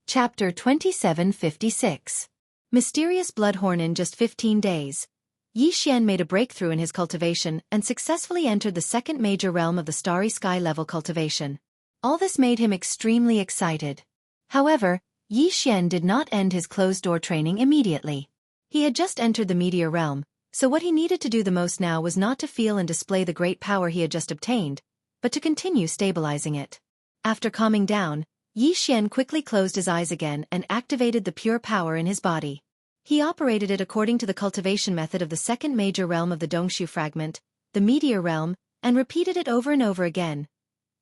Chapter 2756. Mysterious Bloodhorn. In just 15 days, Yi Xian made a breakthrough in his cultivation and successfully entered the second major realm of the Starry Sky level cultivation. All this made him extremely excited. However, Yi Xian did not end his closed-door training immediately. He had just entered the meteor realm, so what he needed to do the most now was not to feel and display the great power he had just obtained, but to continue stabilizing it. After calming down, Yi Xian quickly closed his eyes again and activated the pure power in his body. He operated it according to the cultivation method of the second major realm of the Dongshu fragment, the meteor realm, and repeated it over and over again.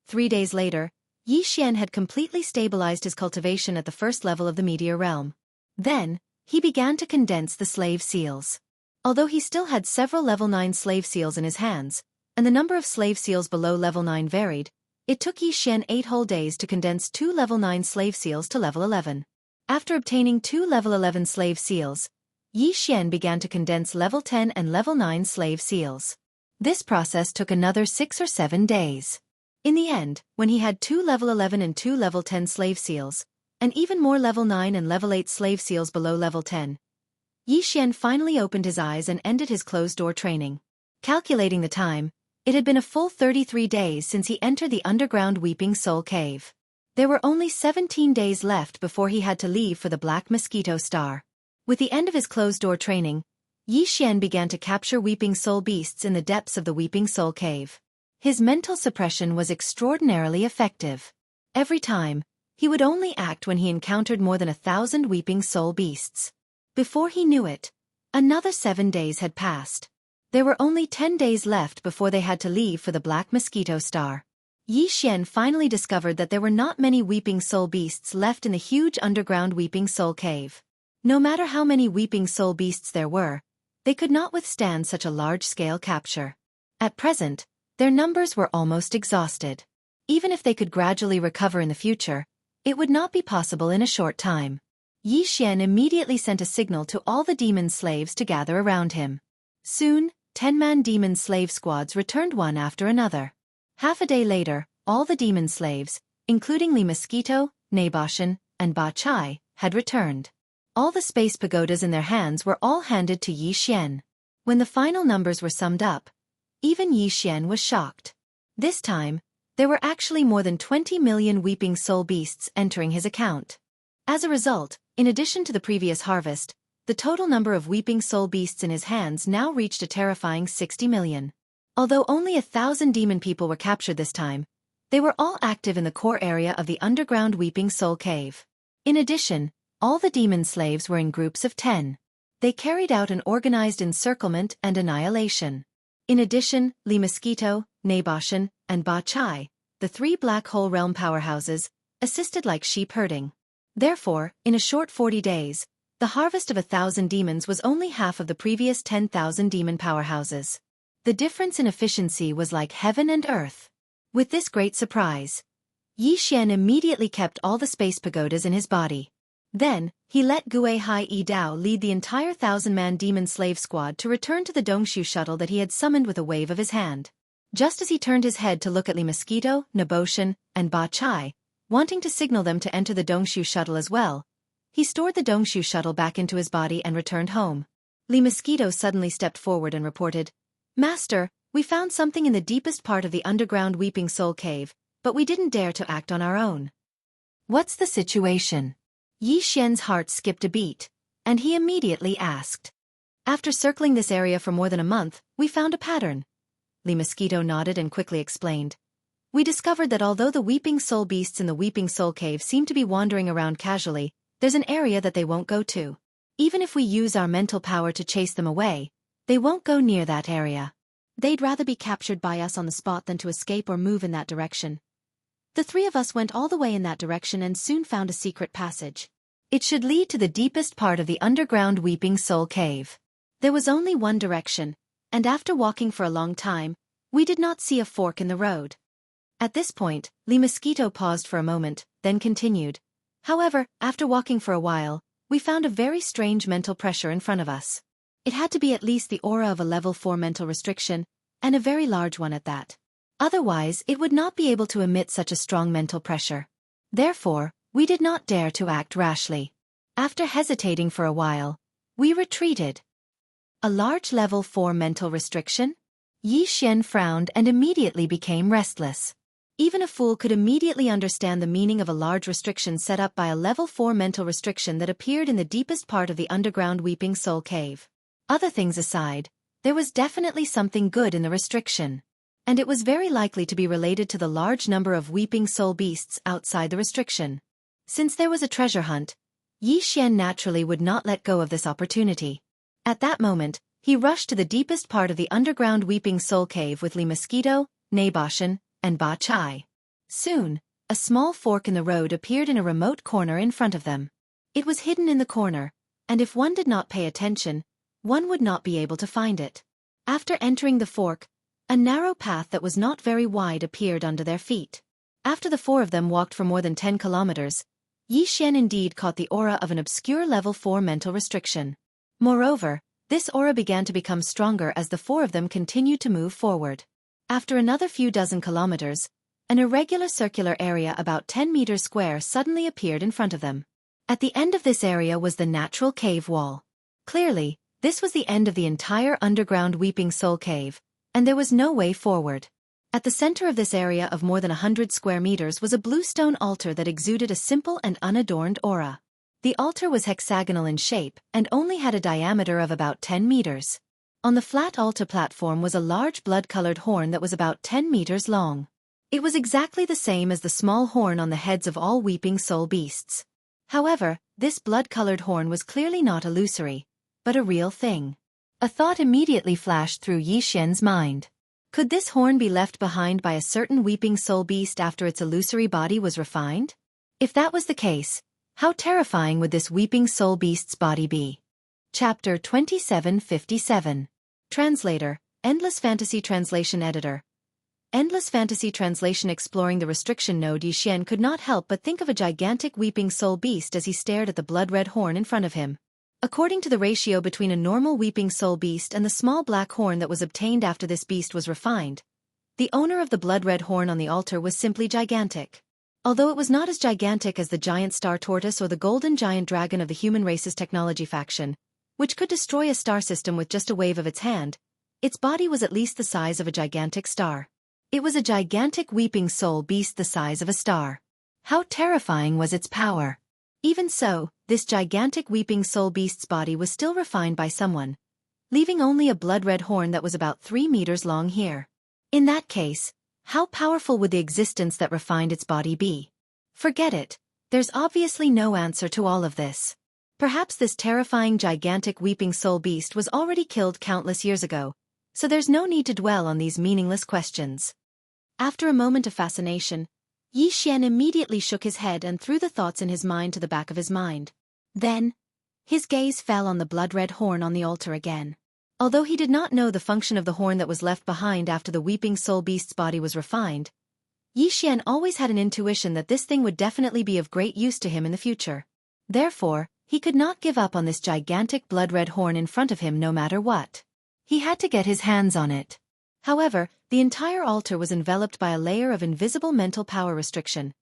3 days later, Yi Xian had completely stabilized his cultivation at the first level of the meteor realm. Then, he began to condense the slave seals. Although he still had several level 9 slave seals in his hands, and the number of slave seals below level 9 varied, it took Yi Xian 8 whole days to condense 2 level 9 slave seals to level 11. After obtaining 2 level 11 slave seals, Yi Xian began to condense level 10 and level 9 slave seals. This process took another 6 or 7 days. In the end, when he had 2 level 11 and 2 level 10 slave seals, and even more level 9 and level 8 slave seals below level 10, Yi Xian finally opened his eyes and ended his closed-door training. Calculating the time, it had been a full 33 days since he entered the underground Weeping Soul Cave. There were only 17 days left before he had to leave for the Black Mosquito Star. With the end of his closed-door training, Yi Xian began to capture Weeping Soul beasts in the depths of the Weeping Soul Cave. His mental suppression was extraordinarily effective. Every time, he would only act when he encountered more than 1,000 Weeping Soul beasts. Before he knew it, another 7 days had passed. There were only 10 days left before they had to leave for the Black Mosquito Star. Yi Xian finally discovered that there were not many Weeping Soul beasts left in the huge underground Weeping Soul Cave. No matter how many Weeping Soul beasts there were, they could not withstand such a large-scale capture. At present, their numbers were almost exhausted. Even if they could gradually recover in the future, it would not be possible in a short time. Yi Xian immediately sent a signal to all the demon slaves to gather around him. Soon, 10-man demon slave squads returned one after another. Half a day later, all the demon slaves, including Li Mosquito, Naboshan, and Ba Chai, had returned. All the space pagodas in their hands were all handed to Yi Xian. When the final numbers were summed up, even Yi Xian was shocked. This time, there were actually more than 20 million Weeping Soul beasts entering his account. As a result, in addition to the previous harvest, the total number of Weeping Soul beasts in his hands now reached a terrifying 60 million. Although only 1,000 demon people were captured this time, they were all active in the core area of the underground Weeping Soul Cave. In addition, all the demon slaves were in groups of 10. They carried out an organized encirclement and annihilation. In addition, Li Mosquito, Naboshan, and Ba Chai, the 3 Black Hole Realm powerhouses, assisted like sheep herding. Therefore, in a short 40 days, the harvest of 1,000 demons was only half of the previous 10,000 demon powerhouses. The difference in efficiency was like heaven and earth. With this great surprise, Yi Xian immediately kept all the space pagodas in his body. Then, he let Gue Hai Yi Dao lead the entire 1,000-man demon slave squad to return to the Dongshu shuttle that he had summoned with a wave of his hand. Just as he turned his head to look at Li Mosquito, Naboshan, and Ba Chai, wanting to signal them to enter the Dongshu shuttle as well, he stored the Dongshu shuttle back into his body and returned home. Li Mosquito suddenly stepped forward and reported, "Master, we found something in the deepest part of the underground Weeping Soul Cave, but we didn't dare to act on our own." "What's the situation?" Yi Xian's heart skipped a beat, and he immediately asked. "After circling this area for more than a month, we found a pattern." Li Mosquito nodded and quickly explained. "We discovered that although the Weeping Soul beasts in the Weeping Soul Cave seem to be wandering around casually, there's an area that they won't go to. Even if we use our mental power to chase them away, they won't go near that area. They'd rather be captured by us on the spot than to escape or move in that direction. The 3 of us went all the way in that direction and soon found a secret passage. It should lead to the deepest part of the underground Weeping Soul Cave. There was only one direction, and after walking for a long time, we did not see a fork in the road." At this point, Li Mosquito paused for a moment, then continued. "However, after walking for a while, we found a very strange mental pressure in front of us. It had to be at least the aura of a level 4 mental restriction, and a very large one at that. Otherwise, it would not be able to emit such a strong mental pressure. Therefore, We did not dare to act rashly. After hesitating for a while, we retreated. A large level 4 mental restriction? Yi Xian frowned and immediately became restless. Even a fool could immediately understand the meaning of a large restriction set up by a level 4 mental restriction that appeared in the deepest part of the underground Weeping Soul Cave. Other things aside, there was definitely something good in the restriction. And it was very likely to be related to the large number of Weeping Soul beasts outside the restriction. Since there was a treasure hunt, Yi Xian naturally would not let go of this opportunity. At that moment, he rushed to the deepest part of the underground Weeping Soul Cave with Li Mosquito, Naboshan, and Ba Chai. Soon, a small fork in the road appeared in a remote corner in front of them. It was hidden in the corner, and if one did not pay attention, one would not be able to find it. After entering the fork, a narrow path that was not very wide appeared under their feet. After the four of them walked for more than 10 kilometers, Yi Xian indeed caught the aura of an obscure level 4 mental restriction. Moreover, this aura began to become stronger as the four of them continued to move forward. After another few dozen kilometers, an irregular circular area about 10 meters square suddenly appeared in front of them. At the end of this area was the natural cave wall. Clearly, this was the end of the entire underground Weeping Soul Cave, and there was no way forward. At the center of this area of more than 100 square meters was a blue stone altar that exuded a simple and unadorned aura. The altar was hexagonal in shape and only had a diameter of about 10 meters. On the flat altar platform was a large blood-colored horn that was about 10 meters long. It was exactly the same as the small horn on the heads of all Weeping Soul beasts. However, this blood-colored horn was clearly not illusory, but a real thing. A thought immediately flashed through Yi Xian's mind. Could this horn be left behind by a certain Weeping Soul beast after its illusory body was refined? If that was the case, how terrifying would this Weeping Soul beast's body be? Chapter 2757. Translator, Endless Fantasy Translation Editor. Endless Fantasy Translation. Exploring the restriction node, Yi Xian could not help but think of a gigantic Weeping Soul beast as he stared at the blood-red horn in front of him. According to the ratio between a normal Weeping Soul beast and the small black horn that was obtained after this beast was refined, the owner of the blood-red horn on the altar was simply gigantic. Although it was not as gigantic as the giant star tortoise or the golden giant dragon of the human race's technology faction, which could destroy a star system with just a wave of its hand, its body was at least the size of a gigantic star. It was a gigantic Weeping Soul beast the size of a star. How terrifying was its power! Even so, this gigantic Weeping Soul beast's body was still refined by someone, leaving only a blood-red horn that was about 3 meters long here. In that case, how powerful would the existence that refined its body be? Forget it. There's obviously no answer to all of this. Perhaps this terrifying gigantic Weeping Soul beast was already killed countless years ago, so there's no need to dwell on these meaningless questions. After a moment of fascination, Yi Xian immediately shook his head and threw the thoughts in his mind to the back of his mind. Then, his gaze fell on the blood-red horn on the altar again. Although he did not know the function of the horn that was left behind after the Weeping Soul beast's body was refined, Yi Xian always had an intuition that this thing would definitely be of great use to him in the future. Therefore, he could not give up on this gigantic blood-red horn in front of him no matter what. He had to get his hands on it. However, the entire altar was enveloped by a layer of invisible mental power restriction,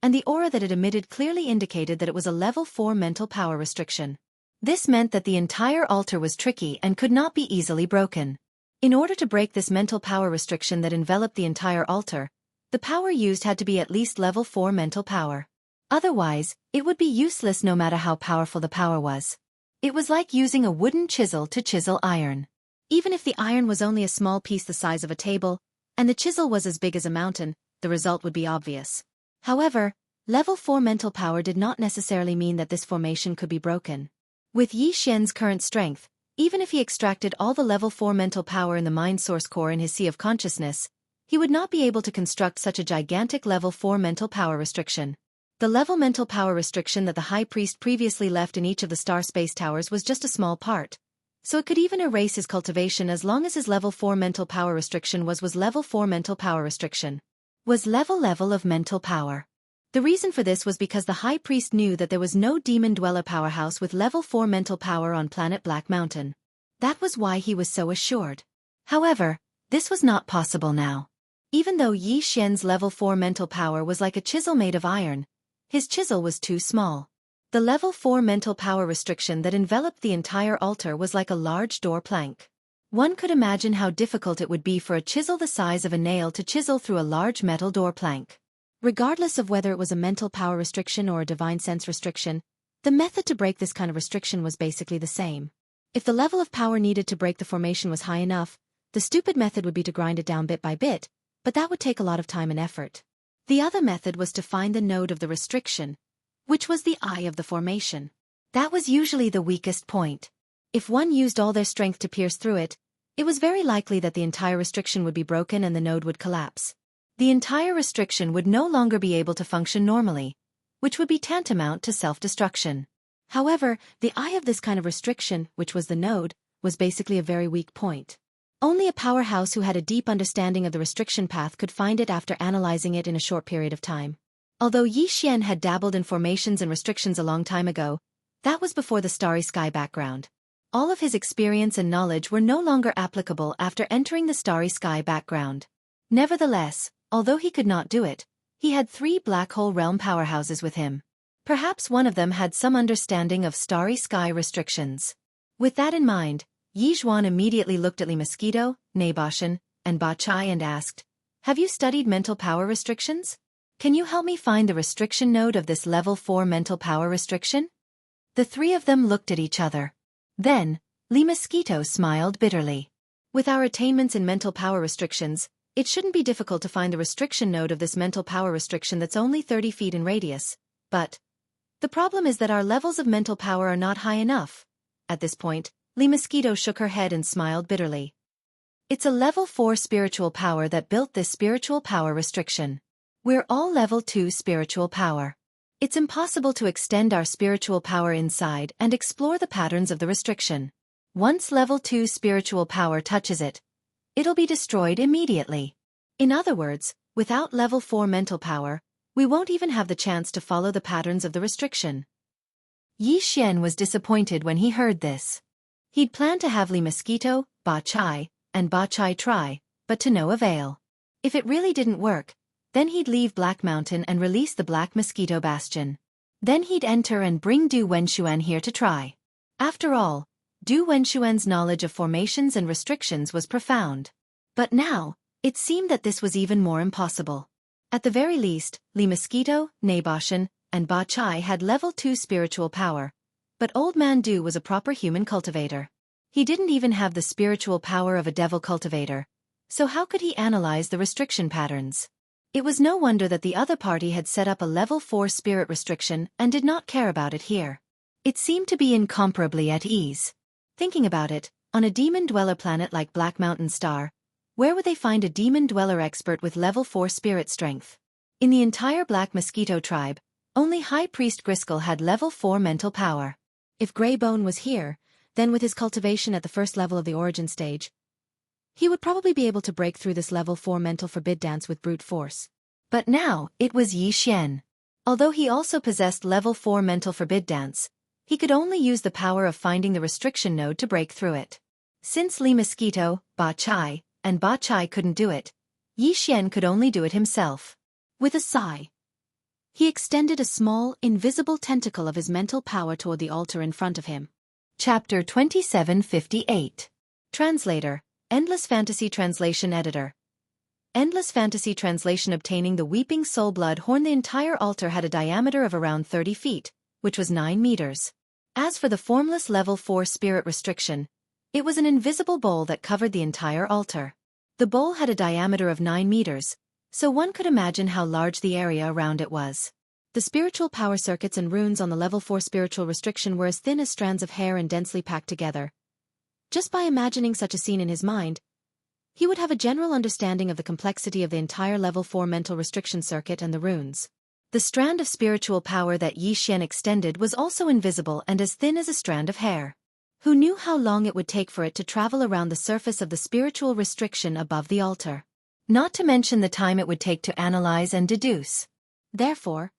and the aura that it emitted clearly indicated that it was a level 4 mental power restriction. This meant that the entire altar was tricky and could not be easily broken. In order to break this mental power restriction that enveloped the entire altar, the power used had to be at least level 4 mental power. Otherwise, it would be useless no matter how powerful the power was. It was like using a wooden chisel to chisel iron. Even if the iron was only a small piece the size of a table, and the chisel was as big as a mountain, the result would be obvious. However, level 4 mental power did not necessarily mean that this formation could be broken. With Yi Xian's current strength, even if he extracted all the level 4 mental power in the mind source core in his sea of consciousness, he would not be able to construct such a gigantic level 4 mental power restriction. The level mental power restriction that the High Priest previously left in each of the star space towers was just a small part, so it could even erase his cultivation as long as his level 4 mental power restriction was level 4 mental power restriction. Was level of mental power. The reason for this was because the High Priest knew that there was no demon dweller powerhouse with level 4 mental power on planet Black Mountain. That was why he was so assured. However, this was not possible now. Even though Yi Xian's level 4 mental power was like a chisel made of iron, His chisel was too small. The level 4 mental power restriction that enveloped the entire altar was like a large door plank. One could imagine how difficult it would be for a chisel the size of a nail to chisel through a large metal door plank. Regardless of whether it was a mental power restriction or a divine sense restriction, the method to break this kind of restriction was basically the same. If the level of power needed to break the formation was high enough, the stupid method would be to grind it down bit by bit, but that would take a lot of time and effort. The other method was to find the node of the restriction, which was the eye of the formation. That was usually the weakest point. If one used all their strength to pierce through it, it was very likely that the entire restriction would be broken and the node would collapse. The entire restriction would no longer be able to function normally, which would be tantamount to self-destruction. However, the eye of this kind of restriction, which was the node, was basically a very weak point. Only a powerhouse who had a deep understanding of the restriction path could find it after analyzing it in a short period of time. Although Yi Xian had dabbled in formations and restrictions a long time ago, that was before the starry sky background. All of his experience and knowledge were no longer applicable after entering the starry sky background. Nevertheless, although he could not do it, he had 3 black hole realm powerhouses with him. Perhaps one of them had some understanding of starry sky restrictions. With that in mind, Yi Zhuan immediately looked at Li Mosquito, Naboshan, and Ba Chai and asked, "Have you studied mental power restrictions? Can you help me find the restriction node of this level 4 mental power restriction?" The 3 of them looked at each other. Then, Li Mosquito smiled bitterly. "With our attainments in mental power restrictions, it shouldn't be difficult to find the restriction node of this mental power restriction that's only 30 feet in radius, but the problem is that our levels of mental power are not high enough." At this point, Li Mosquito shook her head and smiled bitterly. "It's a level 4 spiritual power that built this spiritual power restriction. We're all level 2 spiritual power. It's impossible to extend our spiritual power inside and explore the patterns of the restriction. Once level 2 spiritual power touches it, it'll be destroyed immediately. In other words, without level 4 mental power, we won't even have the chance to follow the patterns of the restriction." Yi Xian was disappointed when he heard this. He'd planned to have Li Mosquito, Ba Chai, and Ba Chai try, but to no avail. If it really didn't work, then he'd leave Black Mountain and release the Black Mosquito Bastion. Then he'd enter and bring Du Wenxuan here to try. After all, Du Wenxuan's knowledge of formations and restrictions was profound. But now, it seemed that this was even more impossible. At the very least, Li Mosquito, Naboshan, and Ba Chai had level 2 spiritual power, but Old Man Du was a proper human cultivator. He didn't even have the spiritual power of a devil cultivator, so how could he analyze the restriction patterns? It was no wonder that the other party had set up a level 4 spirit restriction and did not care about it here. It seemed to be incomparably at ease. Thinking about it, on a demon dweller planet like Black Mountain Star, where would they find a demon dweller expert with level 4 spirit strength? In the entire Black Mosquito tribe, only High Priest Griskel had level 4 mental power. If Greybone was here, then with his cultivation at the first level of the origin stage, he would probably be able to break through this level 4 mental forbid dance with brute force. But now, it was Yi Xian. Although he also possessed level 4 mental forbid dance, he could only use the power of finding the restriction node to break through it. Since Li Mosquito, Ba Chai, and Ba Chai couldn't do it, Yi Xian could only do it himself. With a sigh, he extended a small, invisible tentacle of his mental power toward the altar in front of him. Chapter 2758. Translator, Endless Fantasy Translation Editor. Endless Fantasy Translation. Obtaining the Weeping Soul Blood Horn. The entire altar had a diameter of around 30 feet, which was 9 meters. As for the formless level 4 spirit restriction, it was an invisible bowl that covered the entire altar. The bowl had a diameter of 9 meters, so one could imagine how large the area around it was. The spiritual power circuits and runes on the level 4 spiritual restriction were as thin as strands of hair and densely packed together. Just by imagining such a scene in his mind, he would have a general understanding of the complexity of the entire level 4 mental restriction circuit and the runes. The strand of spiritual power that Yi Xian extended was also invisible and as thin as a strand of hair. Who knew how long it would take for it to travel around the surface of the spiritual restriction above the altar? Not to mention the time it would take to analyze and deduce. Therefore,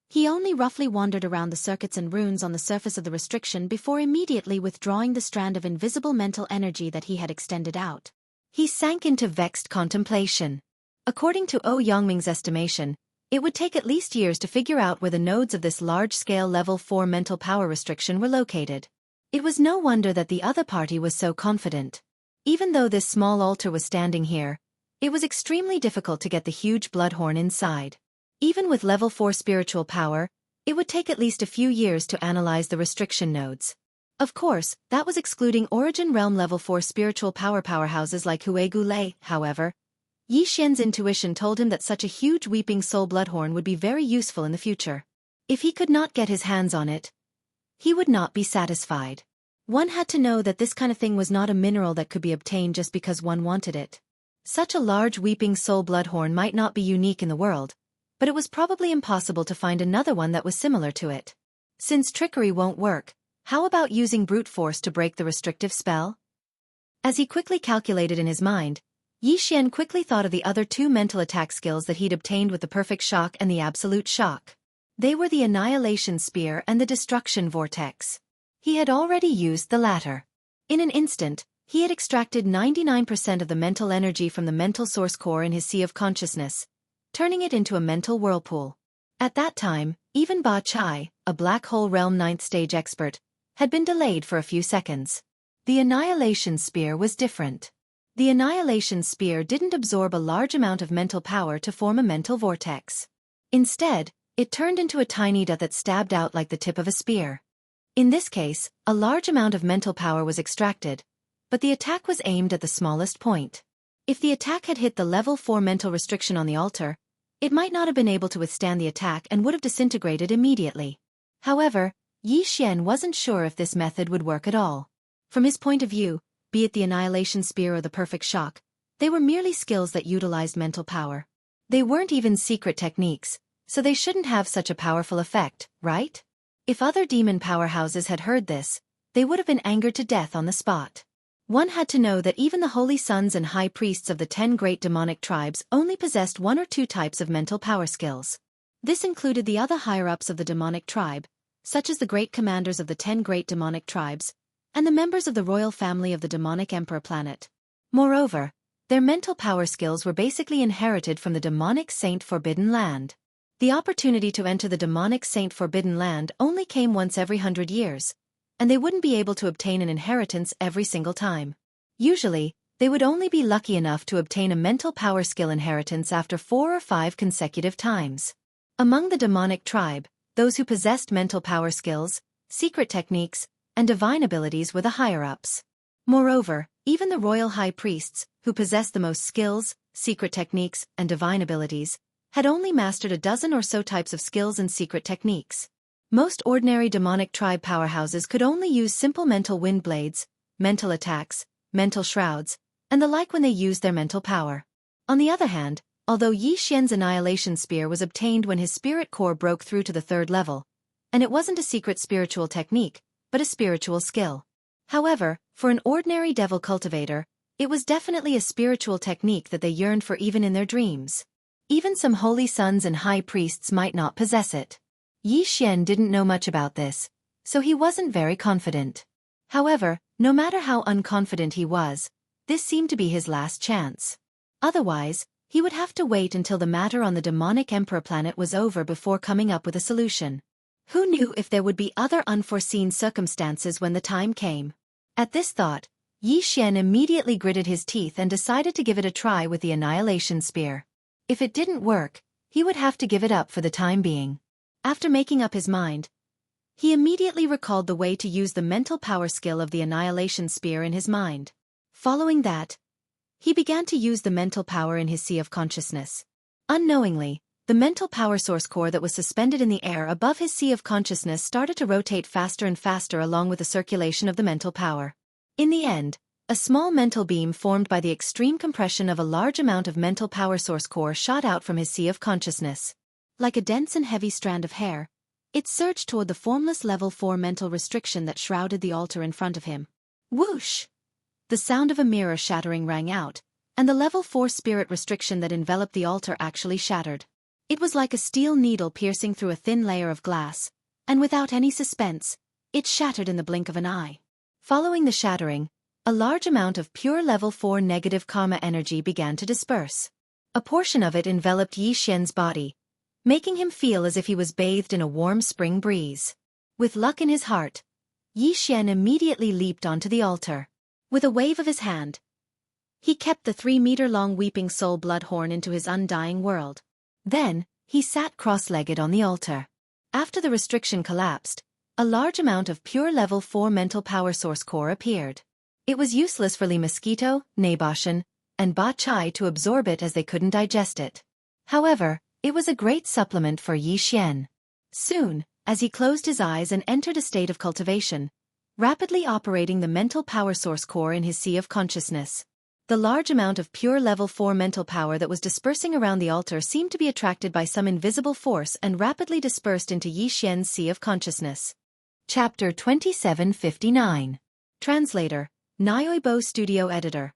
he only roughly wandered around the circuits and runes on the surface of the restriction before immediately withdrawing the strand of invisible mental energy that he had extended out. He sank into vexed contemplation. According to O Yongming's estimation, It would take at least years to figure out where the nodes of this large-scale level 4 mental power restriction were located. It was no wonder that the other party was so confident. Even though this small altar was standing here, it was extremely difficult to get the huge bloodhorn inside. Even with level 4 spiritual power, it would take at least a few years to analyze the restriction nodes. Of course, that was excluding Origin Realm level 4 spiritual powerhouses like Huegu. However, Yi Xian's intuition told him that such a huge weeping soul bloodhorn would be very useful in the future. If he could not get his hands on it, he would not be satisfied. One had to know that this kind of thing was not a mineral that could be obtained just because one wanted it. Such a large weeping soul bloodhorn might not be unique in the world, but it was probably impossible to find another one that was similar to it. Since trickery won't work, how about using brute force to break the restrictive spell? As he quickly calculated in his mind, Yi Xian quickly thought of the other two mental attack skills that he'd obtained with the Perfect Shock and the Absolute Shock. They were the Annihilation Spear and the Destruction Vortex. He had already used the latter. In an instant, he had extracted 99% of the mental energy from the mental source core in his sea of consciousness, turning it into a mental whirlpool. At that time, even Ba Chai, a Black Hole Realm 9th stage expert, had been delayed for a few seconds. The Annihilation Spear was different. The Annihilation Spear didn't absorb a large amount of mental power to form a mental vortex. Instead, it turned into a tiny dot that stabbed out like the tip of a spear. In this case, a large amount of mental power was extracted, but the attack was aimed at the smallest point. If the attack had hit the level 4 mental restriction on the altar, it might not have been able to withstand the attack and would have disintegrated immediately. However, Yi Xian wasn't sure if this method would work at all. From his point of view, be it the Annihilation Spear or the Perfect Shock, they were merely skills that utilized mental power. They weren't even secret techniques, so they shouldn't have such a powerful effect, right? If other demon powerhouses had heard this, they would have been angered to death on the spot. One had to know that even the holy sons and high priests of the 10 great demonic tribes only possessed 1 or 2 types of mental power skills. This included the other higher-ups of the demonic tribe, such as the great commanders of the 10 great demonic tribes, and the members of the royal family of the demonic emperor planet. Moreover, their mental power skills were basically inherited from the demonic Saint Forbidden Land. The opportunity to enter the demonic Saint Forbidden Land only came once every 100 years, and they wouldn't be able to obtain an inheritance every single time. Usually, they would only be lucky enough to obtain a mental power skill inheritance after 4 or 5 consecutive times. Among the demonic tribe, those who possessed mental power skills, secret techniques, and divine abilities were the higher-ups. Moreover, even the royal high priests, who possessed the most skills, secret techniques, and divine abilities, had only mastered a dozen or so types of skills and secret techniques. Most ordinary demonic tribe powerhouses could only use simple mental wind blades, mental attacks, mental shrouds, and the like when they used their mental power. On the other hand, although Yi Xian's Annihilation Spear was obtained when his spirit core broke through to the 3rd level, and it wasn't a secret spiritual technique, but a spiritual skill. However, for an ordinary devil cultivator, it was definitely a spiritual technique that they yearned for even in their dreams. Even some holy sons and high priests might not possess it. Yi Xian didn't know much about this, so he wasn't very confident. However, no matter how unconfident he was, this seemed to be his last chance. Otherwise, he would have to wait until the matter on the demonic emperor planet was over before coming up with a solution. Who knew if there would be other unforeseen circumstances when the time came? At this thought, Yi Xian immediately gritted his teeth and decided to give it a try with the Annihilation Spear. If it didn't work, he would have to give it up for the time being. After making up his mind, he immediately recalled the way to use the mental power skill of the Annihilation Spear in his mind. Following that, he began to use the mental power in his sea of consciousness. Unknowingly, the mental power source core that was suspended in the air above his sea of consciousness started to rotate faster and faster along with the circulation of the mental power. In the end, a small mental beam formed by the extreme compression of a large amount of mental power source core shot out from his sea of consciousness. Like a dense and heavy strand of hair, it surged toward the formless level 4 mental restriction that shrouded the altar in front of him. Whoosh! The sound of a mirror shattering rang out, and the level 4 spirit restriction that enveloped the altar actually shattered. It was like a steel needle piercing through a thin layer of glass, and without any suspense, it shattered in the blink of an eye. Following the shattering, a large amount of pure level 4 negative karma energy began to disperse. A portion of it enveloped Yi Xian's body, making him feel as if he was bathed in a warm spring breeze. With luck in his heart, Yi Xian immediately leaped onto the altar. With a wave of his hand, he kept the 3-meter-long weeping soul blood horn into his undying world. Then, he sat cross-legged on the altar. After the restriction collapsed, a large amount of pure level 4 mental power source core appeared. It was useless for Li Mosquito, Naboshan, and Ba Chai to absorb it as they couldn't digest it. However, it was a great supplement for Yi Xian. Soon, as he closed his eyes and entered a state of cultivation, rapidly operating the mental power source core in his sea of consciousness, the large amount of pure level 4 mental power that was dispersing around the altar seemed to be attracted by some invisible force and rapidly dispersed into Yi Xian's sea of consciousness. Chapter 2759. Translator, Nyoibo Studio Editor.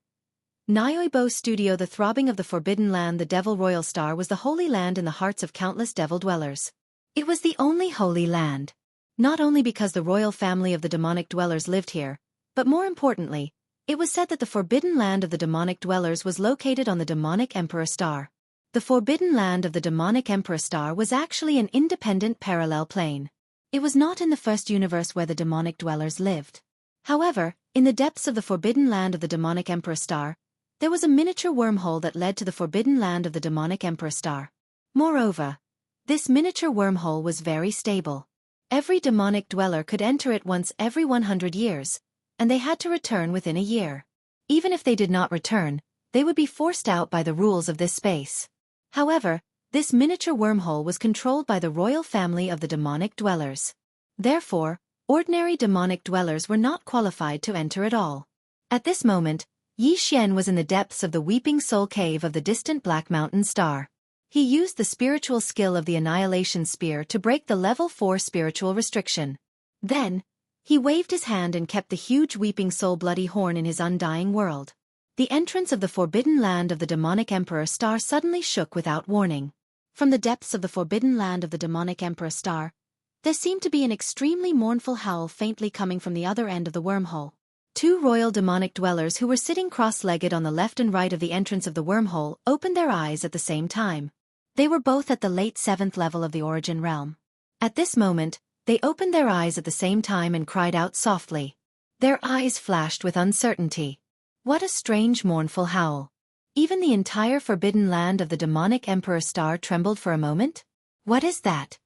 Nyoibo Studio. The throbbing of the Forbidden Land. The Devil Royal Star was the holy land in the hearts of countless devil dwellers. It was the only holy land. Not only because the royal family of the demonic dwellers lived here, but more importantly, it was said that the Forbidden Land of the demonic dwellers was located on the demonic Emperor Star. The Forbidden Land of the demonic Emperor Star was actually an independent parallel plane. It was not in the first universe where the demonic dwellers lived. However, in the depths of the Forbidden Land of the demonic Emperor Star, there was a miniature wormhole that led to the Forbidden Land of the demonic Emperor Star. Moreover, this miniature wormhole was very stable. Every demonic dweller could enter it once every 100 years, and they had to return within a year. Even if they did not return, they would be forced out by the rules of this space. However, this miniature wormhole was controlled by the royal family of the demonic dwellers. Therefore, ordinary demonic dwellers were not qualified to enter at all. At this moment, Yi Xian was in the depths of the Weeping Soul Cave of the distant Black Mountain Star. He used the spiritual skill of the Annihilation Spear to break the level 4 spiritual restriction. Then, he waved his hand and kept the huge Weeping Soul Bloody Horn in his undying world. The entrance of the Forbidden Land of the demonic Emperor Star suddenly shook without warning. From the depths of the Forbidden Land of the demonic Emperor Star, there seemed to be an extremely mournful howl faintly coming from the other end of the wormhole. 2 royal demonic dwellers who were sitting cross-legged on the left and right of the entrance of the wormhole opened their eyes at the same time. They were both at the late 7th level of the Origin Realm. At this moment, they opened their eyes at the same time and cried out softly. Their eyes flashed with uncertainty. What a strange mournful howl. Even the entire Forbidden Land of the demonic Emperor Star trembled for a moment. What is that?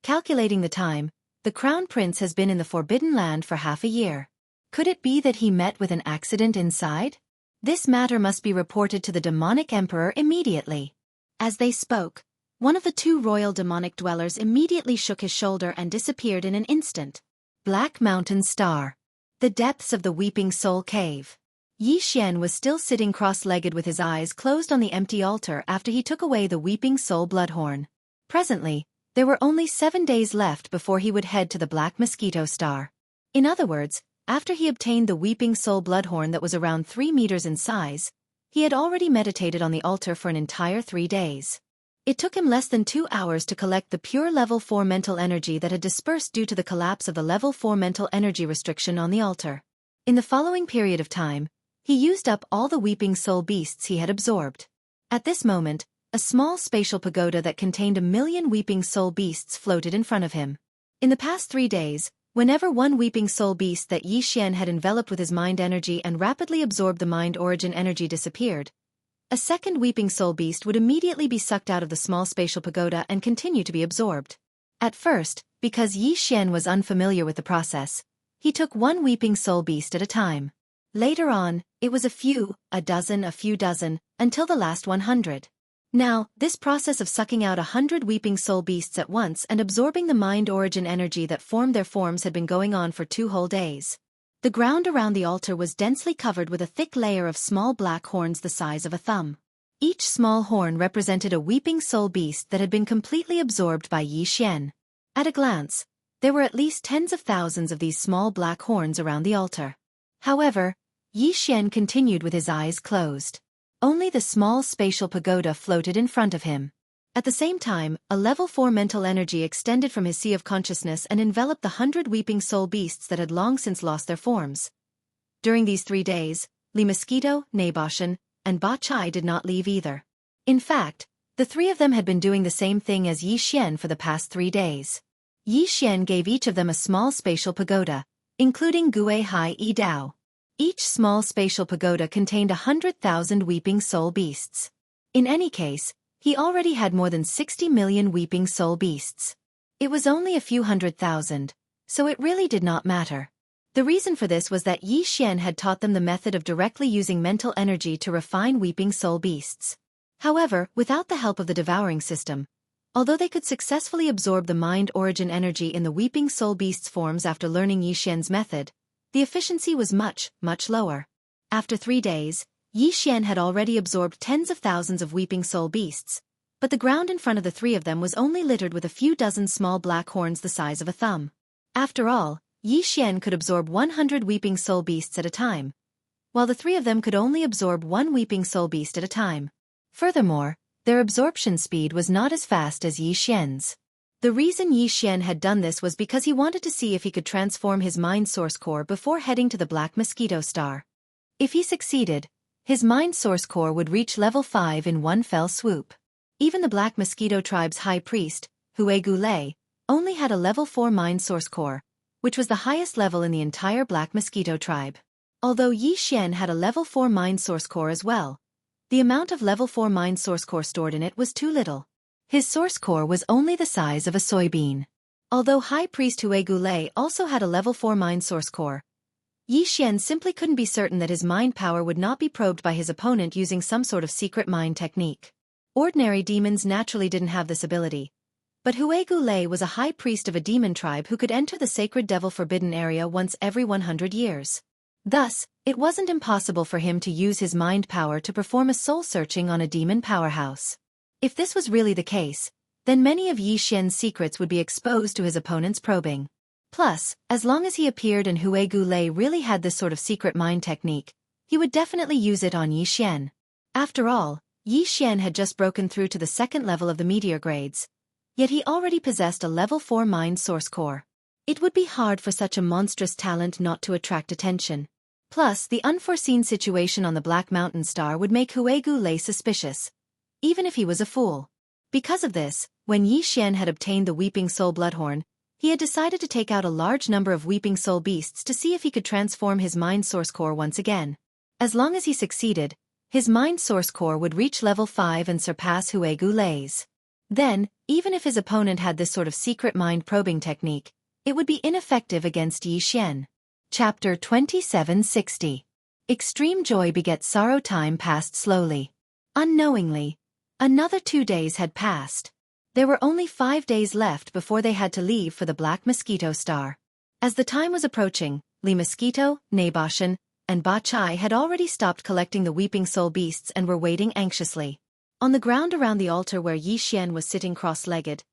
Calculating the time, the Crown Prince has been in the Forbidden Land for half a year. Could it be that he met with an accident inside? This matter must be reported to the demonic Emperor immediately. As they spoke, one of the 2 royal demonic dwellers immediately shook his shoulder and disappeared in an instant. Black Mountain Star. The depths of the Weeping Soul Cave. Yi Xian was still sitting cross-legged with his eyes closed on the empty altar after he took away the Weeping Soul Bloodhorn. Presently, there were only 7 days left before he would head to the Black Mosquito Star. In other words, after he obtained the Weeping Soul Bloodhorn that was around 3 meters in size, he had already meditated on the altar for an entire 3 days. It took him less than 2 hours to collect the pure level 4 mental energy that had dispersed due to the collapse of the level 4 mental energy restriction on the altar. In the following period of time, he used up all the Weeping Soul beasts he had absorbed. At this moment, a small spatial pagoda that contained 1,000,000 Weeping Soul beasts floated in front of him. In the past 3 days, whenever one Weeping Soul beast that Yi Xian had enveloped with his mind energy and rapidly absorbed the mind origin energy disappeared, a second Weeping Soul beast would immediately be sucked out of the small spatial pagoda and continue to be absorbed. At first, because Yi Xian was unfamiliar with the process, he took one Weeping Soul beast at a time. Later on, it was a few dozen, until the last 100. Now, this process of sucking out 100 Weeping Soul beasts at once and absorbing the mind origin energy that formed their forms had been going on for 2 whole days. The ground around the altar was densely covered with a thick layer of small black horns the size of a thumb. Each small horn represented a Weeping Soul beast that had been completely absorbed by Yi Xian. At a glance, there were at least tens of thousands of these small black horns around the altar. However, Yi Xian continued with his eyes closed. Only the small spatial pagoda floated in front of him. At the same time, a level 4 mental energy extended from his sea of consciousness and enveloped the 100 Weeping Soul beasts that had long since lost their forms. During these 3 days, Li Mosquito, Naboshan, and Ba Chai did not leave either. In fact, The three of them had been doing the same thing as Yi Xian for the past 3 days. Yi Xian gave each of them a small spatial pagoda, including Gui Hai Yi Dao. Each small spatial pagoda contained 100,000 weeping soul beasts. In any case, he already had more than 60 million weeping soul beasts. It was only a few 100,000, so it really did not matter. The reason for this was that Yi Xian had taught them the method of directly using mental energy to refine weeping soul beasts. However, without the help of the devouring system, although they could successfully absorb the mind origin energy in the weeping soul beasts' forms after learning Yi Xian's method, the efficiency was much, much lower. After 3 days, Yi Xian had already absorbed tens of thousands of weeping soul beasts, but the ground in front of the three of them was only littered with a few dozen small black horns the size of a thumb. After all, Yi Xian could absorb 100 weeping soul beasts at a time, while the three of them could only absorb 1 weeping soul beast at a time. Furthermore, their absorption speed was not as fast as Yi Xian's. The reason Yi Xian had done this was because he wanted to see if he could transform his mind source core before heading to the Black Mosquito Star. If he succeeded, his mind source core would reach level 5 in one fell swoop. Even the Black Mosquito tribe's high priest, Hue Gulei, only had a level 4 mind source core, which was the highest level in the entire Black Mosquito tribe. Although Yi Xian had a level 4 mind source core as well, the amount of level 4 mind source core stored in it was too little. His source core was only the size of a soybean. Although High Priest Hue Gulei also had a level 4 mind source core, Yi Xian simply couldn't be certain that his mind power would not be probed by his opponent using some sort of secret mind technique. Ordinary demons naturally didn't have this ability, but Hue Gulei was a high priest of a demon tribe who could enter the sacred devil forbidden area once every 100 years. Thus, it wasn't impossible for him to use his mind power to perform a soul searching on a demon powerhouse. If this was really the case, then many of Yi Xian's secrets would be exposed to his opponent's probing. Plus, as long as he appeared and Hue Gulei really had this sort of secret mind technique, he would definitely use it on Yi Xian. After all, Yi Xian had just broken through to the second level of the meteor grades, yet he already possessed a level 4 mind source core. It would be hard for such a monstrous talent not to attract attention. Plus, the unforeseen situation on the Black Mountain Star would make Hue Gulei suspicious, even if he was a fool. Because of this, when Yi Xian had obtained the Weeping Soul Bloodhorn, he had decided to take out a large number of Weeping Soul beasts to see if he could transform his mind source core once again. As long as he succeeded, his mind source core would reach level 5 and surpass Hue Gulei's. Then, even if his opponent had this sort of secret mind probing technique, it would be ineffective against Yi Xian. Chapter 2760. Extreme joy begets sorrow. Time passed slowly. Unknowingly, another 2 days had passed. There were only 5 days left before they had to leave for the Black Mosquito Star. As the time was approaching, Li Mosquito, Naboshan, and Ba Chai had already stopped collecting the Weeping Soul beasts and were waiting anxiously. On the ground around the altar where Yi Xian was sitting cross-legged,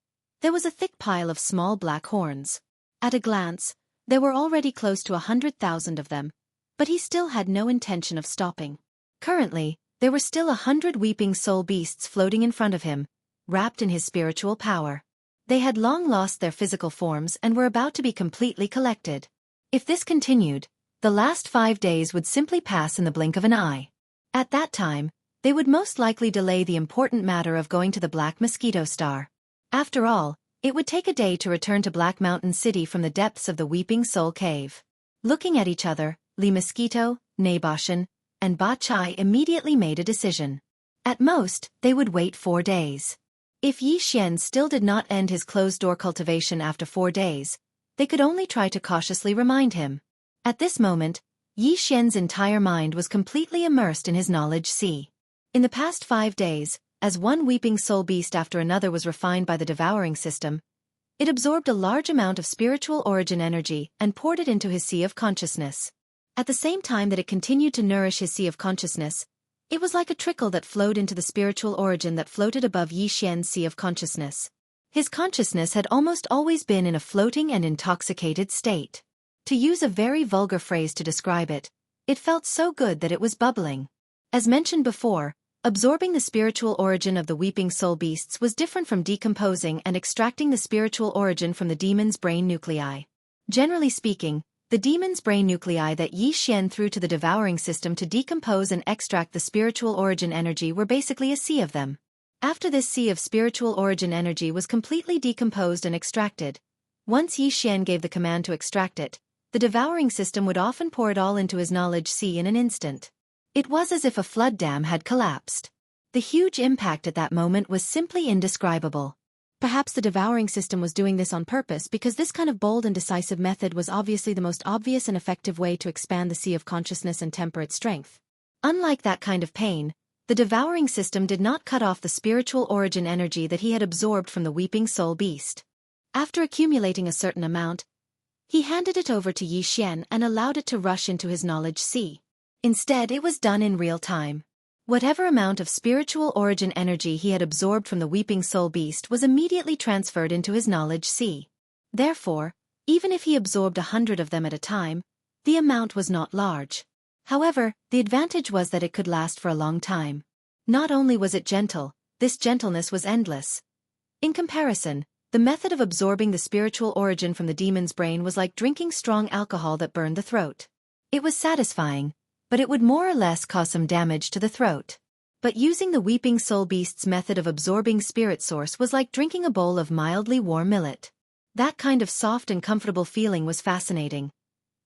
there was a thick pile of small black horns. At a glance, there were already close to 100,000 of them, but he still had no intention of stopping. Currently, there were still 100 Weeping Soul beasts floating in front of him, wrapped in his spiritual power. They had long lost their physical forms and were about to be completely collected. If this continued, the last 5 days would simply pass in the blink of an eye. At that time, they would most likely delay the important matter of going to the Black Mosquito Star. After all, it would take a day to return to Black Mountain City from the depths of the Weeping Soul Cave. Looking at each other, Li Mosquito, Naboshan, and Ba Chai immediately made a decision. At most, they would wait 4 days. If Yi Xian still did not end his closed-door cultivation after 4 days, they could only try to cautiously remind him. At this moment, Yi Xian's entire mind was completely immersed in his knowledge sea. In the past 5 days, as one Weeping Soul beast after another was refined by the devouring system, it absorbed a large amount of spiritual origin energy and poured it into his sea of consciousness. At the same time that it continued to nourish his sea of consciousness, it was like a trickle that flowed into the spiritual origin that floated above Yi Xian's sea of consciousness. His consciousness had almost always been in a floating and intoxicated state. To use a very vulgar phrase to describe it, it felt so good that it was bubbling. As mentioned before, absorbing the spiritual origin of the Weeping Soul beasts was different from decomposing and extracting the spiritual origin from the demon's brain nuclei. Generally speaking, the demon's brain nuclei that Yi Xian threw to the devouring system to decompose and extract the spiritual origin energy were basically a sea of them. After this sea of spiritual origin energy was completely decomposed and extracted, once Yi Xian gave the command to extract it, the devouring system would often pour it all into his knowledge sea in an instant. It was as if a flood dam had collapsed. The huge impact at that moment was simply indescribable. Perhaps the devouring system was doing this on purpose because this kind of bold and decisive method was obviously the most obvious and effective way to expand the sea of consciousness and temper its strength. Unlike that kind of pain, the devouring system did not cut off the spiritual origin energy that he had absorbed from the weeping soul beast. After accumulating a certain amount, he handed it over to Yi Xian and allowed it to rush into his knowledge sea. Instead, it was done in real time. Whatever amount of spiritual origin energy he had absorbed from the weeping soul beast was immediately transferred into his knowledge sea. Therefore, even if he absorbed 100 of them at a time, the amount was not large. However, the advantage was that it could last for a long time. Not only was it gentle, this gentleness was endless. In comparison, the method of absorbing the spiritual origin from the demon's brain was like drinking strong alcohol that burned the throat. It was satisfying, but it would more or less cause some damage to the throat. But using the weeping soul beast's method of absorbing spirit source was like drinking a bowl of mildly warm millet. That kind of soft and comfortable feeling was fascinating.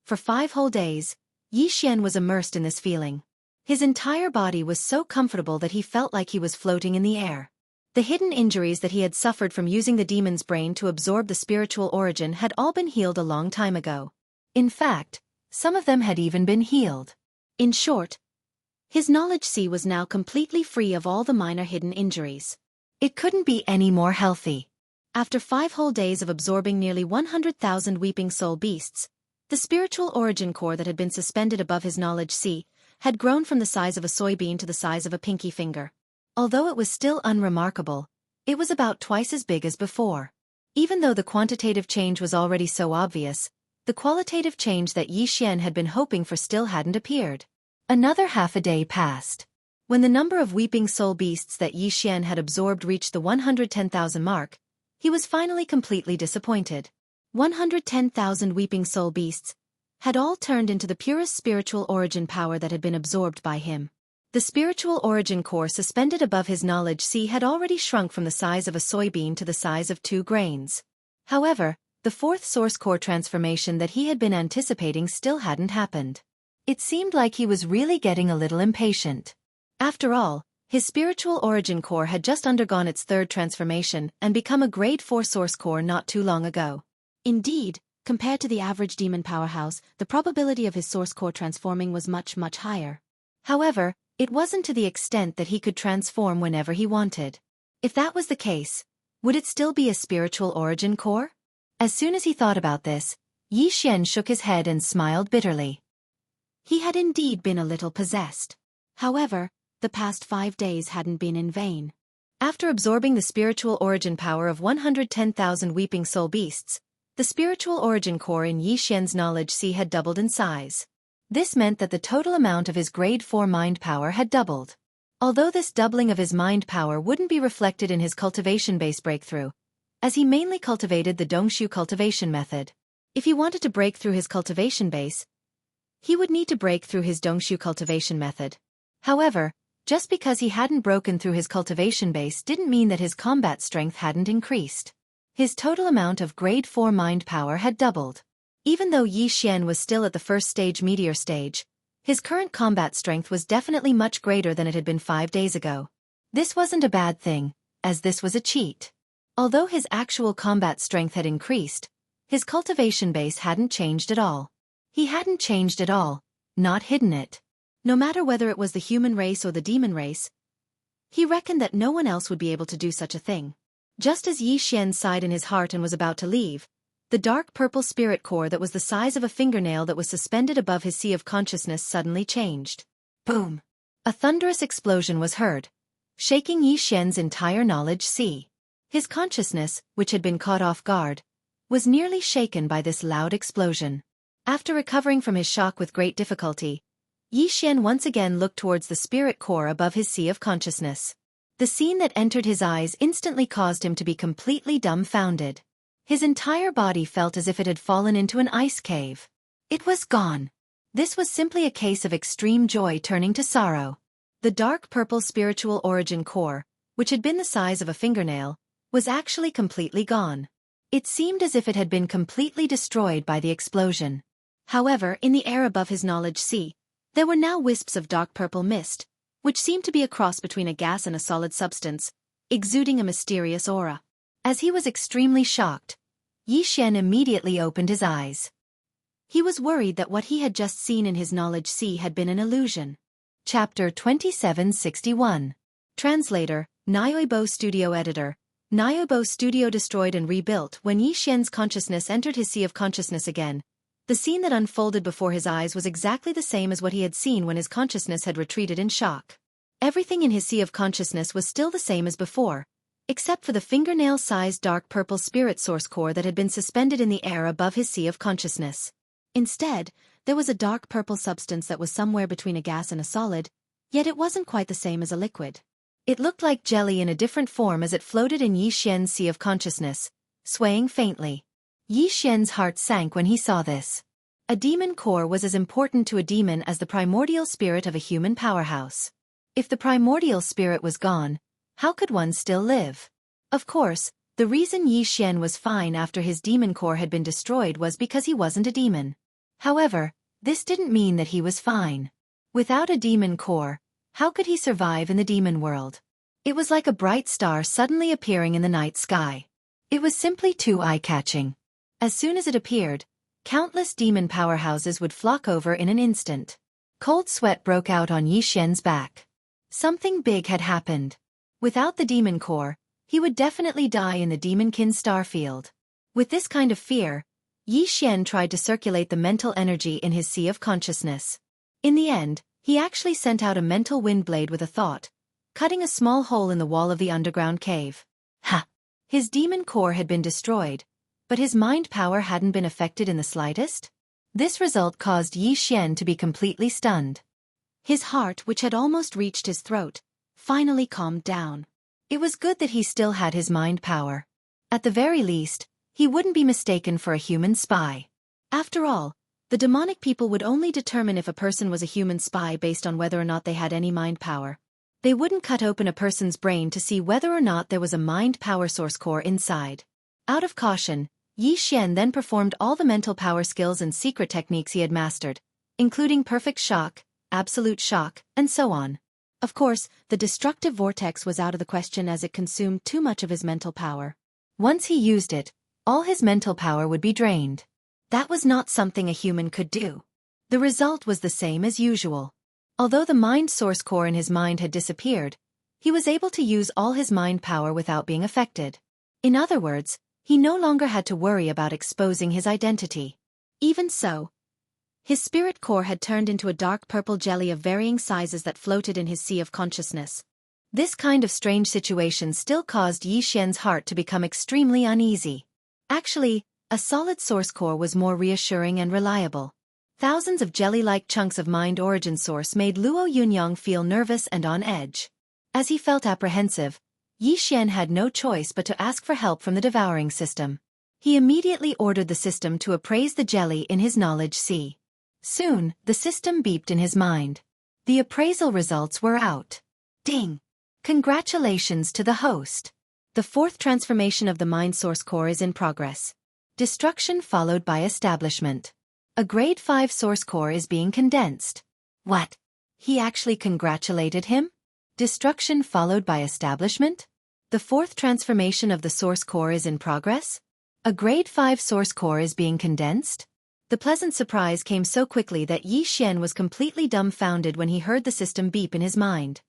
For 5 whole days, Yi Xian was immersed in this feeling. His entire body was so comfortable that he felt like he was floating in the air. The hidden injuries that he had suffered from using the demon's brain to absorb the spiritual origin had all been healed a long time ago. In fact, some of them had even been healed. In short, his knowledge sea was now completely free of all the minor hidden injuries. It couldn't be any more healthy. After 5 whole days of absorbing nearly 100,000 weeping soul beasts, the spiritual origin core that had been suspended above his knowledge sea had grown from the size of a soybean to the size of a pinky finger. Although it was still unremarkable, it was about twice as big as before. Even though the quantitative change was already so obvious, the qualitative change that Yi Xian had been hoping for still hadn't appeared. Another half a day passed. When the number of weeping soul beasts that Yi Xian had absorbed reached the 110,000 mark, he was finally completely disappointed. 110,000 weeping soul beasts had all turned into the purest spiritual origin power that had been absorbed by him. The spiritual origin core suspended above his knowledge sea had already shrunk from the size of a soybean to the size of 2 grains. However, the 4th source core transformation that he had been anticipating still hadn't happened. It seemed like he was really getting a little impatient. After all, his spiritual origin core had just undergone its 3rd transformation and become a grade 4 source core not too long ago. Indeed, compared to the average demon powerhouse, the probability of his source core transforming was much, much higher. However, it wasn't to the extent that he could transform whenever he wanted. If that was the case, would it still be a spiritual origin core? As soon as he thought about this, Yi Xian shook his head and smiled bitterly. He had indeed been a little possessed. However, the past 5 days hadn't been in vain. After absorbing the spiritual origin power of 110,000 weeping soul beasts, the spiritual origin core in Yi Xian's knowledge sea had doubled in size. This meant that the total amount of his grade 4 mind power had doubled. Although this doubling of his mind power wouldn't be reflected in his cultivation-based breakthrough, as he mainly cultivated the Dongshu cultivation method. If he wanted to break through his cultivation base, he would need to break through his Dongshu cultivation method. However, just because he hadn't broken through his cultivation base didn't mean that his combat strength hadn't increased. His total amount of grade 4 mind power had doubled. Even though Yi Xian was still at the first stage meteor stage, his current combat strength was definitely much greater than it had been 5 days ago. This wasn't a bad thing, as this was a cheat. Although his actual combat strength had increased, his cultivation base hadn't changed at all. He hadn't changed at all, not hidden it. No matter whether it was the human race or the demon race, he reckoned that no one else would be able to do such a thing. Just as Yi Xian sighed in his heart and was about to leave, the dark purple spirit core that was the size of a fingernail that was suspended above his sea of consciousness suddenly changed. Boom! A thunderous explosion was heard, shaking Yi Xian's entire knowledge sea. His consciousness, which had been caught off guard, was nearly shaken by this loud explosion. After recovering from his shock with great difficulty, Yi Xian once again looked towards the spirit core above his sea of consciousness. The scene that entered his eyes instantly caused him to be completely dumbfounded. His entire body felt as if it had fallen into an ice cave. It was gone. This was simply a case of extreme joy turning to sorrow. The dark purple spiritual origin core, which had been the size of a fingernail, was actually completely gone. It seemed as if it had been completely destroyed by the explosion. However, in the air above his knowledge sea, there were now wisps of dark purple mist, which seemed to be a cross between a gas and a solid substance, exuding a mysterious aura. As he was extremely shocked, Yi Xian immediately opened his eyes. He was worried that what he had just seen in his knowledge sea had been an illusion. Chapter 2761. Translator, Nyoibo Studio Editor. Nyoibo Studio destroyed and rebuilt. When Yi Xian's consciousness entered his sea of consciousness again, the scene that unfolded before his eyes was exactly the same as what he had seen when his consciousness had retreated in shock. Everything in his sea of consciousness was still the same as before, except for the fingernail-sized dark purple spirit source core that had been suspended in the air above his sea of consciousness. Instead, there was a dark purple substance that was somewhere between a gas and a solid, yet it wasn't quite the same as a liquid. It looked like jelly in a different form as it floated in Yi Xian's sea of consciousness, swaying faintly. Yi Xian's heart sank when he saw this. A demon core was as important to a demon as the primordial spirit of a human powerhouse. If the primordial spirit was gone, how could one still live? Of course, the reason Yi Xian was fine after his demon core had been destroyed was because he wasn't a demon. However, this didn't mean that he was fine. Without a demon core, how could he survive in the demon world? It was like a bright star suddenly appearing in the night sky. It was simply too eye-catching. As soon as it appeared, countless demon powerhouses would flock over in an instant. Cold sweat broke out on Yi Xian's back. Something big had happened. Without the demon core, he would definitely die in the demonkin star field. With this kind of fear, Yi Xian tried to circulate the mental energy in his sea of consciousness. In the end, he actually sent out a mental wind blade with a thought, cutting a small hole in the wall of the underground cave. Ha! His demon core had been destroyed, but his mind power hadn't been affected in the slightest. This result caused Yi Xian to be completely stunned. His heart, which had almost reached his throat, finally calmed down. It was good that he still had his mind power. At the very least, he wouldn't be mistaken for a human spy. After all, the demonic people would only determine if a person was a human spy based on whether or not they had any mind power. They wouldn't cut open a person's brain to see whether or not there was a mind power source core inside. Out of caution, Yi Xian then performed all the mental power skills and secret techniques he had mastered, including perfect shock, absolute shock, and so on. Of course, the destructive vortex was out of the question as it consumed too much of his mental power. Once he used it, all his mental power would be drained. That was not something a human could do. The result was the same as usual. Although the mind source core in his mind had disappeared, he was able to use all his mind power without being affected. In other words, he no longer had to worry about exposing his identity. Even so, his spirit core had turned into a dark purple jelly of varying sizes that floated in his sea of consciousness. This kind of strange situation still caused Yi Xian's heart to become extremely uneasy. Actually, a solid source core was more reassuring and reliable. Thousands of jelly-like chunks of mind origin source made Luo Yunyang feel nervous and on edge. As he felt apprehensive, Yi Xian had no choice but to ask for help from the devouring system. He immediately ordered the system to appraise the jelly in his knowledge sea. Soon, the system beeped in his mind. The appraisal results were out. Ding! Congratulations to the host. The fourth transformation of the mind source core is in progress. Destruction followed by establishment. A grade 5 source core is being condensed. What? He actually congratulated him? Destruction followed by establishment? The fourth transformation of the source core is in progress? A grade 5 source core is being condensed? The pleasant surprise came so quickly that Yi Xian was completely dumbfounded when he heard the system beep in his mind.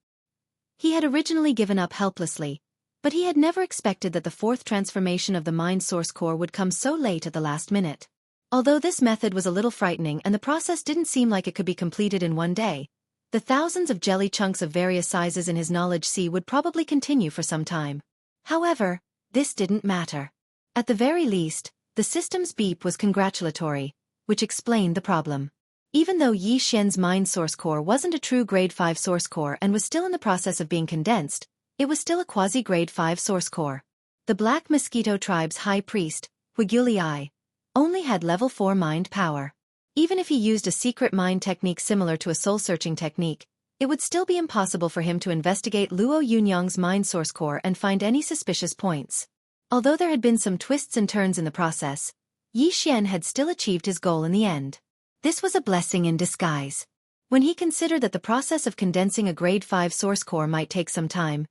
He had originally given up helplessly, but he had never expected that the fourth transformation of the mind source core would come so late at the last minute. Although this method was a little frightening and the process didn't seem like it could be completed in one day, the thousands of jelly chunks of various sizes in his knowledge sea would probably continue for some time. However, this didn't matter. At the very least, the system's beep was congratulatory, which explained the problem. Even though Yi Xian's mind source core wasn't a true grade 5 source core and was still in the process of being condensed, it was still a quasi-grade 5 source core. The Black Mosquito Tribe's High Priest, Huiguli, only had level 4 mind power. Even if he used a secret mind technique similar to a soul-searching technique, it would still be impossible for him to investigate Luo Yunyang's mind source core and find any suspicious points. Although there had been some twists and turns in the process, Yi Xian had still achieved his goal in the end. This was a blessing in disguise. When he considered that the process of condensing a grade 5 source core might take some time,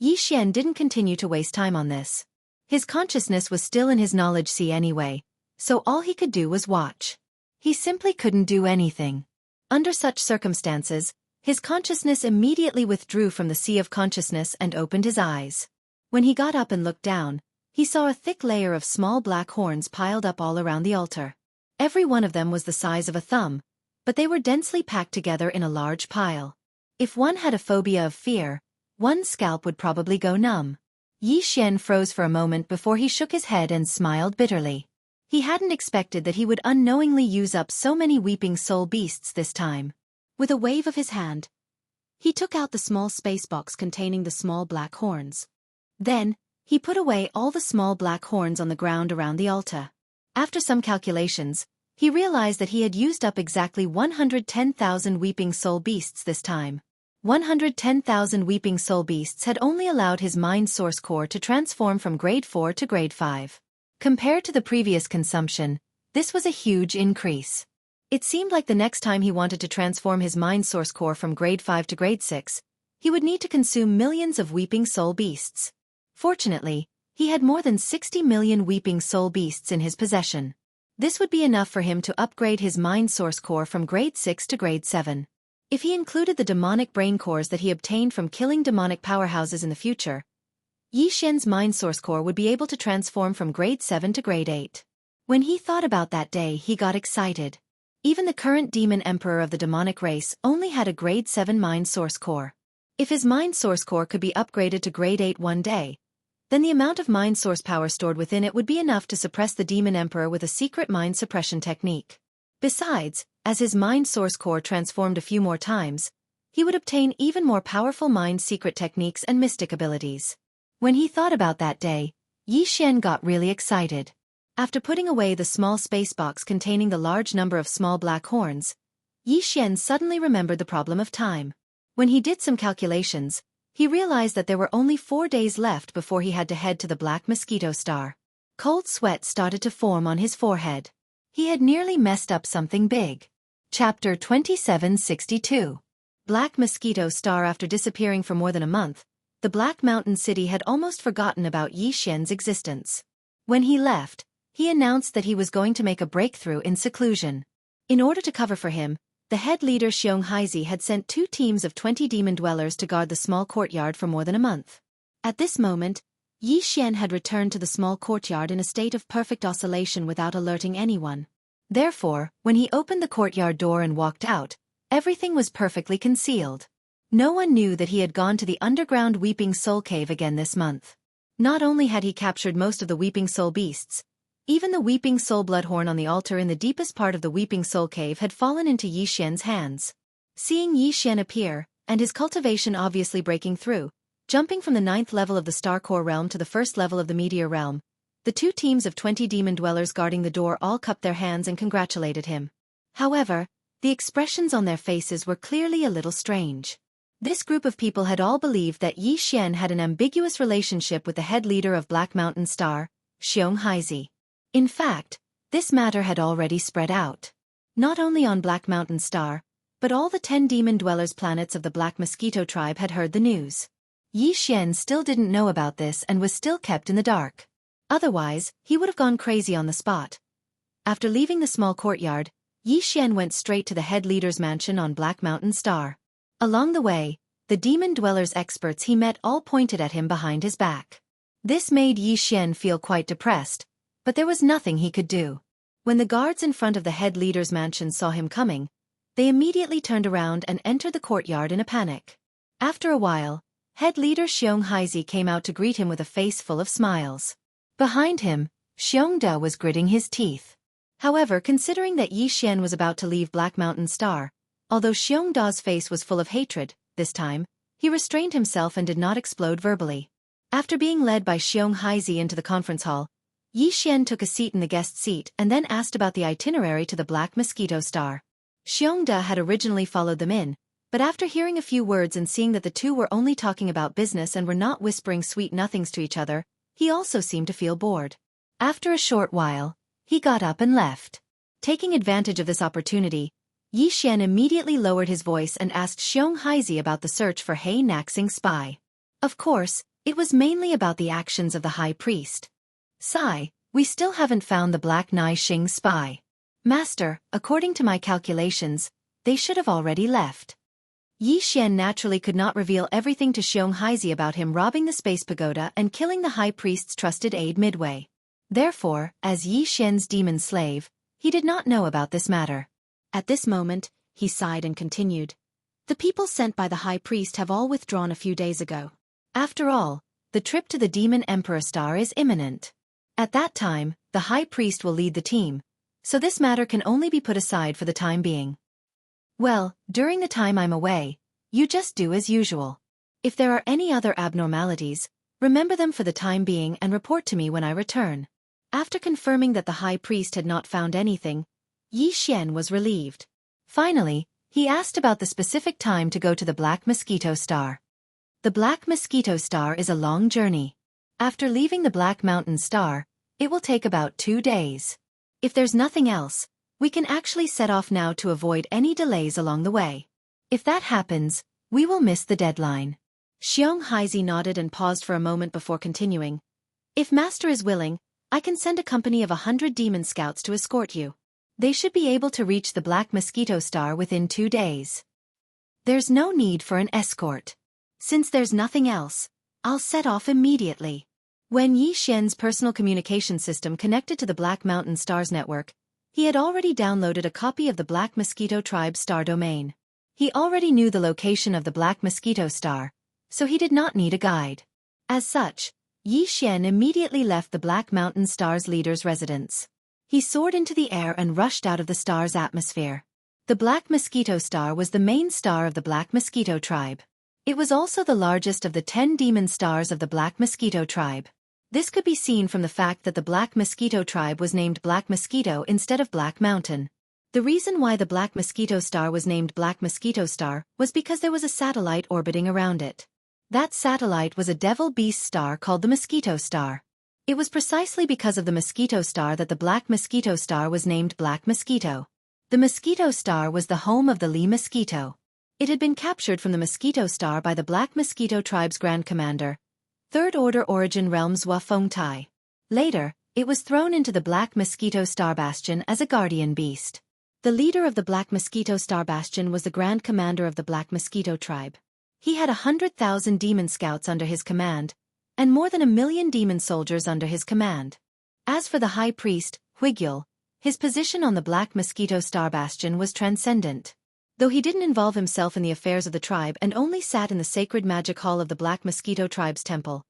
Yi Xian didn't continue to waste time on this. His consciousness was still in his knowledge sea anyway, so all he could do was watch. He simply couldn't do anything. Under such circumstances, his consciousness immediately withdrew from the sea of consciousness and opened his eyes. When he got up and looked down, he saw a thick layer of small black horns piled up all around the altar. Every one of them was the size of a thumb, but they were densely packed together in a large pile. If one had a phobia of fear, one's scalp would probably go numb. Yi Xian froze for a moment before he shook his head and smiled bitterly. He hadn't expected that he would unknowingly use up so many weeping soul beasts this time. With a wave of his hand, he took out the small space box containing the small black horns. Then, he put away all the small black horns on the ground around the altar. After some calculations, he realized that he had used up exactly 110,000 weeping soul beasts this time. 110,000 weeping soul beasts had only allowed his mind source core to transform from grade 4 to grade 5. Compared to the previous consumption, this was a huge increase. It seemed like the next time he wanted to transform his mind source core from grade 5 to grade 6, he would need to consume millions of weeping soul beasts. Fortunately, he had more than 60 million weeping soul beasts in his possession. This would be enough for him to upgrade his mind source core from grade 6 to grade 7. If he included the demonic brain cores that he obtained from killing demonic powerhouses in the future, Yi Xian's mind source core would be able to transform from grade 7 to grade 8. When he thought about that day, he got excited. Even the current demon emperor of the demonic race only had a grade 7 mind source core. If his mind source core could be upgraded to grade 8 one day, then the amount of mind source power stored within it would be enough to suppress the demon emperor with a secret mind suppression technique. Besides, as his mind source core transformed a few more times, he would obtain even more powerful mind secret techniques and mystic abilities. When he thought about that day, Yi Xian got really excited. After putting away the small space box containing the large number of small black horns, Yi Xian suddenly remembered the problem of time. When he did some calculations, he realized that there were only 4 days left before he had to head to the Black Mosquito Star. Cold sweat started to form on his forehead. He had nearly messed up something big. Chapter 2762. Black Mosquito Star. After disappearing for more than a month, the Black Mountain City had almost forgotten about Yi Xian's existence. When he left, he announced that he was going to make a breakthrough in seclusion. In order to cover for him, the head leader Xiong Haizi had sent 2 teams of 20 demon dwellers to guard the small courtyard for more than a month. At this moment, Yi Xian had returned to the small courtyard in a state of perfect oscillation without alerting anyone. Therefore, when he opened the courtyard door and walked out, everything was perfectly concealed. No one knew that he had gone to the underground Weeping Soul Cave again this month. Not only had he captured most of the Weeping Soul beasts, even the Weeping Soul Bloodhorn on the altar in the deepest part of the Weeping Soul Cave had fallen into Yi Xian's hands. Seeing Yi Xian appear, and his cultivation obviously breaking through, jumping from the 9th level of the Star Core realm to the 1st level of the Meteor realm, the 2 teams of 20 demon dwellers guarding the door all cupped their hands and congratulated him. However, the expressions on their faces were clearly a little strange. This group of people had all believed that Yi Xian had an ambiguous relationship with the head leader of Black Mountain Star, Xiong Haizi. In fact, this matter had already spread out. Not only on Black Mountain Star, but all the 10 demon dwellers planets of the Black Mosquito tribe had heard the news. Yi Xian still didn't know about this and was still kept in the dark. Otherwise, he would have gone crazy on the spot. After leaving the small courtyard, Yi Xian went straight to the head leader's mansion on Black Mountain Star. Along the way, the demon dwellers experts he met all pointed at him behind his back. This made Yi Xian feel quite depressed, but there was nothing he could do. When the guards in front of the head leader's mansion saw him coming, they immediately turned around and entered the courtyard in a panic. After a while, head leader Xiong Haizi came out to greet him with a face full of smiles. Behind him, Xiong Da was gritting his teeth. However, considering that Yi Xian was about to leave Black Mountain Star, although Xiong Da's face was full of hatred, this time, he restrained himself and did not explode verbally. After being led by Xiong Haizi into the conference hall, Yi Xian took a seat in the guest seat and then asked about the itinerary to the Black Mosquito Star. Xiong Da had originally followed them in, But after hearing a few words and seeing that the two were only talking about business and were not whispering sweet nothings to each other, he also seemed to feel bored. After a short while, he got up and left. Taking advantage of this opportunity, Yi Xian immediately lowered his voice and asked Xiong Haizi about the search for He Naxing spy. Of course, it was mainly about the actions of the high priest. "Sai, we still haven't found the Black Nai Xing spy. Master, according to my calculations, they should have already left." Yi Xian naturally could not reveal everything to Xiong Haizi about him robbing the space pagoda and killing the high priest's trusted aide midway. Therefore, as Yi Xian's demon slave, he did not know about this matter. At this moment, he sighed and continued. "The people sent by the high priest have all withdrawn a few days ago. After all, the trip to the Demon Emperor Star is imminent. At that time, the high priest will lead the team, so this matter can only be put aside for the time being. Well, during the time I'm away, you just do as usual. If there are any other abnormalities, remember them for the time being and report to me when I return." After confirming that the high priest had not found anything, Yi Xian was relieved. Finally, he asked about the specific time to go to the Black Mosquito Star. The Black Mosquito Star is a long journey. After leaving the Black Mountain Star, it will take about 2 days. If there's nothing else, we can actually set off now to avoid any delays along the way. If that happens, we will miss the deadline. Xiong Haizi nodded and paused for a moment before continuing. "If Master is willing, I can send a company of 100 demon scouts to escort you. They should be able to reach the Black Mosquito Star within 2 days. There's no need for an escort. Since there's nothing else, I'll set off immediately." When Yi Xian's personal communication system connected to the Black Mountain Stars network, he had already downloaded a copy of the Black Mosquito Tribe star domain. He already knew the location of the Black Mosquito Star, so he did not need a guide. As such, Yi Xian immediately left the Black Mountain Star's leader's residence. He soared into the air and rushed out of the star's atmosphere. The Black Mosquito Star was the main star of the Black Mosquito Tribe. It was also the largest of the 10 demon stars of the Black Mosquito Tribe. This could be seen from the fact that the Black Mosquito Tribe was named Black Mosquito instead of Black Mountain. The reason why the Black Mosquito Star was named Black Mosquito Star was because there was a satellite orbiting around it. That satellite was a devil beast star called the Mosquito Star. It was precisely because of the Mosquito Star that the Black Mosquito Star was named Black Mosquito. The Mosquito Star was the home of the Li Mosquito. It had been captured from the Mosquito Star by the Black Mosquito Tribe's Grand Commander, Third Order Origin Realm Zhua Fengtai. Later, it was thrown into the Black Mosquito Star Bastion as a guardian beast. The leader of the Black Mosquito Star Bastion was the Grand Commander of the Black Mosquito Tribe. He had 100,000 demon scouts under his command, and more than 1,000,000 demon soldiers under his command. As for the High Priest, Huigyul, his position on the Black Mosquito Star Bastion was transcendent. Though he didn't involve himself in the affairs of the tribe and only sat in the sacred magic hall of the Black Mosquito Tribe's temple,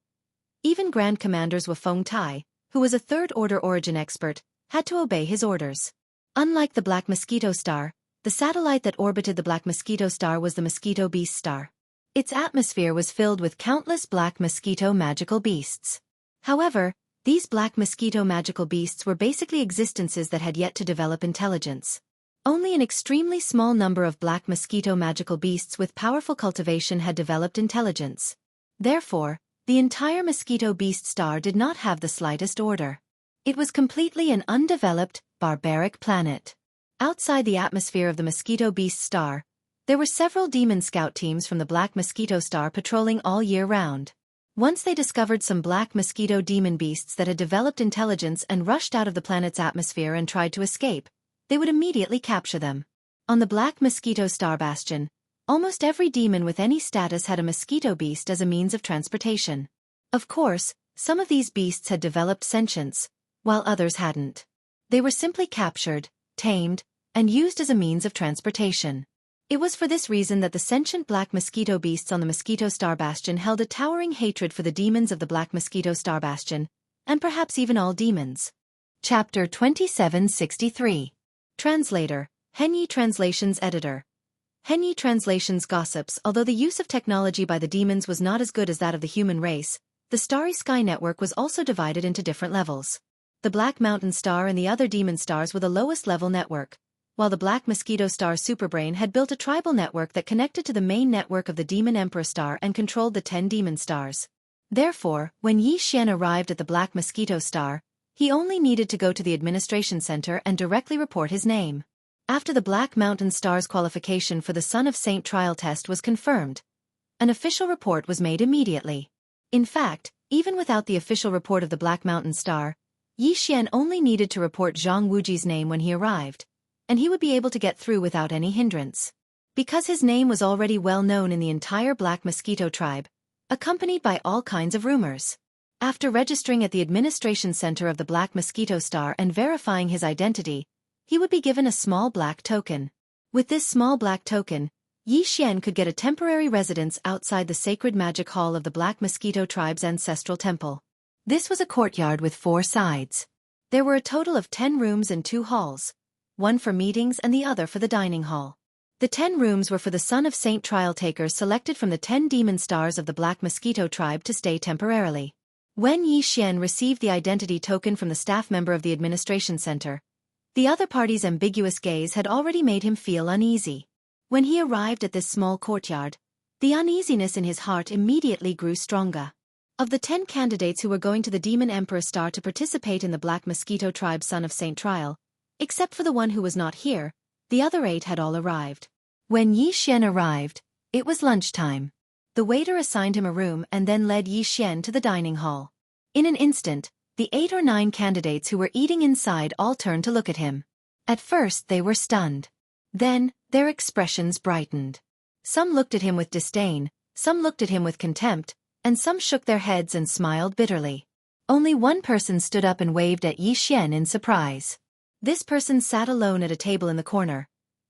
even Grand Commanders Zhua Fengtai, who was a Third Order Origin expert, had to obey his orders. Unlike the Black Mosquito Star, the satellite that orbited the Black Mosquito Star was the Mosquito Beast Star. Its atmosphere was filled with countless black mosquito magical beasts. However, these black mosquito magical beasts were basically existences that had yet to develop intelligence. Only an extremely small number of black mosquito magical beasts with powerful cultivation had developed intelligence. Therefore, the entire Mosquito Beast Star did not have the slightest order. It was completely an undeveloped, barbaric planet. Outside the atmosphere of the Mosquito Beast Star, there were several demon scout teams from the Black Mosquito Star patrolling all year round. Once they discovered some black mosquito demon beasts that had developed intelligence and rushed out of the planet's atmosphere and tried to escape, they would immediately capture them. On the Black Mosquito Star Bastion, almost every demon with any status had a mosquito beast as a means of transportation. Of course, some of these beasts had developed sentience, while others hadn't. They were simply captured, tamed, and used as a means of transportation. It was for this reason that the sentient black mosquito beasts on the Mosquito Star Bastion held a towering hatred for the demons of the Black Mosquito Star Bastion, and perhaps even all demons. Chapter 2763. Translator, Henyi Translations Editor. Henyi Translations gossips. Although the use of technology by the demons was not as good as that of the human race, the Starry Sky Network was also divided into different levels. The Black Mountain Star and the other demon stars were the lowest level network, while the Black Mosquito Star superbrain had built a tribal network that connected to the main network of the Demon Emperor Star and controlled the 10 demon stars. Therefore, when Yi Xian arrived at the Black Mosquito Star, he only needed to go to the administration center and directly report his name. After the Black Mountain Star's qualification for the Son of Saint trial test was confirmed, an official report was made immediately. In fact, even without the official report of the Black Mountain Star, Yi Xian only needed to report Zhang Wuji's name when he arrived, and he would be able to get through without any hindrance. Because his name was already well known in the entire Black Mosquito tribe, accompanied by all kinds of rumors. After registering at the administration center of the Black Mosquito Star and verifying his identity, he would be given a small black token. With this small black token, Yi Xian could get a temporary residence outside the sacred magic hall of the Black Mosquito tribe's ancestral temple. This was a courtyard with 4 sides. There were a total of 10 rooms and 2 halls, one for meetings and the other for the dining hall. The 10 rooms were for the Son of Saint trial takers selected from the 10 demon stars of the Black Mosquito tribe to stay temporarily. When Yi Xian received the identity token from the staff member of the administration center, the other party's ambiguous gaze had already made him feel uneasy. When he arrived at this small courtyard, the uneasiness in his heart immediately grew stronger. Of the 10 candidates who were going to the Demon Emperor Star to participate in the Black Mosquito tribe Son of Saint trial, except for the one who was not here, the other 8 had all arrived. When Yi Xian arrived, it was lunchtime. The waiter assigned him a room and then led Yi Xian to the dining hall. In an instant, the 8 or 9 candidates who were eating inside all turned to look at him. At first they were stunned. Then, their expressions brightened. Some looked at him with disdain, some looked at him with contempt, and some shook their heads and smiled bitterly. Only one person stood up and waved at Yi Xian in surprise. This person sat alone at a table in the corner,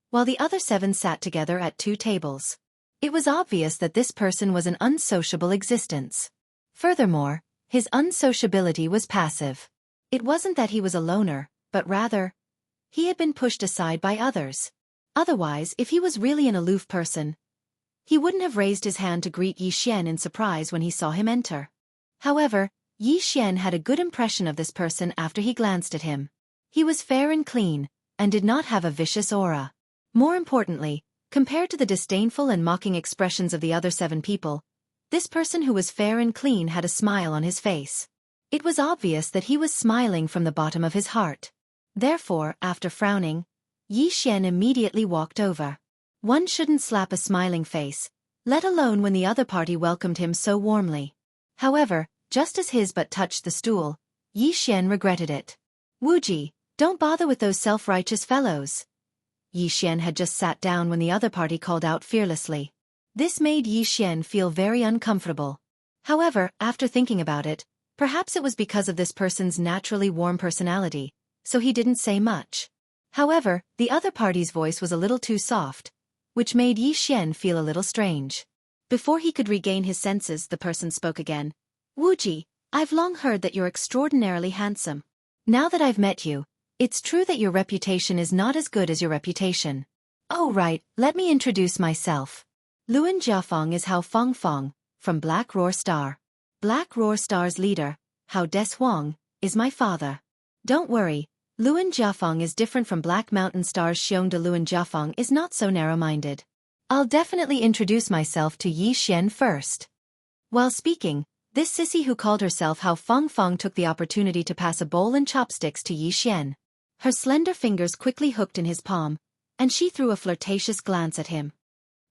while the other 7 sat together at 2 tables. It was obvious that this person was an unsociable existence. Furthermore, his unsociability was passive. It wasn't that he was a loner, but rather, he had been pushed aside by others. Otherwise, if he was really an aloof person, he wouldn't have raised his hand to greet Yi Xian in surprise when he saw him enter. However, Yi Xian had a good impression of this person after he glanced at him. He was fair and clean, and did not have a vicious aura. More importantly, compared to the disdainful and mocking expressions of the other 7 people, this person who was fair and clean had a smile on his face. It was obvious that he was smiling from the bottom of his heart. Therefore, after frowning, Yi Xian immediately walked over. One shouldn't slap a smiling face, let alone when the other party welcomed him so warmly. However, just as his butt touched the stool, Yi Xian regretted it. Wuji, don't bother with those self-righteous fellows. Yi Xian had just sat down when the other party called out fearlessly. This made Yi Xian feel very uncomfortable. However, after thinking about it, perhaps it was because of this person's naturally warm personality, so he didn't say much. However, the other party's voice was a little too soft, which made Yi Xian feel a little strange. Before he could regain his senses, the person spoke again. Wuji, I've long heard that you're extraordinarily handsome. Now that I've met you, it's true that your reputation is not as good as your reputation. Oh right, let me introduce myself. Luan Jiafeng is Hao Fengfeng, from Black Roar Star. Black Roar Star's leader, Hao Des Huang, is my father. Don't worry, Luan Jiafeng is different from Black Mountain Star's Xiong de Luan Jiafeng is not so narrow-minded. I'll definitely introduce myself to Yi Xian first. While speaking, this sissy who called herself Hao Fengfeng took the opportunity to pass a bowl and chopsticks to Yi Xian. Her slender fingers quickly hooked in his palm, and she threw a flirtatious glance at him.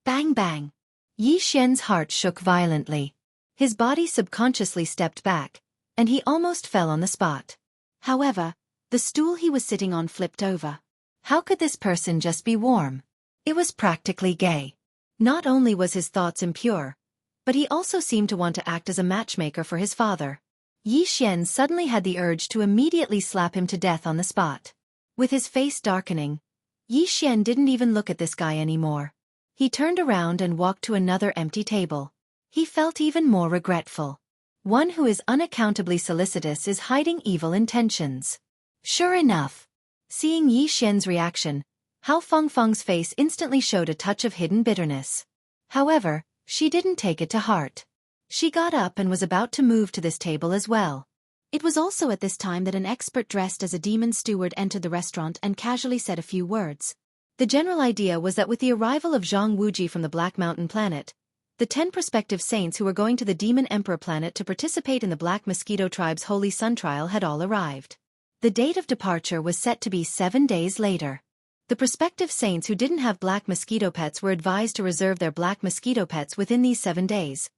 Bang bang! Yi Xian's heart shook violently. His body subconsciously stepped back, and he almost fell on the spot. However, the stool he was sitting on flipped over. How could this person just be warm? It was practically gay. Not only was his thoughts impure, but he also seemed to want to act as a matchmaker for his father. Yi Xian suddenly had the urge to immediately slap him to death on the spot. With his face darkening, Yi Xian didn't even look at this guy anymore. He turned around and walked to another empty table. He felt even more regretful. One who is unaccountably solicitous is hiding evil intentions. Sure enough. Seeing Yi Xian's reaction, Hao Fengfeng's face instantly showed a touch of hidden bitterness. However, she didn't take it to heart. She got up and was about to move to this table as well. It was also at this time that an expert dressed as a demon steward entered the restaurant and casually said a few words. The general idea was that with the arrival of Zhang Wuji from the Black Mountain planet, the 10 prospective saints who were going to the Demon Emperor planet to participate in the Black Mosquito Tribe's Holy Sun Trial had all arrived. The date of departure was set to be 7 days later. The prospective saints who didn't have black mosquito pets were advised to reserve their black mosquito pets within these 7 days,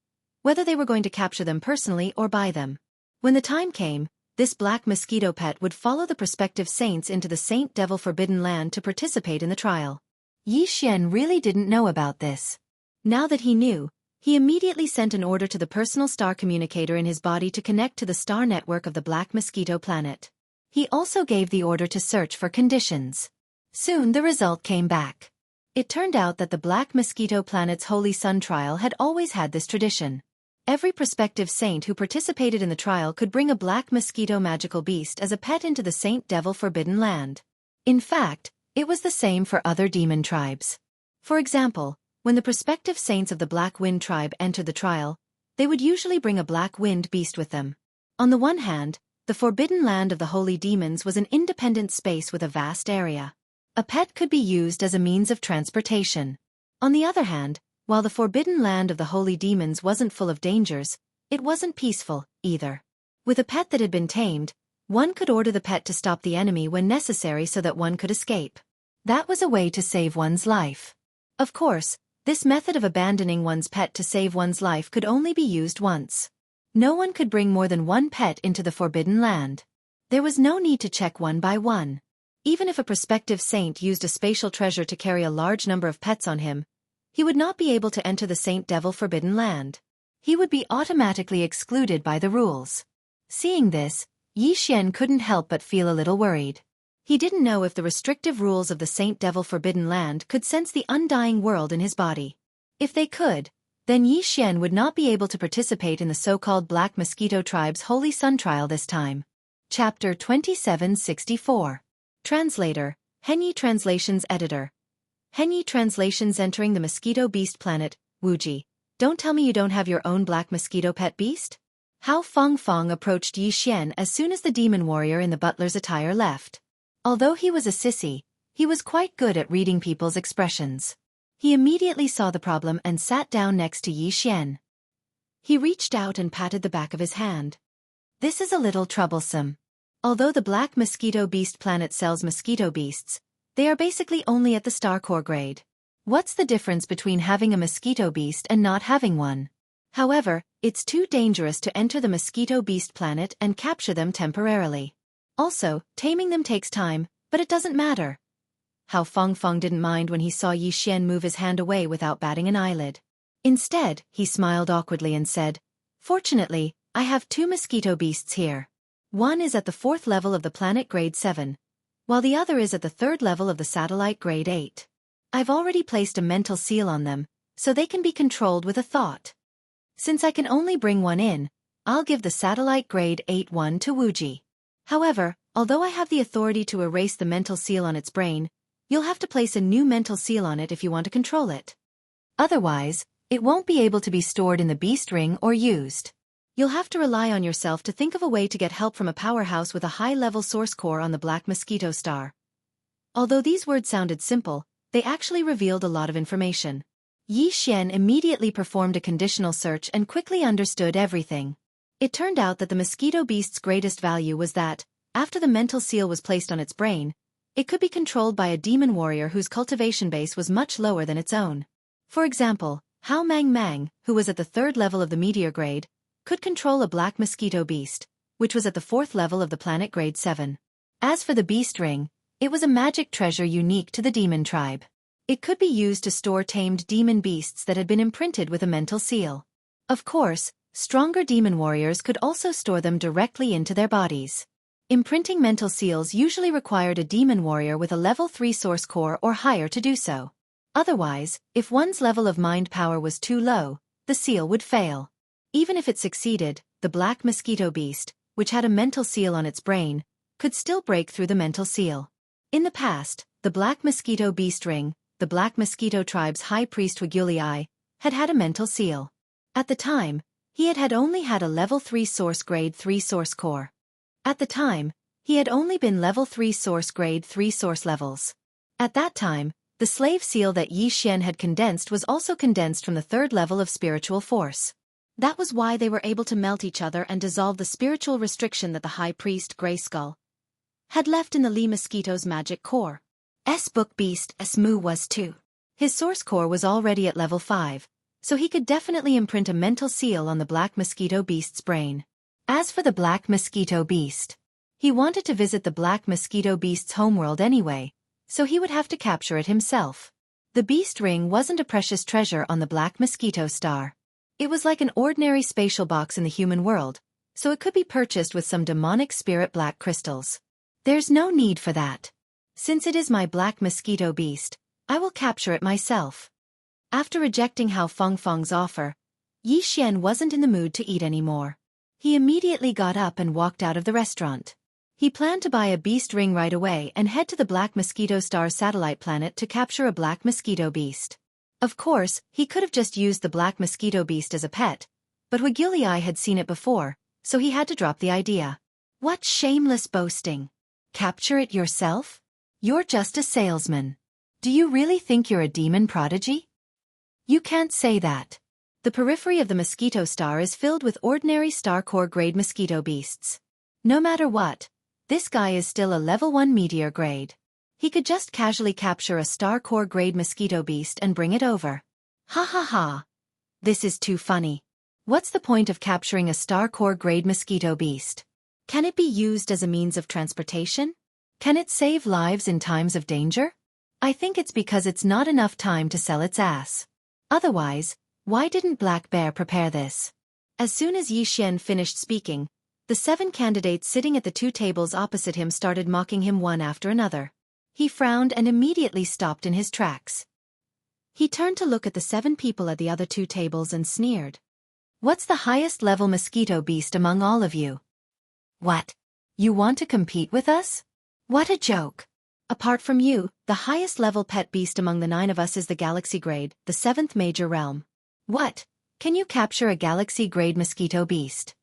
whether they were going to capture them personally or buy them. When the time came, this black mosquito pet would follow the prospective saints into the Saint Devil Forbidden Land to participate in the trial. Yi Xian really didn't know about this. Now that he knew, he immediately sent an order to the personal star communicator in his body to connect to the star network of the Black Mosquito planet. He also gave the order to search for conditions. Soon the result came back. It turned out that the Black Mosquito planet's Holy Sun trial had always had this tradition. Every prospective saint who participated in the trial could bring a black mosquito magical beast as a pet into the Saint Devil Forbidden Land. In fact, it was the same for other demon tribes. For example, when the prospective saints of the Black Wind tribe entered the trial, they would usually bring a black wind beast with them. On the one hand, the Forbidden Land of the Holy Demons was an independent space with a vast area. A pet could be used as a means of transportation. On the other hand, while the Forbidden Land of the Holy Demons wasn't full of dangers, it wasn't peaceful, either. With a pet that had been tamed, one could order the pet to stop the enemy when necessary so that one could escape. That was a way to save one's life. Of course, this method of abandoning one's pet to save one's life could only be used once. No one could bring more than one pet into the Forbidden Land. There was no need to check one by one. Even if a prospective saint used a spatial treasure to carry a large number of pets on him, he would not be able to enter the Saint Devil Forbidden Land. He would be automatically excluded by the rules. Seeing this, Yi Xian couldn't help but feel a little worried. He didn't know if the restrictive rules of the Saint Devil Forbidden Land could sense the undying world in his body. If they could, then Yi Xian would not be able to participate in the so-called Black Mosquito Tribe's Holy Sun Trial this time. Chapter 2764. Translator, Henyi Translations Editor. Henyi Translations entering the Mosquito Beast planet, Wuji. Don't tell me you don't have your own black mosquito pet beast? Hao Fong approached Yi Xian as soon as the demon warrior in the butler's attire left. Although he was a sissy, he was quite good at reading people's expressions. He immediately saw the problem and sat down next to Yi Xian. He reached out and patted the back of his hand. This is a little troublesome. Although the Black Mosquito Beast planet sells mosquito beasts, they are basically only at the Star Core grade. What's the difference between having a mosquito beast and not having one? However, it's too dangerous to enter the Mosquito Beast planet and capture them temporarily. Also, taming them takes time, but it doesn't matter. Hao Fong didn't mind when he saw Yi Xian move his hand away without batting an eyelid. Instead, he smiled awkwardly and said, "Fortunately, I have 2 mosquito beasts here. One is at the 4th level of the planet grade 7, while the other is at the 3rd level of the satellite grade 8. I've already placed a mental seal on them, so they can be controlled with a thought. Since I can only bring one in, I'll give the satellite grade 8 one to Wuji. However, although I have the authority to erase the mental seal on its brain, you'll have to place a new mental seal on it if you want to control it. Otherwise, it won't be able to be stored in the beast ring or used. You'll have to rely on yourself to think of a way to get help from a powerhouse with a high-level source core on the Black Mosquito Star." Although these words sounded simple, they actually revealed a lot of information. Yi Xian immediately performed a conditional search and quickly understood everything. It turned out that the mosquito beast's greatest value was that, after the mental seal was placed on its brain, it could be controlled by a demon warrior whose cultivation base was much lower than its own. For example, Hao Mang, who was at the 3rd level of the meteor grade, could control a black mosquito beast, which was at the 4th level of the planet grade 7. As for the beast ring, it was a magic treasure unique to the demon tribe. It could be used to store tamed demon beasts that had been imprinted with a mental seal. Of course, stronger demon warriors could also store them directly into their bodies. Imprinting mental seals usually required a demon warrior with a level 3 source core or higher to do so. Otherwise, if one's level of mind power was too low, the seal would fail. Even if it succeeded, the black mosquito beast, which had a mental seal on its brain, could still break through the mental seal. In the past, the Black Mosquito Beast Ring, the Black Mosquito Tribe's High Priest Wiguli, had had a mental seal. At the time, he had only had a level 3 source grade 3 source core. At the time, he had only been level 3 source grade 3 source levels. At that time, The slave seal that Yi Xian had condensed was also condensed from the third level of spiritual force. That was why they were able to melt each other and dissolve the spiritual restriction that the High Priest, Grey Skull, had left in the Lee Mosquito's magic core. Book Beast Smu was too. His source core was already at level 5, so he could definitely imprint a mental seal on the Black Mosquito Beast's brain. As for the Black Mosquito Beast, he wanted to visit the Black Mosquito Beast's homeworld anyway, so he would have to capture it himself. The Beast Ring wasn't a precious treasure on the Black Mosquito Star. It was like an ordinary spatial box in the human world, so it could be purchased with some demonic spirit black crystals. There's no need for that. Since it is my Black Mosquito Beast, I will capture it myself. After rejecting Hao Fengfeng's offer, Yi Xian wasn't in the mood to eat anymore. He immediately got up and walked out of the restaurant. He planned to buy a beast ring right away and head to the Black Mosquito Star satellite planet to capture a Black Mosquito Beast. Of course, he could have just used the Black Mosquito Beast as a pet, but Wagiliai had seen it before, so he had to drop the idea. What shameless boasting! Capture it yourself? You're just a salesman. Do you really think you're a demon prodigy? You can't say that. The periphery of the Mosquito Star is filled with ordinary Star Core grade mosquito beasts. No matter what, this guy is still a level 1 meteor grade. He could just casually capture a Star Core grade mosquito beast and bring it over. Ha ha ha. This is too funny. What's the point of capturing a Star Core grade mosquito beast? Can it be used as a means of transportation? Can it save lives in times of danger? I think it's because it's not enough time to sell its ass. Otherwise, why didn't Black Bear prepare this? As soon as Yi Xian finished speaking, the 7 candidates sitting at the 2 tables opposite him started mocking him one after another. He frowned and immediately stopped in his tracks. He turned to look at the 7 people at the other 2 tables and sneered. What's the highest level mosquito beast among all of you? What? You want to compete with us? What a joke. Apart from you, the highest level pet beast among the 9 of us is the Galaxy Grade, the 7th major realm. What? Can you capture a Galaxy Grade mosquito beast?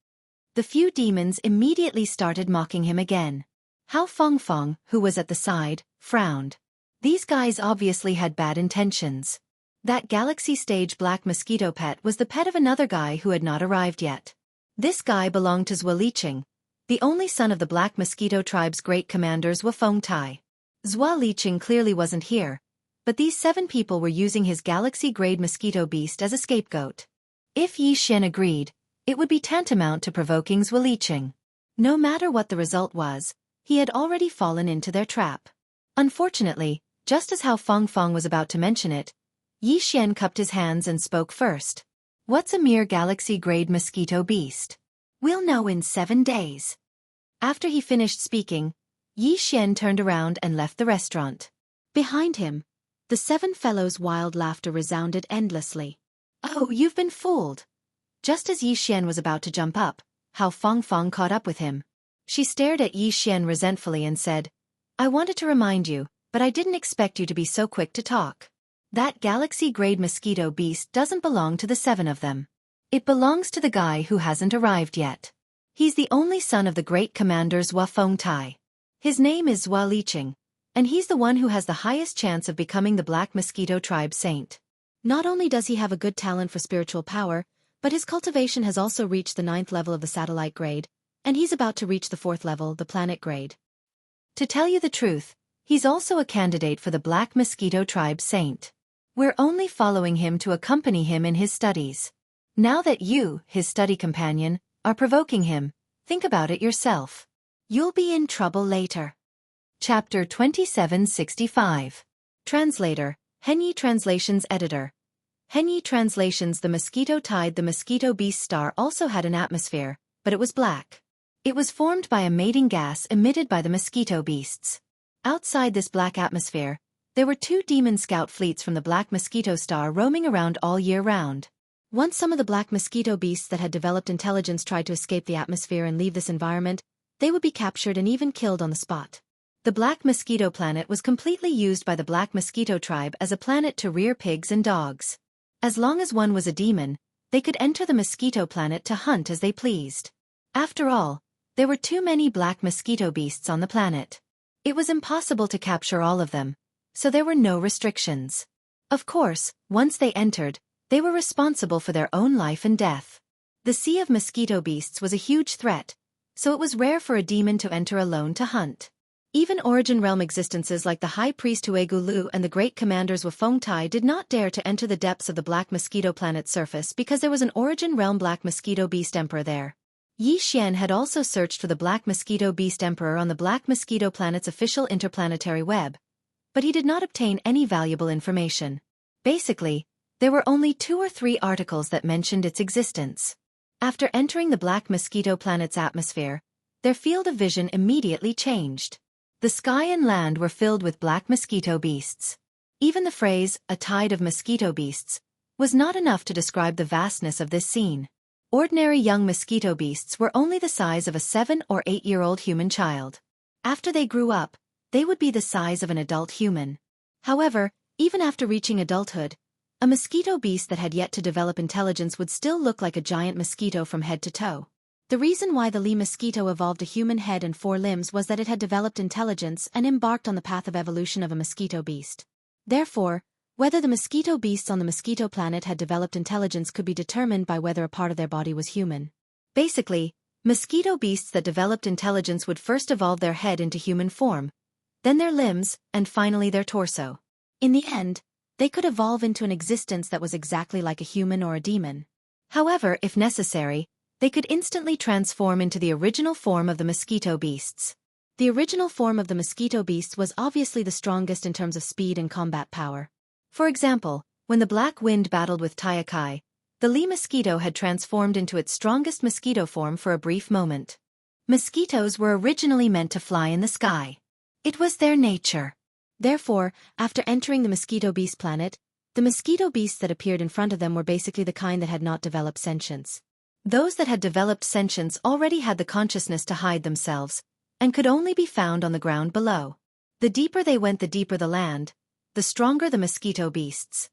The few demons immediately started mocking him again. Hao Fengfeng, who was at the side, frowned. These guys obviously had bad intentions. That Galaxy Stage Black Mosquito pet was the pet of another guy who had not arrived yet. This guy belonged to Zhuo Liqing, the only son of the Black Mosquito Tribe's great commanders Wufeng Tai. Zhuo Liqing clearly wasn't here, but these 7 people were using his Galaxy-grade mosquito beast as a scapegoat. If Yi Xian agreed, it would be tantamount to provoking Zhuo Liqing. No matter what the result was, he had already fallen into their trap. Unfortunately, just as Hao Fengfeng was about to mention it, Yi Xian cupped his hands and spoke first. What's a mere Galaxy-grade mosquito beast? We'll know in 7 days. After he finished speaking, Yi Xian turned around and left the restaurant. Behind him, the 7 fellows' wild laughter resounded endlessly. Oh, you've been fooled. Just as Yi Xian was about to jump up, Hao Fengfeng caught up with him. She stared at Yi Xian resentfully and said, I wanted to remind you, but I didn't expect you to be so quick to talk. That Galaxy-grade mosquito beast doesn't belong to the 7 of them. It belongs to the guy who hasn't arrived yet. He's the only son of the great commanders Wufeng Tai. His name is Zhuo Liqing, and he's the one who has the highest chance of becoming the Black Mosquito Tribe Saint. Not only does he have a good talent for spiritual power, but his cultivation has also reached the 9th level of the satellite grade, and he's about to reach the 4th level, the planet grade. To tell you the truth, he's also a candidate for the Black Mosquito Tribe Saint. We're only following him to accompany him in his studies. Now that you, his study companion, are provoking him, think about it yourself. You'll be in trouble later. Chapter 2765. Translator, Henyi Translations Editor. Henyi Translations. The mosquito tide. The mosquito beast star also had an atmosphere, but it was black. It was formed by a mating gas emitted by the mosquito beasts. Outside this black atmosphere, there were 2 demon scout fleets from the Black Mosquito Star roaming around all year round. Once some of the black mosquito beasts that had developed intelligence tried to escape the atmosphere and leave this environment, they would be captured and even killed on the spot. The Black Mosquito Planet was completely used by the Black Mosquito Tribe as a planet to rear pigs and dogs. As long as one was a demon, they could enter the Mosquito Planet to hunt as they pleased. After all, there were too many black mosquito beasts on the planet. It was impossible to capture all of them, so there were no restrictions. Of course, once they entered, they were responsible for their own life and death. The sea of mosquito beasts was a huge threat, so it was rare for a demon to enter alone to hunt. Even Origin Realm existences like the High Priest Huegu Lu and the great commanders Wafengtai did not dare to enter the depths of the Black Mosquito planet's surface because there was an Origin Realm Black Mosquito Beast Emperor there. Yi Xian had also searched for the Black Mosquito Beast Emperor on the Black Mosquito planet's official interplanetary web, but he did not obtain any valuable information. Basically, there were only 2 or 3 articles that mentioned its existence. After entering the Black Mosquito planet's atmosphere, their field of vision immediately changed. The sky and land were filled with black mosquito beasts. Even the phrase, "a tide of mosquito beasts," was not enough to describe the vastness of this scene. Ordinary young mosquito beasts were only the size of a 7- or 8-year-old human child. After they grew up, they would be the size of an adult human. However, even after reaching adulthood, a mosquito beast that had yet to develop intelligence would still look like a giant mosquito from head to toe. The reason why the Lee mosquito evolved a human head and 4 limbs was that it had developed intelligence and embarked on the path of evolution of a mosquito beast. Therefore, whether the mosquito beasts on the mosquito planet had developed intelligence could be determined by whether a part of their body was human. Basically, mosquito beasts that developed intelligence would first evolve their head into human form, then their limbs, and finally their torso. In the end, they could evolve into an existence that was exactly like a human or a demon. However, if necessary, they could instantly transform into the original form of the mosquito beasts. The original form of the mosquito beasts was obviously the strongest in terms of speed and combat power. For example, when the Black Wind battled with Taiakai, the Lee mosquito had transformed into its strongest mosquito form for a brief moment. Mosquitoes were originally meant to fly in the sky. It was their nature. Therefore, after entering the mosquito beast planet, the mosquito beasts that appeared in front of them were basically the kind that had not developed sentience. Those that had developed sentience already had the consciousness to hide themselves, and could only be found on the ground below. The deeper they went, the deeper the land, the stronger the mosquito beasts.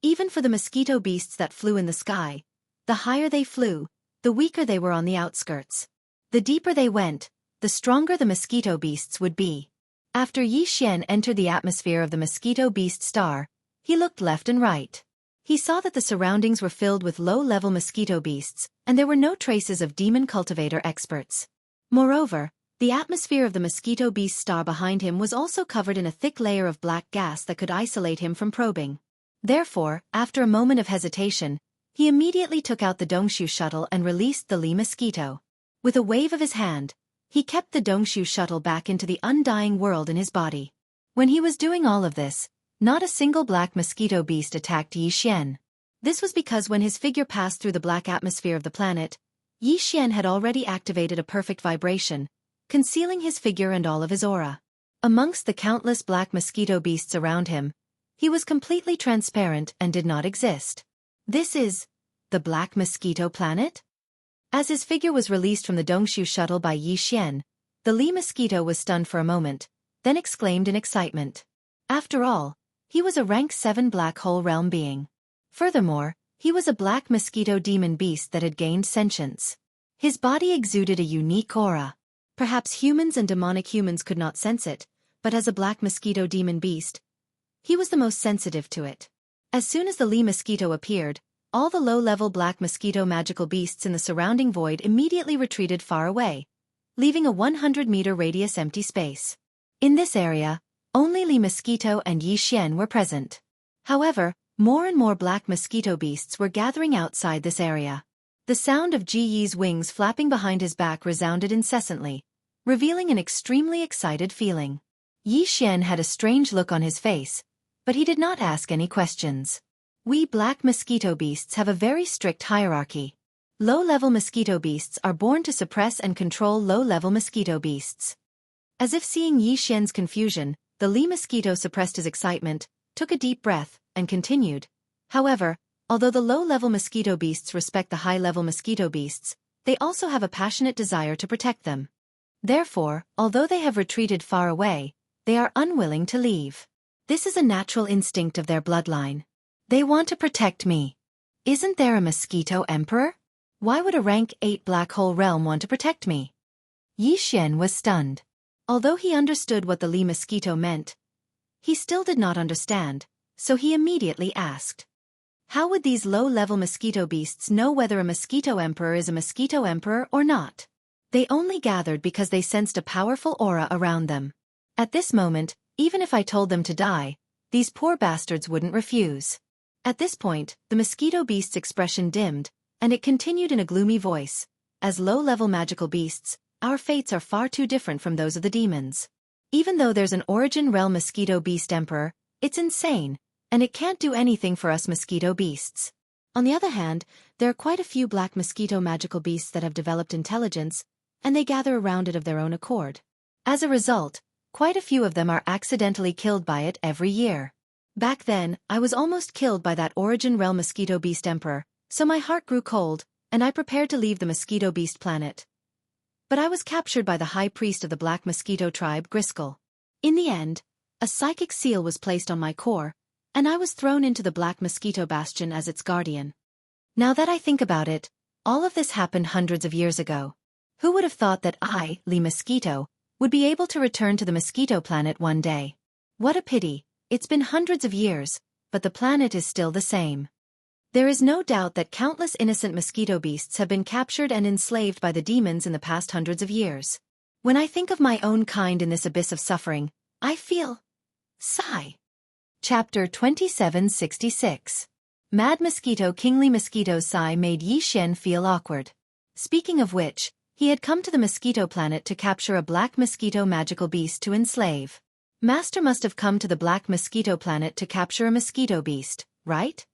Even for the mosquito beasts that flew in the sky, the higher they flew, the weaker they were on the outskirts. The deeper they went, the stronger the mosquito beasts would be. After Yi Xian entered the atmosphere of the mosquito beast star, he looked left and right. He saw that the surroundings were filled with low-level mosquito beasts, and there were no traces of demon cultivator experts. Moreover, the atmosphere of the mosquito beast star behind him was also covered in a thick layer of black gas that could isolate him from probing. Therefore, after a moment of hesitation, he immediately took out the Dongshu shuttle and released the Lee mosquito. With a wave of his hand, he kept the Dongshu shuttle back into the undying world in his body. When he was doing all of this, not a single black mosquito beast attacked Yi Xian. This was because when his figure passed through the black atmosphere of the planet, Yi Xian had already activated a perfect vibration, concealing his figure and all of his aura. Amongst the countless black mosquito beasts around him, he was completely transparent and did not exist. This is the Black Mosquito Planet? As his figure was released from the Dongshu shuttle by Yi Xian, the Lee mosquito was stunned for a moment, then exclaimed in excitement. After all, he was a rank 7 black hole realm being. Furthermore, he was a black mosquito demon beast that had gained sentience. His body exuded a unique aura. Perhaps humans and demonic humans could not sense it, but as a black mosquito demon beast, he was the most sensitive to it. As soon as the Lee mosquito appeared, all the low-level black mosquito magical beasts in the surrounding void immediately retreated far away, leaving a 100-meter radius empty space. In this area, only Lee mosquito and Yi Xian were present. However, more and more black mosquito beasts were gathering outside this area. The sound of Ji Yi's wings flapping behind his back resounded incessantly, revealing an extremely excited feeling. Yi Xian had a strange look on his face, but he did not ask any questions. We black mosquito beasts have a very strict hierarchy. Low-level mosquito beasts are born to suppress and control low-level mosquito beasts. As if seeing Yi Xian's confusion, the Lee mosquito suppressed his excitement, took a deep breath, and continued. However, although the low-level mosquito beasts respect the high-level mosquito beasts, they also have a passionate desire to protect them. Therefore, although they have retreated far away, they are unwilling to leave. This is a natural instinct of their bloodline. They want to protect me. Isn't there a mosquito emperor? Why would a rank 8 black hole realm want to protect me? Yi Xian was stunned. Although he understood what the Lee mosquito meant, He still did not understand, so he immediately asked. How would these low-level mosquito beasts know whether a mosquito emperor is a mosquito emperor or not? They only gathered because they sensed a powerful aura around them. At this moment, even if I told them to die, these poor bastards wouldn't refuse. At this point, the mosquito beast's expression dimmed, and it continued in a gloomy voice. As low-level magical beasts, our fates are far too different from those of the demons. Even though there's an origin realm mosquito beast emperor, it's insane, and it can't do anything for us mosquito beasts. On the other hand, there are quite a few black mosquito magical beasts that have developed intelligence, and they gather around it of their own accord. As a result, quite a few of them are accidentally killed by it every year. Back then, I was almost killed by that origin realm mosquito beast emperor, so my heart grew cold, and I prepared to leave the mosquito beast planet. But I was captured by the high priest of the black mosquito tribe, Griskel. In the end, a psychic seal was placed on my core, and I was thrown into the black mosquito bastion as its guardian. Now that I think about it, all of this happened hundreds of years ago. Who would have thought that I, Lee Mosquito, would be able to return to the mosquito planet one day? What a pity, it's been hundreds of years, but the planet is still the same. There is no doubt that countless innocent mosquito beasts have been captured and enslaved by the demons in the past hundreds of years. When I think of my own kind in this abyss of suffering, I feel... sigh. Chapter 2766. Mad Mosquito Kingly Mosquito's sigh made Yi Xian feel awkward. Speaking of which, he had come to the mosquito planet to capture a black mosquito magical beast to enslave. Master must have come to the black mosquito planet to capture a mosquito beast, right?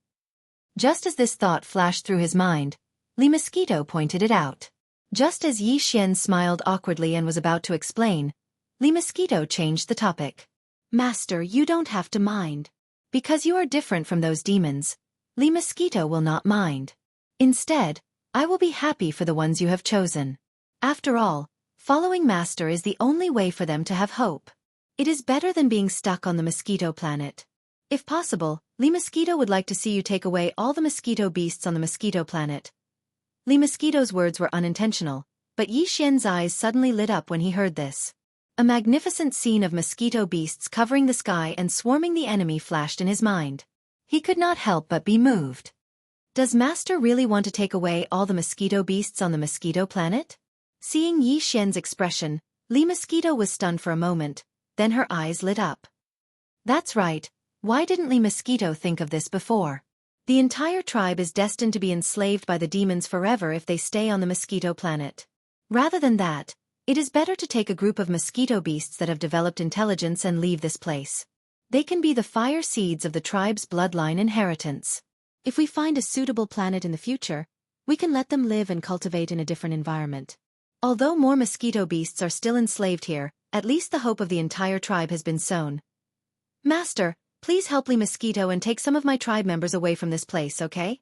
Just as this thought flashed through his mind, Lee Mosquito pointed it out. Just as Yi Xian smiled awkwardly and was about to explain, Lee Mosquito changed the topic. Master, you don't have to mind. Because you are different from those demons, Lee Mosquito will not mind. Instead, I will be happy for the ones you have chosen. After all, following Master is the only way for them to have hope. It is better than being stuck on the mosquito planet. If possible, Lee Mosquito would like to see you take away all the mosquito beasts on the mosquito planet. Lee Mosquito's words were unintentional, but Yi Xian's eyes suddenly lit up when he heard this. A magnificent scene of mosquito beasts covering the sky and swarming the enemy flashed in his mind. He could not help but be moved. Does Master really want to take away all the mosquito beasts on the mosquito planet? Seeing Yi Xian's expression, Lee Mosquito was stunned for a moment, then her eyes lit up. That's right. Why didn't Lee Mosquito think of this before? The entire tribe is destined to be enslaved by the demons forever if they stay on the mosquito planet. Rather than that, it is better to take a group of mosquito beasts that have developed intelligence and leave this place. They can be the fire seeds of the tribe's bloodline inheritance. If we find a suitable planet in the future, we can let them live and cultivate in a different environment. Although more mosquito beasts are still enslaved here, at least the hope of the entire tribe has been sown. Master, please help Lee Mosquito and take some of my tribe members away from this place, okay?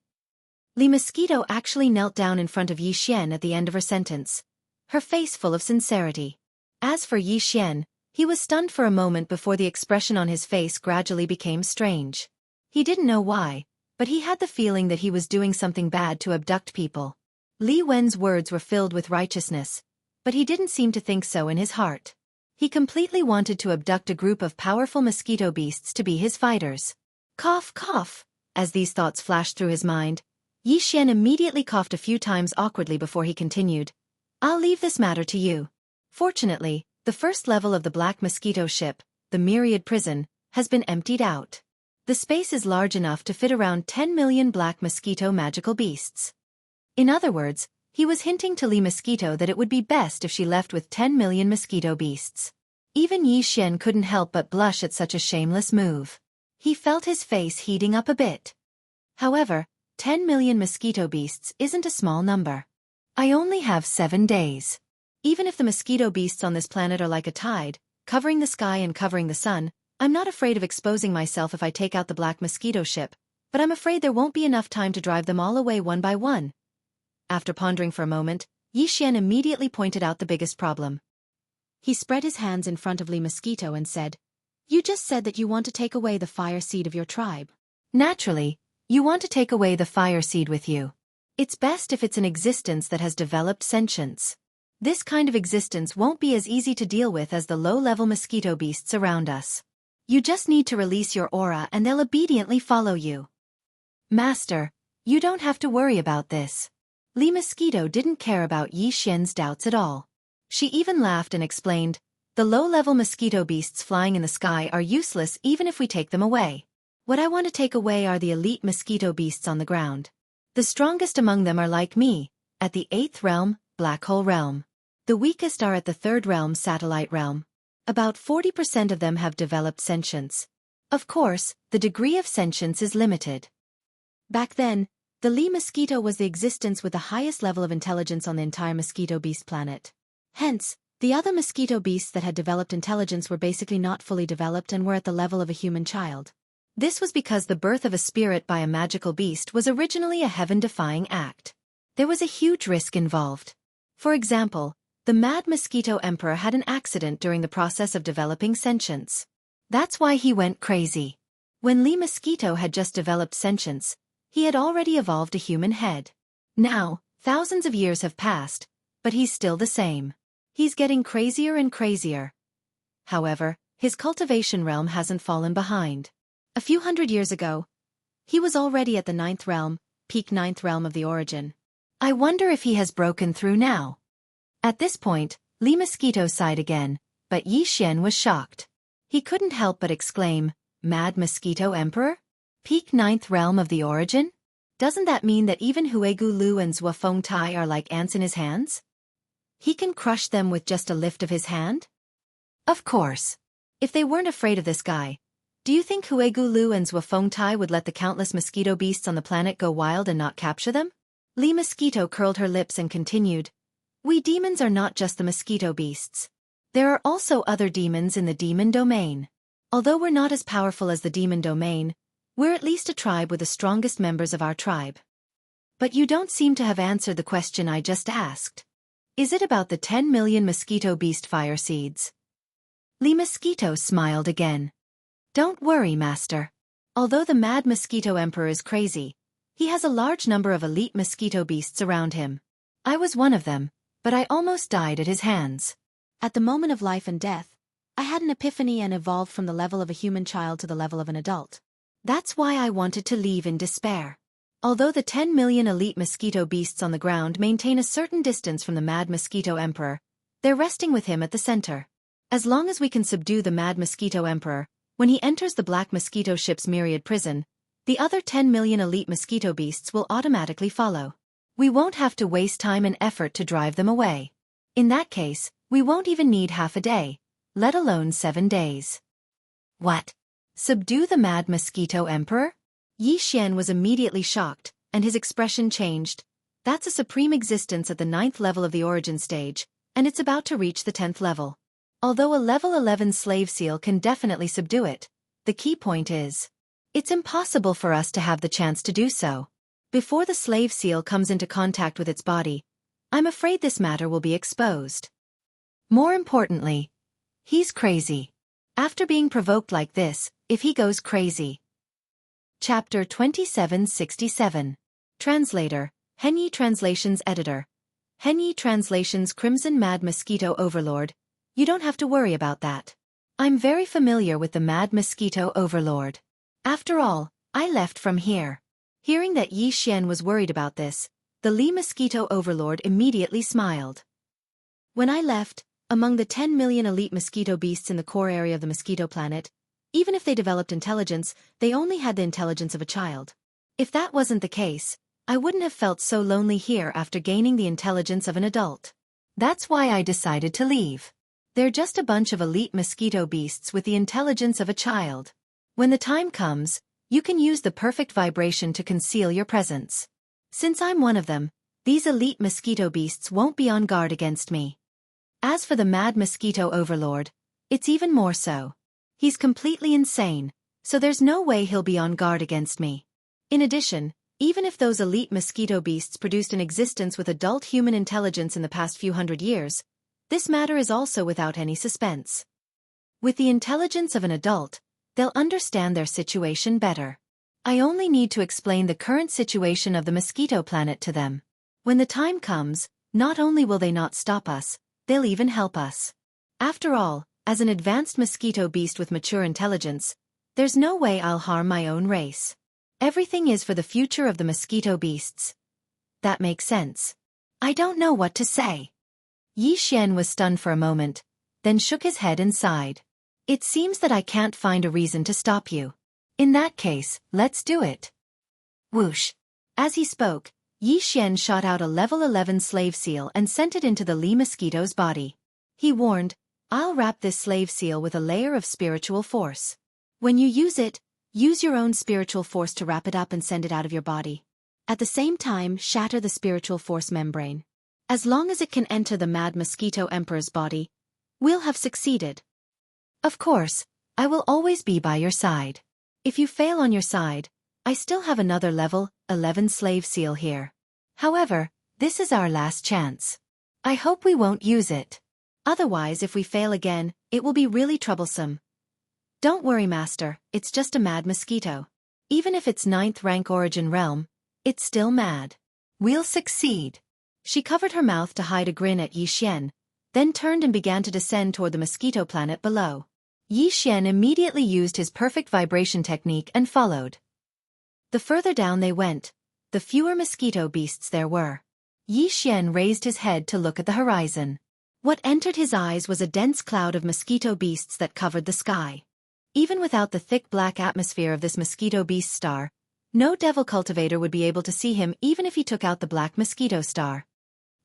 Lee Mosquito actually knelt down in front of Yi Xian at the end of her sentence, her face full of sincerity. As for Yi Xian, he was stunned for a moment before the expression on his face gradually became strange. He didn't know why, but he had the feeling that he was doing something bad to abduct people. Li Wen's words were filled with righteousness, but he didn't seem to think so in his heart. He completely wanted to abduct a group of powerful mosquito beasts to be his fighters. Cough, cough. As these thoughts flashed through his mind, Yi Xian immediately coughed a few times awkwardly before he continued. I'll leave this matter to you. Fortunately, the first level of the Black Mosquito ship, the Myriad Prison, has been emptied out. The space is large enough to fit around 10 million Black Mosquito magical beasts. In other words, he was hinting to Lee Mosquito that it would be best if she left with 10 million mosquito beasts. Even Yi Xian couldn't help but blush at such a shameless move. He felt his face heating up a bit. However, 10 million mosquito beasts isn't a small number. I only have 7 days. Even if the mosquito beasts on this planet are like a tide, covering the sky and covering the sun, I'm not afraid of exposing myself if I take out the Black Mosquito ship, but I'm afraid there won't be enough time to drive them all away one by one. After pondering for a moment, Yi Xian immediately pointed out the biggest problem. He spread his hands in front of Lee Mosquito and said, You just said that you want to take away the fire seed of your tribe. Naturally, you want to take away the fire seed with you. It's best if it's an existence that has developed sentience. This kind of existence won't be as easy to deal with as the low-level mosquito beasts around us. You just need to release your aura and they'll obediently follow you. Master, you don't have to worry about this. Li Mosquito didn't care about Yi Xian's doubts at all. She even laughed and explained, the low-level mosquito beasts flying in the sky are useless even if we take them away. What I want to take away are the elite mosquito beasts on the ground. The strongest among them are like me, at the 8th realm, Black Hole Realm. The weakest are at the 3rd realm, Satellite Realm. About 40% of them have developed sentience. Of course, the degree of sentience is limited. Back then, the Li mosquito was the existence with the highest level of intelligence on the entire mosquito beast planet. Hence, the other mosquito beasts that had developed intelligence were basically not fully developed and were at the level of a human child. This was because the birth of a spirit by a magical beast was originally a heaven-defying act. There was a huge risk involved. For example, the Mad Mosquito Emperor had an accident during the process of developing sentience. That's why he went crazy. When Li Mosquito had just developed sentience, he had already evolved a human head. Now, thousands of years have passed, but he's still the same. He's getting crazier and crazier. However, his cultivation realm hasn't fallen behind. A few hundred years ago, he was already at the 9th realm, peak 9th realm of the origin. I wonder if he has broken through now. At this point, Li Mosquito sighed again, but Yi Xian was shocked. He couldn't help but exclaim, Mad Mosquito Emperor? Peak 9th realm of the origin? Doesn't that mean that even Huegu Lu and Zhuafeng Tai are like ants in his hands? He can crush them with just a lift of his hand? Of course. If they weren't afraid of this guy, do you think Huegu Lu and Zhuafeng Tai would let the countless mosquito beasts on the planet go wild and not capture them? Li Mosquito curled her lips and continued, we demons are not just the mosquito beasts. There are also other demons in the demon domain. Although we're not as powerful as the demon domain, we're at least a tribe with the strongest members of our tribe. But you don't seem to have answered the question I just asked. Is it about the 10 million mosquito beast fire seeds? Li Mosquito smiled again. Don't worry, Master. Although the Mad Mosquito Emperor is crazy, he has a large number of elite mosquito beasts around him. I was one of them, but I almost died at his hands. At the moment of life and death, I had an epiphany and evolved from the level of a human child to the level of an adult. That's why I wanted to leave in despair. Although the 10 million elite mosquito beasts on the ground maintain a certain distance from the Mad Mosquito Emperor, they're resting with him at the center. As long as we can subdue the Mad Mosquito Emperor, when he enters the Black Mosquito ship's myriad prison, the other 10 million elite mosquito beasts will automatically follow. We won't have to waste time and effort to drive them away. In that case, we won't even need half a day, let alone 7 days. What? Subdue the Mad Mosquito Emperor? Yi Xian was immediately shocked, and his expression changed. That's a supreme existence at the 9th level of the origin stage, and it's about to reach the 10th level. Although a level 11 slave seal can definitely subdue it, the key point is, it's impossible for us to have the chance to do so. Before the slave seal comes into contact with its body, I'm afraid this matter will be exposed. More importantly, he's crazy. After being provoked like this, if he goes crazy. Chapter 2767. Translator, Henyi Translations Editor. Henyi Translations Crimson Mad Mosquito Overlord. You don't have to worry about that. I'm very familiar with the Mad Mosquito Overlord. After all, I left from here. Hearing that Yi Xian was worried about this, the Li Mosquito Overlord immediately smiled. When I left, among the 10 million elite mosquito beasts in the core area of the mosquito planet, even if they developed intelligence, they only had the intelligence of a child. If that wasn't the case, I wouldn't have felt so lonely here after gaining the intelligence of an adult. That's why I decided to leave. They're just a bunch of elite mosquito beasts with the intelligence of a child. When the time comes, you can use the perfect vibration to conceal your presence. Since I'm one of them, these elite mosquito beasts won't be on guard against me. As for the Mad Mosquito Overlord, it's even more so. He's completely insane, so there's no way he'll be on guard against me. In addition, even if those elite mosquito beasts produced an existence with adult human intelligence in the past few hundred years, this matter is also without any suspense. With the intelligence of an adult, they'll understand their situation better. I only need to explain the current situation of the mosquito planet to them. When the time comes, not only will they not stop us, they'll even help us. After all, as an advanced mosquito beast with mature intelligence, there's no way I'll harm my own race. Everything is for the future of the mosquito beasts. That makes sense. I don't know what to say. Yi Xian was stunned for a moment, then shook his head and sighed. It seems that I can't find a reason to stop you. In that case, let's do it. Whoosh. As he spoke, Yi Xian shot out a level 11 slave seal and sent it into the Li mosquito's body. He warned, I'll wrap this slave seal with a layer of spiritual force. When you use it, use your own spiritual force to wrap it up and send it out of your body. At the same time, shatter the spiritual force membrane. As long as it can enter the mad mosquito emperor's body, we'll have succeeded. Of course, I will always be by your side. If you fail on your side, I still have another level 11 slave seal here. However, this is our last chance. I hope we won't use it. Otherwise, if we fail again, it will be really troublesome. Don't worry, Master, it's just a mad mosquito. Even if it's 9th rank origin realm, it's still mad. We'll succeed. She covered her mouth to hide a grin at Yi Xian, then turned and began to descend toward the mosquito planet below. Yi Xian immediately used his perfect vibration technique and followed. The further down they went, the fewer mosquito beasts there were. Yi Xian raised his head to look at the horizon. What entered his eyes was a dense cloud of mosquito beasts that covered the sky. Even without the thick black atmosphere of this mosquito beast star, no devil cultivator would be able to see him even if he took out the black mosquito star.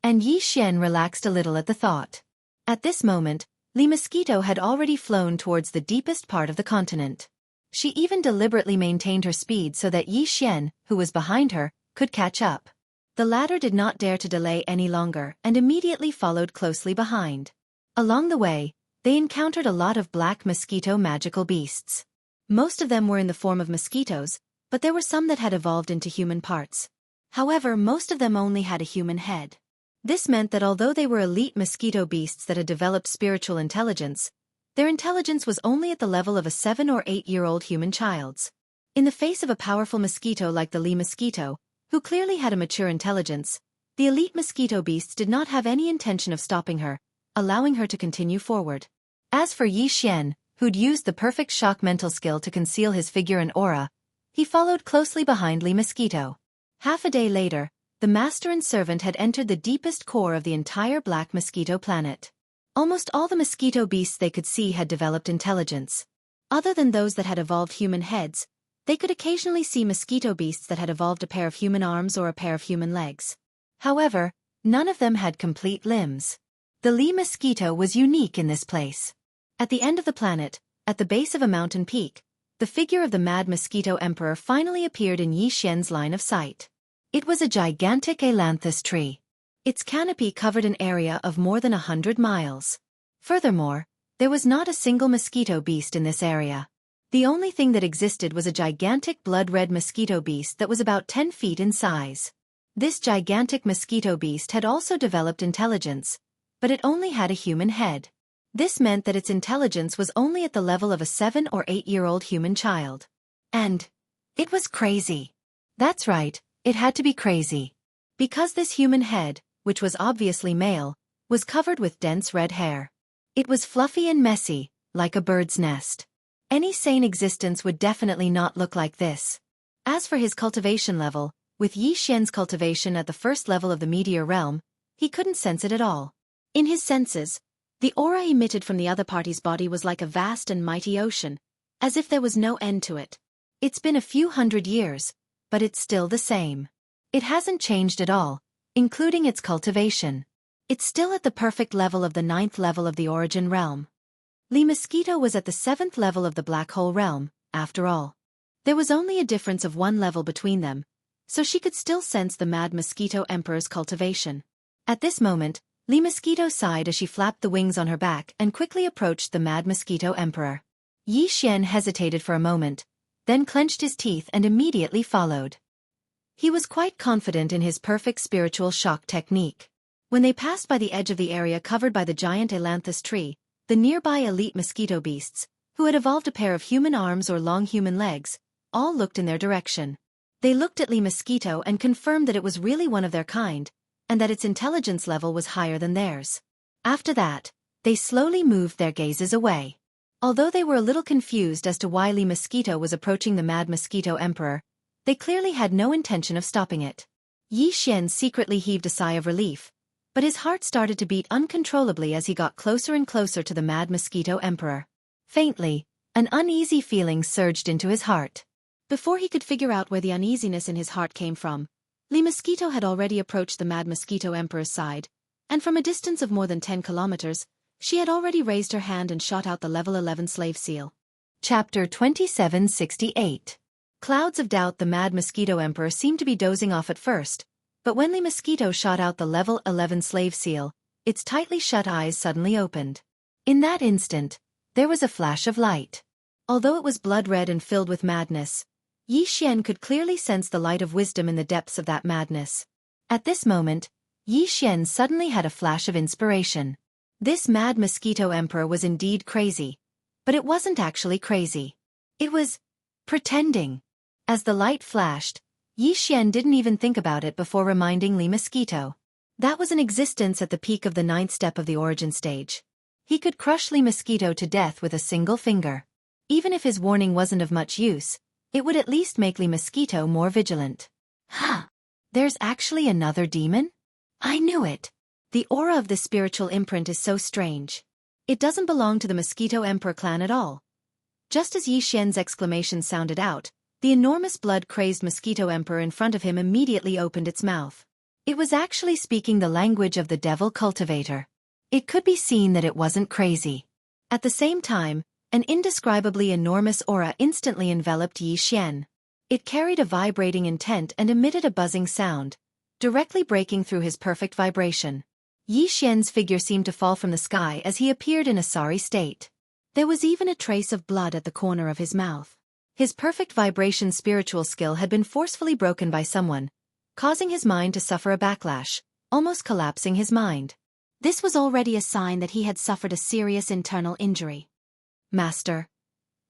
And Yi Xian relaxed a little at the thought. At this moment, Li Mosquito had already flown towards the deepest part of the continent. She even deliberately maintained her speed so that Yi Xian, who was behind her, could catch up. The latter did not dare to delay any longer and immediately followed closely behind. Along the way, they encountered a lot of black mosquito magical beasts. Most of them were in the form of mosquitoes, but there were some that had evolved into human parts. However, most of them only had a human head. This meant that although they were elite mosquito beasts that had developed spiritual intelligence, their intelligence was only at the level of a 7 or 8-year-old human child's. In the face of a powerful mosquito like the Li mosquito, who clearly had a mature intelligence, the elite mosquito beasts did not have any intention of stopping her, allowing her to continue forward. As for Yi Xian, who'd used the perfect shock mental skill to conceal his figure and aura, he followed closely behind Li Mosquito. Half a day later, the master and servant had entered the deepest core of the entire black mosquito planet. Almost all the mosquito beasts they could see had developed intelligence. Other than those that had evolved human heads, they could occasionally see mosquito beasts that had evolved a pair of human arms or a pair of human legs. However, none of them had complete limbs. The Li mosquito was unique in this place. At the end of the planet, at the base of a mountain peak, the figure of the mad mosquito emperor finally appeared in Yi Xian's line of sight. It was a gigantic ailanthus tree. Its canopy covered an area of more than 100 miles. Furthermore, there was not a single mosquito beast in this area. The only thing that existed was a gigantic blood-red mosquito beast that was about 10 feet in size. This gigantic mosquito beast had also developed intelligence, but it only had a human head. This meant that its intelligence was only at the level of a 7 or 8-year-old human child. And it was crazy. That's right, it had to be crazy. Because this human head, which was obviously male, was covered with dense red hair. It was fluffy and messy, like a bird's nest. Any sane existence would definitely not look like this. As for his cultivation level, with Yi Xian's cultivation at the first level of the meteor realm, he couldn't sense it at all. In his senses, the aura emitted from the other party's body was like a vast and mighty ocean, as if there was no end to it. It's been a few hundred years, but it's still the same. It hasn't changed at all, including its cultivation. It's still at the perfect level of the 9th level of the origin realm. Li Mosquito was at the 7th level of the black hole realm, after all. There was only a difference of 1 level between them, so she could still sense the mad mosquito emperor's cultivation. At this moment, Li Mosquito sighed as she flapped the wings on her back and quickly approached the mad mosquito emperor. Yi Xian hesitated for a moment, then clenched his teeth and immediately followed. He was quite confident in his perfect spiritual shock technique. When they passed by the edge of the area covered by the giant ailanthus tree, the nearby elite mosquito beasts, who had evolved a pair of human arms or long human legs, all looked in their direction. They looked at Li Mosquito and confirmed that it was really one of their kind, and that its intelligence level was higher than theirs. After that, They slowly moved their gazes away. Although they were a little confused as to why Li Mosquito was approaching the Mad Mosquito Emperor, they clearly had no intention of stopping it. Yi Xian secretly heaved a sigh of relief, but his heart started to beat uncontrollably as he got closer and closer to the Mad Mosquito Emperor. Faintly, an uneasy feeling surged into his heart. Before he could figure out where the uneasiness in his heart came from, Li Mosquito had already approached the Mad Mosquito Emperor's side, and from a distance of more than 10 kilometers, she had already raised her hand and shot out the level 11 slave seal. Chapter 2768. Clouds of doubt. The Mad Mosquito Emperor seemed to be dozing off at first, but when Li Mosquito shot out the level 11 slave seal, its tightly shut eyes suddenly opened. In that instant, there was a flash of light. Although it was blood-red and filled with madness, Yi Xian could clearly sense the light of wisdom in the depths of that madness. At this moment, Yi Xian suddenly had a flash of inspiration. This Mad Mosquito Emperor was indeed crazy, but it wasn't actually crazy. It was pretending. As the light flashed, Yi Xian didn't even think about it before reminding Li Mosquito. That was an existence at the peak of the 9th step of the origin stage. He could crush Li Mosquito to death with a single finger. Even if his warning wasn't of much use, it would at least make Li Mosquito more vigilant. Huh! There's actually another demon? I knew it. The aura of this spiritual imprint is so strange. It doesn't belong to the Mosquito Emperor clan at all. Just as Yi Xian's exclamation sounded out, the enormous blood-crazed Mosquito Emperor in front of him immediately opened its mouth. It was actually speaking the language of the Devil Cultivator. It could be seen that it wasn't crazy. At the same time, an indescribably enormous aura instantly enveloped Yi Xian. It carried a vibrating intent and emitted a buzzing sound, directly breaking through his perfect vibration. Yi Xian's figure seemed to fall from the sky as he appeared in a sorry state. There was even a trace of blood at the corner of his mouth. His perfect vibration spiritual skill had been forcefully broken by someone, causing his mind to suffer a backlash, almost collapsing his mind. This was already a sign that he had suffered a serious internal injury. Master.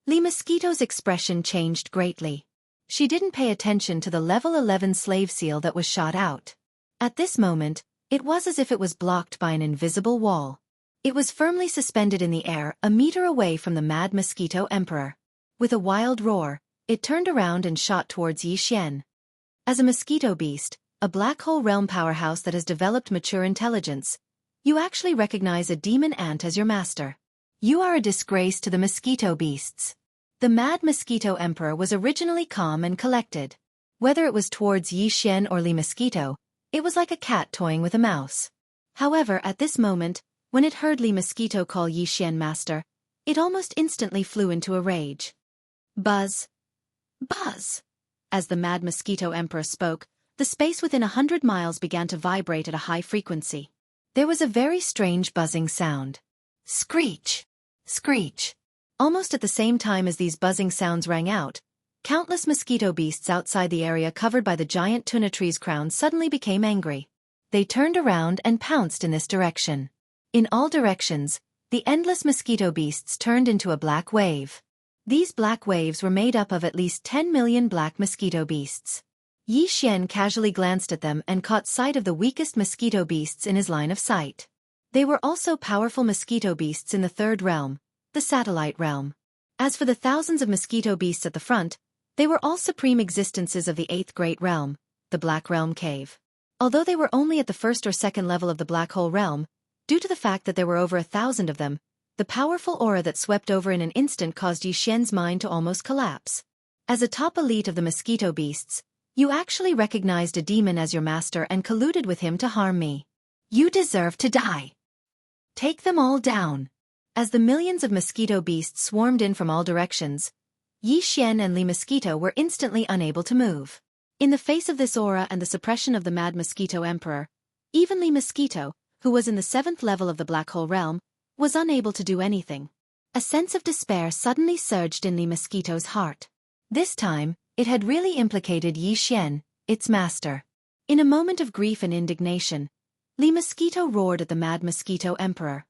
Li Mosquito's expression changed greatly. She didn't pay attention to the level 11 slave seal that was shot out. At this moment, it was as if it was blocked by an invisible wall. It was firmly suspended in the air, a meter away from the Mad Mosquito Emperor. With a wild roar, it turned around and shot towards Yi Xian. As a mosquito beast, a black hole realm powerhouse that has developed mature intelligence, you actually recognize a demon ant as your master. You are a disgrace to the mosquito beasts. The Mad Mosquito Emperor was originally calm and collected. Whether it was towards Yi Xian or Li Mosquito, it was like a cat toying with a mouse. However, at this moment, when it heard Li Mosquito call Yi Xian master, it almost instantly flew into a rage. Buzz. Buzz. As the Mad Mosquito Emperor spoke, the space within 100 miles began to vibrate at a high frequency. There was a very strange buzzing sound. Screech. Screech. Almost at the same time as these buzzing sounds rang out, countless mosquito beasts outside the area covered by the giant tuna tree's crown suddenly became angry. They turned around and pounced in this direction. In all directions, the endless mosquito beasts turned into a black wave. These black waves were made up of at least 10 million black mosquito beasts. Yi Xian casually glanced at them and caught sight of the weakest mosquito beasts in his line of sight. They were also powerful mosquito beasts in the 3rd realm, the satellite realm. As for the thousands of mosquito beasts at the front, they were all supreme existences of the 8th great realm, the Black Realm Cave. Although they were only at the 1st or 2nd level of the Black Hole Realm, due to the fact that there were over 1,000 of them, the powerful aura that swept over in an instant caused Yi Xian's mind to almost collapse. As a top elite of the mosquito beasts, you actually recognized a demon as your master and colluded with him to harm me. You deserve to die. Take them all down. As the millions of mosquito beasts swarmed in from all directions, Yi Xian and Li Mosquito were instantly unable to move. In the face of this aura and the suppression of the Mad Mosquito Emperor, even Li Mosquito, who was in the 7th level of the Black Hole Realm, was unable to do anything. A sense of despair suddenly surged in Li Mosquito's heart. This time, it had really implicated Yi Xian, its master. In a moment of grief and indignation, Li Mosquito roared at the Mad Mosquito Emperor.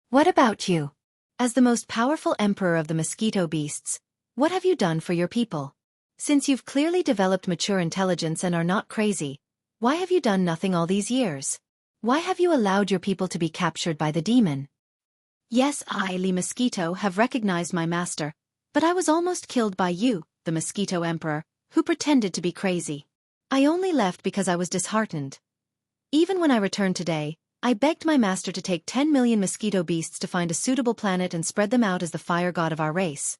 What about you? As the most powerful emperor of the mosquito beasts, what have you done for your people? Since you've clearly developed mature intelligence and are not crazy, why have you done nothing all these years? Why have you allowed your people to be captured by the demon? Yes, I, Lee Mosquito, have recognized my master, but I was almost killed by you, the Mosquito Emperor, who pretended to be crazy. I only left because I was disheartened. Even when I returned today, I begged my master to take 10 million mosquito beasts to find a suitable planet and spread them out as the fire god of our race.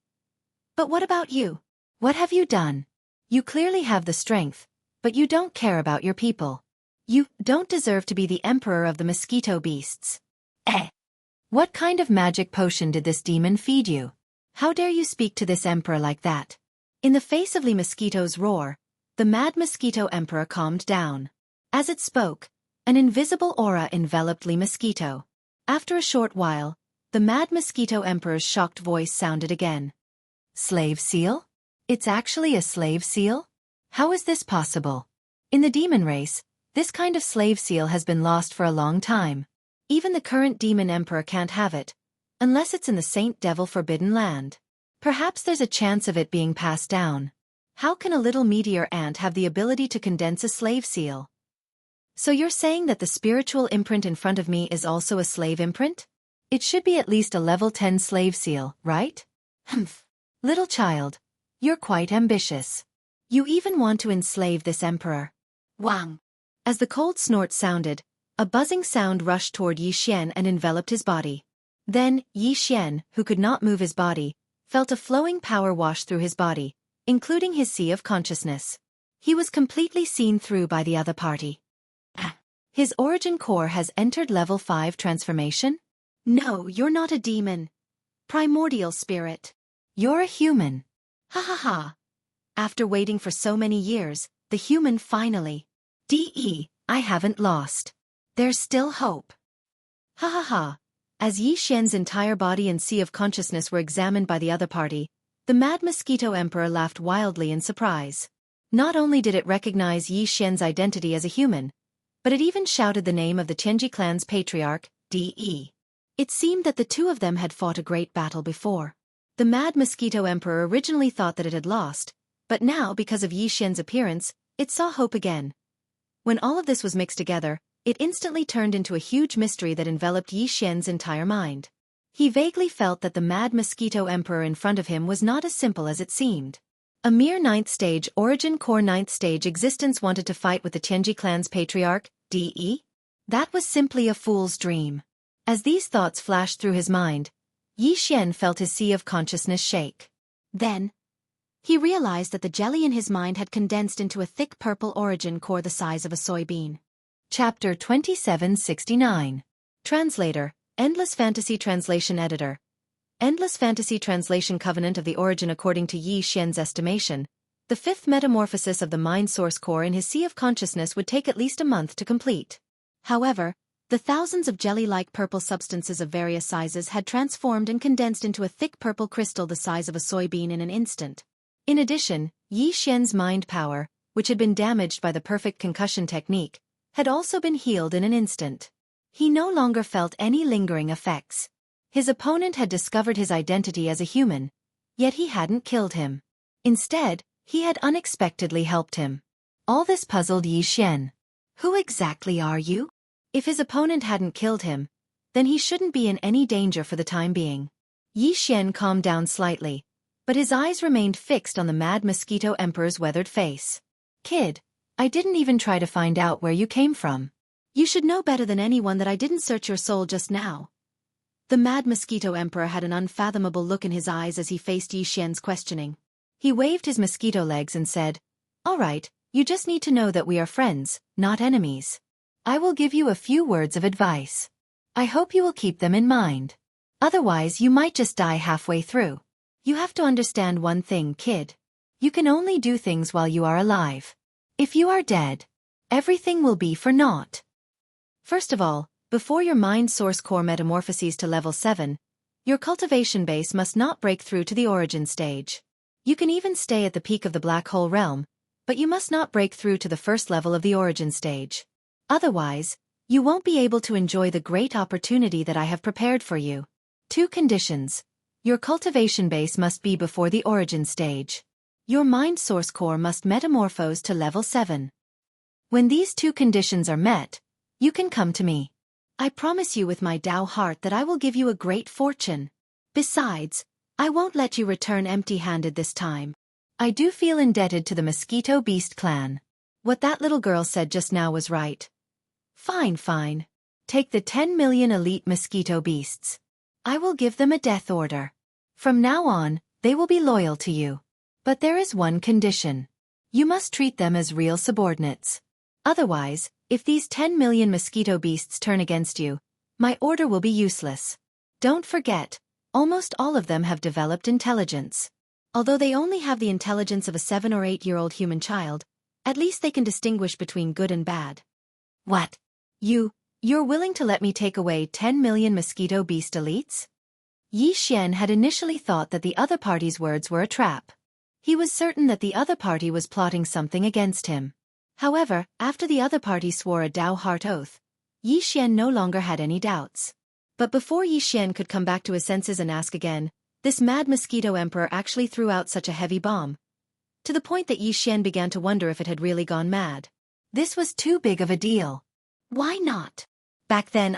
But what about you? What have you done? You clearly have the strength, but you don't care about your people. You don't deserve to be the emperor of the mosquito beasts. What kind of magic potion did this demon feed you? How dare you speak to this emperor like that? In the face of Lee Mosquito's roar, the mad mosquito emperor calmed down. As it spoke, an invisible aura enveloped Lee Mosquito. After a short while, the mad mosquito emperor's shocked voice sounded again. Slave seal? It's actually a slave seal? How is this possible? In the demon race, this kind of slave seal has been lost for a long time. Even the current demon emperor can't have it, unless it's in the Saint Devil Forbidden Land. Perhaps there's a chance of it being passed down. How can a little meteor ant have the ability to condense a slave seal? So you're saying that the spiritual imprint in front of me is also a slave imprint? It should be at least a level 10 slave seal, right? Humph. Little child, you're quite ambitious. You even want to enslave this emperor. Wang. As the cold snort sounded, a buzzing sound rushed toward Yi Xian and enveloped his body. Then, Yi Xian, who could not move his body, felt a flowing power wash through his body, including his sea of consciousness. He was completely seen through by the other party. His origin core has entered level 5 transformation? No, you're not a demon. Primordial spirit. You're a human. Ha ha ha. After waiting for so many years, the human finally. I haven't lost. There's still hope. Ha ha ha. As Yi Xian's entire body and sea of consciousness were examined by the other party, the mad mosquito emperor laughed wildly in surprise. Not only did it recognize Yi Xian's identity as a human, but it even shouted the name of the Tianji clan's patriarch, De. It seemed that the two of them had fought a great battle before. The mad mosquito emperor originally thought that it had lost, but now, because of Yi Xian's appearance, it saw hope again. When all of this was mixed together, it instantly turned into a huge mystery that enveloped Yi Xian's entire mind. He vaguely felt that the mad mosquito emperor in front of him was not as simple as it seemed. A mere 9th stage origin core 9th stage existence wanted to fight with the Tianji clan's patriarch, De? That was simply a fool's dream. As these thoughts flashed through his mind, Yi Xian felt his sea of consciousness shake. Then, he realized that the jelly in his mind had condensed into a thick purple origin core the size of a soybean. Chapter 2769. Translator, Endless Fantasy Translation Editor. Endless Fantasy Translation Covenant of the Origin. According to Yi Xian's estimation, the 5th metamorphosis of the mind source core in his sea of consciousness would take at least a month to complete. However, the thousands of jelly-like purple substances of various sizes had transformed and condensed into a thick purple crystal the size of a soybean in an instant. In addition, Yi Xian's mind power, which had been damaged by the perfect concussion technique, had also been healed in an instant. He no longer felt any lingering effects. His opponent had discovered his identity as a human, yet he hadn't killed him. Instead, he had unexpectedly helped him. All this puzzled Yi Xian. Who exactly are you? If his opponent hadn't killed him, then he shouldn't be in any danger for the time being. Yi Xian calmed down slightly, but his eyes remained fixed on the mad mosquito emperor's weathered face. Kid, I didn't even try to find out where you came from. You should know better than anyone that I didn't search your soul just now. The mad mosquito emperor had an unfathomable look in his eyes as he faced Yi Xian's questioning. He waved his mosquito legs and said, "All right, you just need to know that we are friends, not enemies. I will give you a few words of advice. I hope you will keep them in mind. Otherwise you might just die halfway through. You have to understand one thing, kid. You can only do things while you are alive. If you are dead, everything will be for naught. First of all, before your mind source core metamorphoses to level 7, your cultivation base must not break through to the origin stage. You can even stay at the peak of the black hole realm, but you must not break through to the first level of the origin stage. Otherwise, you won't be able to enjoy the great opportunity that I have prepared for you. 2 conditions. Your cultivation base must be before the origin stage. Your mind source core must metamorphose to level 7. When these 2 conditions are met, you can come to me. I promise you with my Tao heart that I will give you a great fortune. Besides, I won't let you return empty-handed this time. I do feel indebted to the Mosquito Beast clan. What that little girl said just now was right. Fine, fine. Take the 10 million elite mosquito beasts. I will give them a death order. From now on, they will be loyal to you. But there is one condition. You must treat them as real subordinates. Otherwise, if these 10 million mosquito beasts turn against you, my order will be useless. Don't forget, almost all of them have developed intelligence. Although they only have the intelligence of a 7 or 8-year-old human child, at least they can distinguish between good and bad. What? You're willing to let me take away 10 million mosquito beast elites? Yi Xian had initially thought that the other party's words were a trap. He was certain that the other party was plotting something against him. However, after the other party swore a Tao heart oath, Yi Xian no longer had any doubts. But before Yi Xian could come back to his senses and ask again, this mad mosquito emperor actually threw out such a heavy bomb, to the point that Yi Xian began to wonder if it had really gone mad. This was too big of a deal. Why not? Back then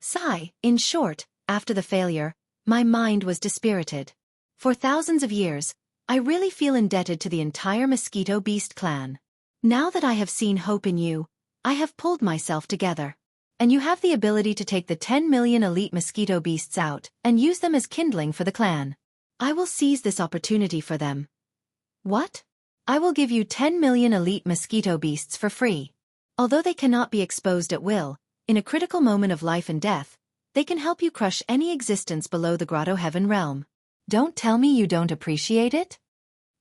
Sigh, in short, after the failure, my mind was dispirited. For thousands of years, I really feel indebted to the entire Mosquito Beast clan. Now that I have seen hope in you, I have pulled myself together. And you have the ability to take the 10 million elite mosquito beasts out and use them as kindling for the clan. I will seize this opportunity for them. What? I will give you 10 million elite mosquito beasts for free. Although they cannot be exposed at will, in a critical moment of life and death, they can help you crush any existence below the Grotto Heaven realm. Don't tell me you don't appreciate it?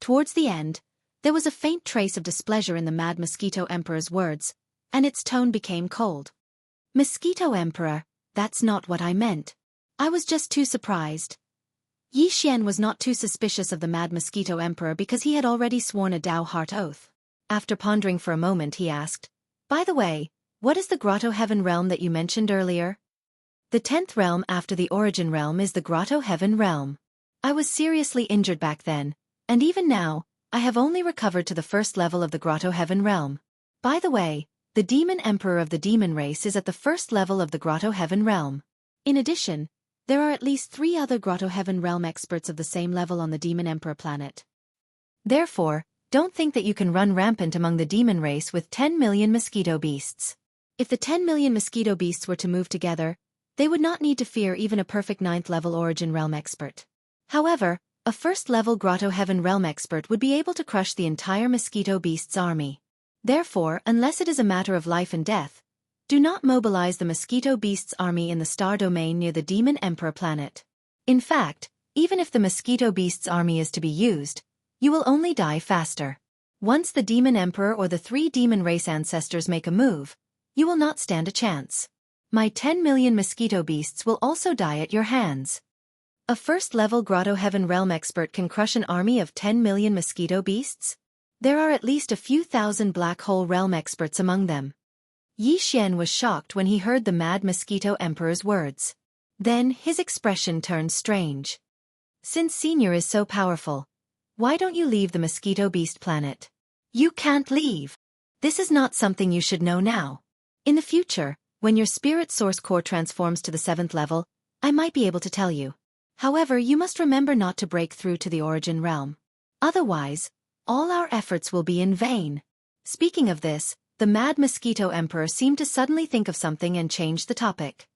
Towards the end, there was a faint trace of displeasure in the Mad Mosquito Emperor's words, and its tone became cold. Mosquito Emperor, that's not what I meant. I was just too surprised. Yi Xian was not too suspicious of the Mad Mosquito Emperor because he had already sworn a Tao heart oath. After pondering for a moment he asked, by the way, what is the Grotto Heaven realm that you mentioned earlier? The 10th realm after the Origin realm is the Grotto Heaven realm. I was seriously injured back then, and even now, I have only recovered to the first level of the Grotto Heaven realm. By the way, the Demon Emperor of the Demon race is at the first level of the Grotto Heaven realm. In addition, there are at least 3 other Grotto Heaven realm experts of the same level on the Demon Emperor planet. Therefore, don't think that you can run rampant among the demon race with 10 million mosquito beasts. If the 10 million mosquito beasts were to move together, they would not need to fear even a perfect 9th level Origin realm expert. However, a 1st level Grotto Heaven realm expert would be able to crush the entire mosquito beasts army. Therefore, unless it is a matter of life and death, do not mobilize the mosquito beasts army in the star domain near the Demon Emperor planet. In fact, even if the mosquito beasts army is to be used, you will only die faster. Once the Demon Emperor or the 3 demon race ancestors make a move, you will not stand a chance. My 10 million mosquito beasts will also die at your hands. A 1st level Grotto Heaven realm expert can crush an army of 10 million mosquito beasts? There are at least a few thousand black hole realm experts among them. Yi Xian was shocked when he heard the Mad Mosquito Emperor's words. Then his expression turned strange. Since Senior is so powerful, why don't you leave the Mosquito Beast planet? You can't leave. This is not something you should know now. In the future, when your spirit source core transforms to the 7th level, I might be able to tell you. However, you must remember not to break through to the Origin realm. Otherwise, all our efforts will be in vain. Speaking of this, the Mad Mosquito Emperor seemed to suddenly think of something and changed the topic.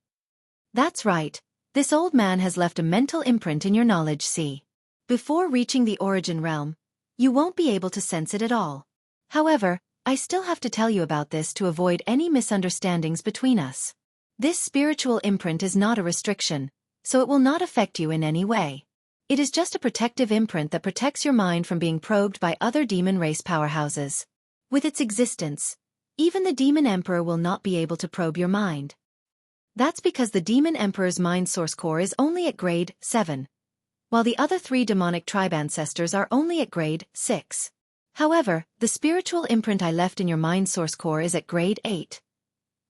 That's right, this old man has left a mental imprint in your knowledge sea. Before reaching the Origin realm, you won't be able to sense it at all. However, I still have to tell you about this to avoid any misunderstandings between us. This spiritual imprint is not a restriction, so it will not affect you in any way. It is just a protective imprint that protects your mind from being probed by other demon race powerhouses. With its existence, even the Demon Emperor will not be able to probe your mind. That's because the Demon Emperor's mind source core is only at grade 7, while the other 3 demonic tribe ancestors are only at grade 6. However, the spiritual imprint I left in your mind source core is at grade 8.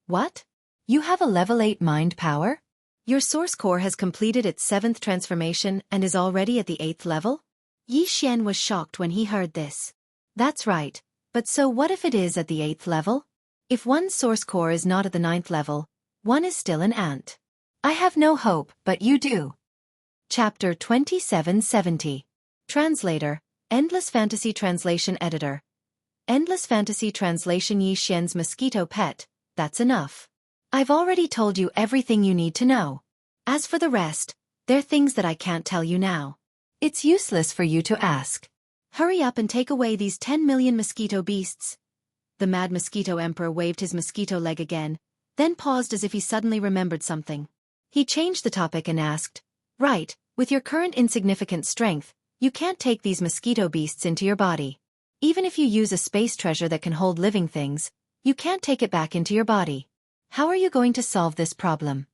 What? You have a level 8 mind power? Your source core has completed its 7th transformation and is already at the 8th level? Yi Xian was shocked when he heard this. That's right, but so what if it is at the 8th level? If one's source core is not at the 9th level, One is still an ant. I have no hope, but you do. Chapter 2770. Translator, Endless Fantasy Translation Editor. Endless Fantasy Translation. Yi Xian's mosquito pet, that's enough. I've already told you everything you need to know. As for the rest, they're things that I can't tell you now. It's useless for you to ask. Hurry up and take away these 10 million mosquito beasts. The Mad Mosquito Emperor waved his mosquito leg again, then paused as if he suddenly remembered something. He changed the topic and asked, "Right, with your current insignificant strength, you can't take these mosquito beasts into your body. Even if you use a space treasure that can hold living things, you can't take it back into your body. How are you going to solve this problem?"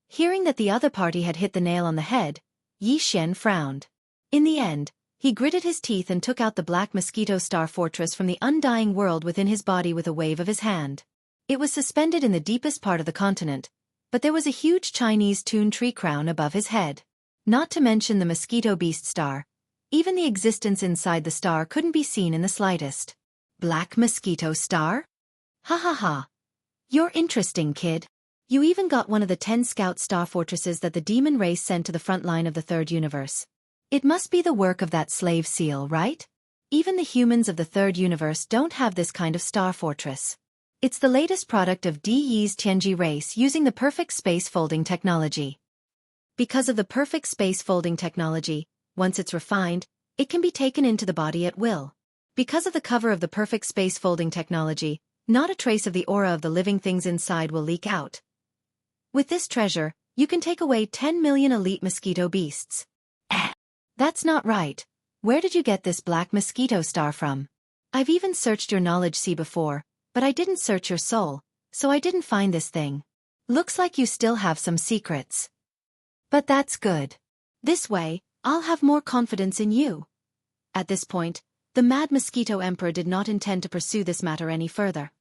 Hearing that the other party had hit the nail on the head, Yi Xian frowned. In the end, he gritted his teeth and took out the Black Mosquito Star Fortress from the undying world within his body with a wave of his hand. It was suspended in the deepest part of the continent, but there was a huge Chinese tune tree crown above his head. Not to mention the Mosquito Beast Star. Even the existence inside the star couldn't be seen in the slightest. Black Mosquito Star? Ha ha ha. You're interesting, kid. You even got one of the 10 scout star fortresses that the demon race sent to the front line of the third universe. It must be the work of that slave seal, right? Even the humans of the third universe don't have this kind of star fortress. It's the latest product of Di Yi's Tianji race using the perfect space folding technology. Because of the perfect space folding technology, once it's refined, it can be taken into the body at will. Because of the cover of the perfect space folding technology, not a trace of the aura of the living things inside will leak out. With this treasure, you can take away 10 million elite mosquito beasts. That's not right. Where did you get this Black Mosquito Star from? I've even searched your knowledge sea before, but I didn't search your soul, so I didn't find this thing. Looks like you still have some secrets. But that's good. This way, I'll have more confidence in you. At this point, the Mad Mosquito Emperor did not intend to pursue this matter any further.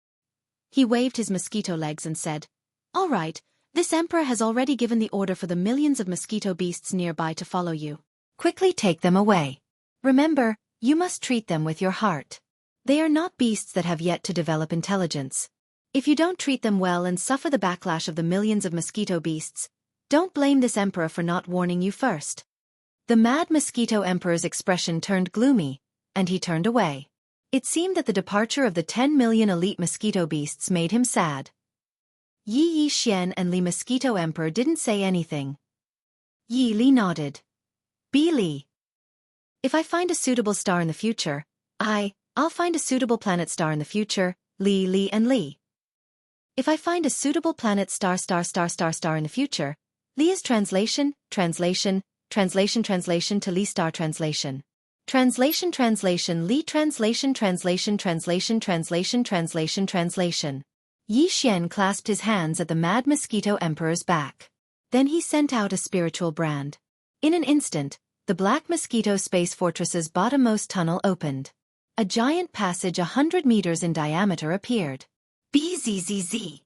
He waved his mosquito legs and said, "All right, this emperor has already given the order for the millions of mosquito beasts nearby to follow you. Quickly take them away. Remember, you must treat them with your heart. They are not beasts that have yet to develop intelligence. If you don't treat them well and suffer the backlash of the millions of mosquito beasts, don't blame this emperor for not warning you first." The Mad Mosquito Emperor's expression turned gloomy, and he turned away. It seemed that the departure of the 10 million elite mosquito beasts made him sad. Yi Xian and Li Mosquito Emperor didn't say anything. Yi Li nodded. "Bi Li. If I find a suitable star in the future, I'll find a suitable planet star in the future, Li and Li. If I find a suitable planet star in the future, Li is translation to Li star translation. Li translation. Yi Xian clasped his hands at the Mad Mosquito Emperor's back. Then he sent out a spiritual brand. In an instant, the Black Mosquito Space Fortress's bottommost tunnel opened. A giant passage 100 meters in diameter appeared. Bzzz.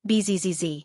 Bzzz.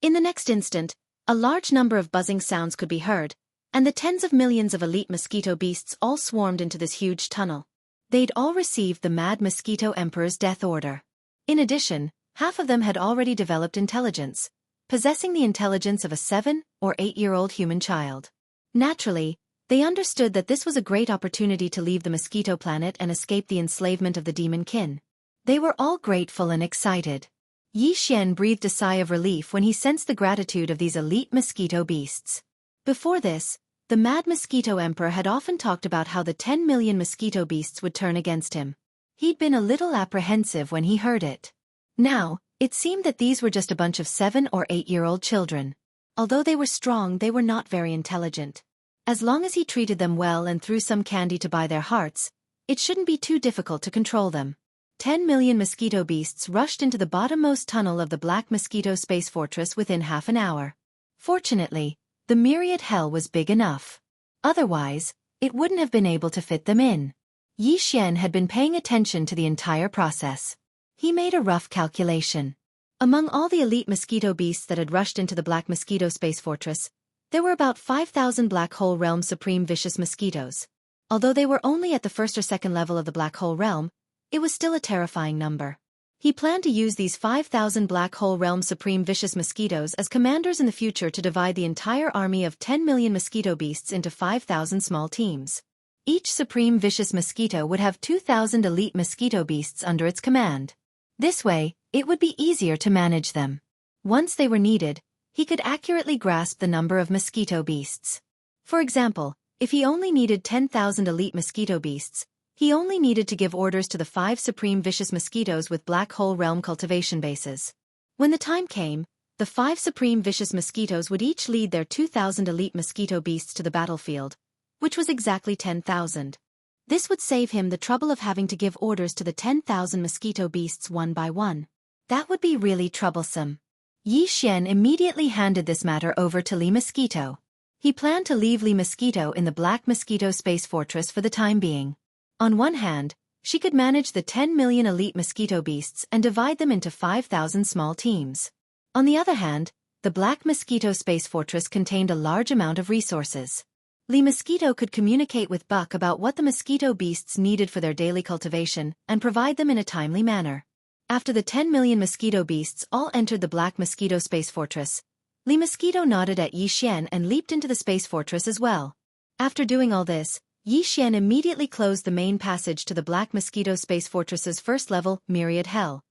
In the next instant, a large number of buzzing sounds could be heard, and the tens of millions of elite mosquito beasts all swarmed into this huge tunnel. They'd all received the Mad Mosquito Emperor's death order. In addition, half of them had already developed intelligence, possessing the intelligence of a 7- or 8-year-old human child. Naturally, they understood that this was a great opportunity to leave the mosquito planet and escape the enslavement of the demon kin. They were all grateful and excited. Yi Xian breathed a sigh of relief when he sensed the gratitude of these elite mosquito beasts. Before this, the Mad Mosquito Emperor had often talked about how the 10 million mosquito beasts would turn against him. He'd been a little apprehensive when he heard it. Now, it seemed that these were just a bunch of 7- or 8-year-old children. Although they were strong, they were not very intelligent. As long as he treated them well and threw some candy to buy their hearts, it shouldn't be too difficult to control them. 10 million mosquito beasts rushed into the bottommost tunnel of the Black Mosquito Space Fortress within half an hour. Fortunately, the myriad hell was big enough. Otherwise, it wouldn't have been able to fit them in. Yi Xian had been paying attention to the entire process. He made a rough calculation. Among all the elite mosquito beasts that had rushed into the Black Mosquito Space Fortress, there were about 5,000 Black Hole Realm Supreme Vicious Mosquitoes. Although they were only at the first or second level of the Black Hole Realm, it was still a terrifying number. He planned to use these 5,000 Black Hole Realm Supreme Vicious Mosquitoes as commanders in the future to divide the entire army of 10 million mosquito beasts into 5,000 small teams. Each Supreme Vicious Mosquito would have 2,000 elite mosquito beasts under its command. This way, it would be easier to manage them. Once they were needed, he could accurately grasp the number of mosquito beasts. For example, if he only needed 10,000 elite mosquito beasts, he only needed to give orders to the 5 Supreme Vicious Mosquitoes with Black Hole Realm cultivation bases. When the time came, the 5 Supreme Vicious Mosquitoes would each lead their 2,000 elite mosquito beasts to the battlefield, which was exactly 10,000. This would save him the trouble of having to give orders to the 10,000 mosquito beasts one by one. That would be really troublesome. Yi Xian immediately handed this matter over to Li Mosquito. He planned to leave Li Mosquito in the Black Mosquito Space Fortress for the time being. On one hand, she could manage the 10 million elite mosquito beasts and divide them into 5,000 small teams. On the other hand, the Black Mosquito Space Fortress contained a large amount of resources. Li Mosquito could communicate with Buck about what the mosquito beasts needed for their daily cultivation and provide them in a timely manner. After the 10 million mosquito beasts all entered the Black Mosquito Space Fortress, Li Mosquito nodded at Yi Xian and leaped into the Space Fortress as well. After doing all this, Yi Xian immediately closed the main passage to the Black Mosquito Space Fortress's first level, Myriad Hell.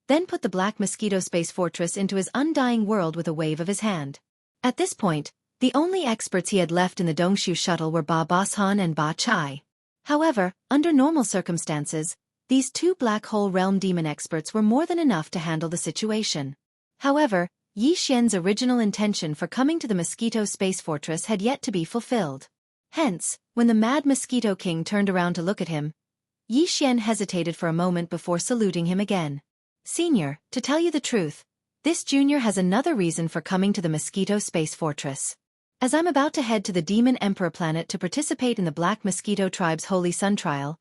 Then put the Black Mosquito Space Fortress into his undying world with a wave of his hand. At this point, the only experts he had left in the Dongshu shuttle were Ba Boshan and Ba Chai. However, under normal circumstances, these 2 Black Hole Realm demon experts were more than enough to handle the situation. However, Yi Xian's original intention for coming to the Mosquito Space Fortress had yet to be fulfilled. Hence, when the Mad Mosquito King turned around to look at him, Yi Xian hesitated for a moment before saluting him again. Senior, to tell you the truth, this junior has another reason for coming to the Mosquito Space Fortress. As I'm about to head to the Demon Emperor planet to participate in the Black Mosquito Tribe's Holy Sun Trial,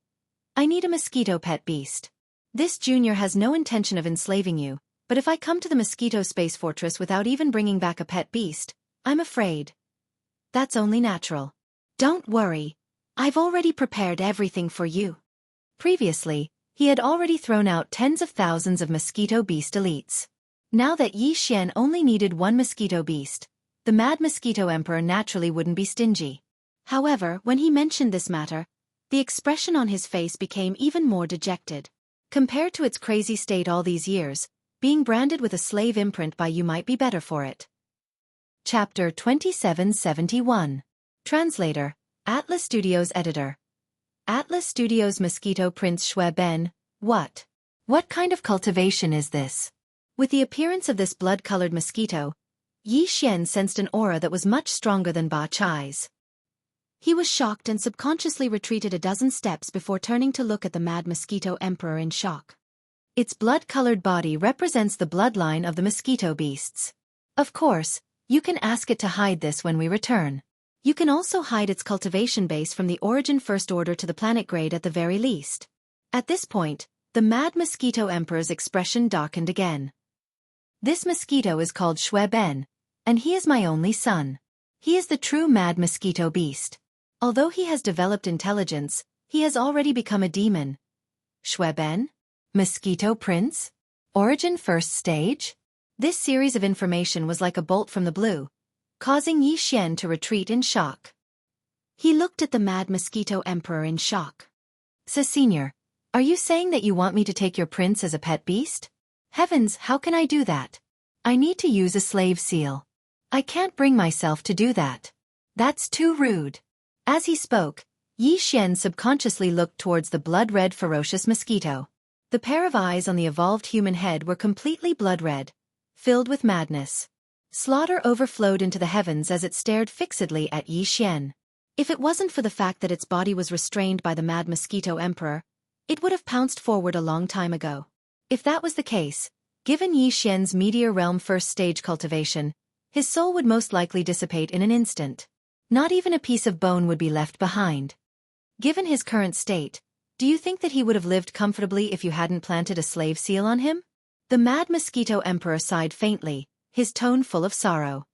I need a mosquito pet beast. This junior has no intention of enslaving you, but if I come to the Mosquito Space Fortress without even bringing back a pet beast, I'm afraid that's only natural. Don't worry, I've already prepared everything for you. Previously, he had already thrown out tens of thousands of mosquito beast elites. Now that Yi Xian only needed one mosquito beast, the Mad Mosquito Emperor naturally wouldn't be stingy. However, when he mentioned this matter, the expression on his face became even more dejected. Compared to its crazy state all these years, being branded with a slave imprint by you might be better for it. Chapter 2771. Translator, Atlas Studios Editor. Atlas Studios Mosquito Prince Shui Ben, what? What kind of cultivation is this? With the appearance of this blood-colored mosquito, Yi Xian sensed an aura that was much stronger than Ba Chai's. He was shocked and subconsciously retreated a dozen steps before turning to look at the Mad Mosquito Emperor in shock. Its blood-colored body represents the bloodline of the mosquito beasts. Of course, you can ask it to hide this when we return. You can also hide its cultivation base from the Origin First Order to the planet grade at the very least. At this point, the Mad Mosquito Emperor's expression darkened again. This mosquito is called Shui Ben, and he is my only son. He is the true Mad Mosquito Beast. Although he has developed intelligence, he has already become a demon. Shui Ben? Mosquito Prince? Origin First Stage? This series of information was like a bolt from the blue, causing Yi Xian to retreat in shock. He looked at the Mad Mosquito Emperor in shock. Senior, are you saying that you want me to take your prince as a pet beast? Heavens, how can I do that? I need to use a slave seal. I can't bring myself to do that. That's too rude. As he spoke, Yi Xian subconsciously looked towards the blood-red ferocious mosquito. The pair of eyes on the evolved human head were completely blood-red, filled with madness. Slaughter overflowed into the heavens as it stared fixedly at Yi Xian. If it wasn't for the fact that its body was restrained by the Mad Mosquito Emperor, it would have pounced forward a long time ago. If that was the case, given Yi Xian's Meteor Realm First Stage cultivation, his soul would most likely dissipate in an instant. Not even a piece of bone would be left behind. Given his current state, do you think that he would have lived comfortably if you hadn't planted a slave seal on him? The Mad Mosquito Emperor sighed faintly, his tone full of sorrow.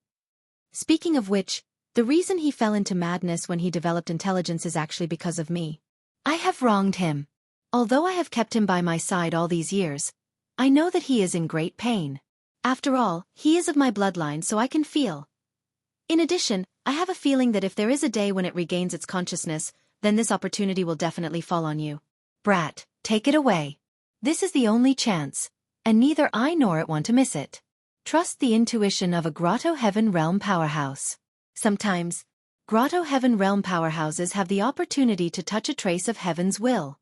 Speaking of which, the reason he fell into madness when he developed intelligence is actually because of me. I have wronged him. Although I have kept him by my side all these years, I know that he is in great pain. After all, he is of my bloodline, so I can feel. In addition, I have a feeling that if there is a day when it regains its consciousness, then this opportunity will definitely fall on you. Brat, take it away. This is the only chance, and neither I nor it want to miss it. Trust the intuition of a Grotto Heaven Realm powerhouse. Sometimes, Grotto Heaven Realm powerhouses have the opportunity to touch a trace of Heaven's will.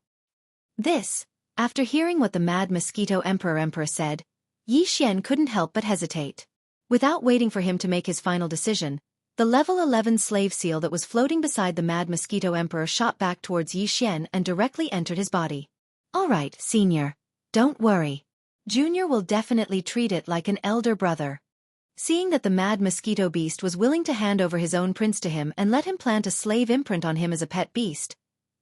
This, after hearing what the Mad Mosquito Emperor said, Yi Xian couldn't help but hesitate. Without waiting for him to make his final decision, the level 11 slave seal that was floating beside the Mad Mosquito Emperor shot back towards Yi Xian and directly entered his body. All right, Senior. Don't worry. Junior will definitely treat it like an elder brother. Seeing that the Mad Mosquito Beast was willing to hand over his own prince to him and let him plant a slave imprint on him as a pet beast,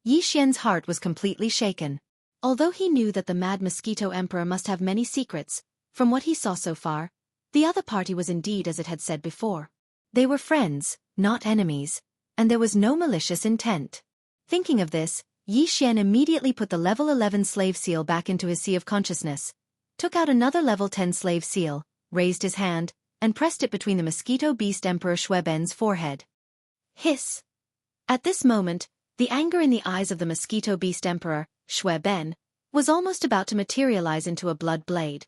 Yi Xian's heart was completely shaken. Although he knew that the Mad Mosquito Emperor must have many secrets, from what he saw so far, the other party was indeed as it had said before. They were friends, not enemies, and there was no malicious intent. Thinking of this, Yi Xian immediately put the level 11 slave seal back into his sea of consciousness, took out another level 10 slave seal, raised his hand, and pressed it between the Mosquito Beast Emperor Shui Ben's forehead. Hiss! At this moment, the anger in the eyes of the Mosquito Beast Emperor, Shui Ben, was almost about to materialize into a blood blade.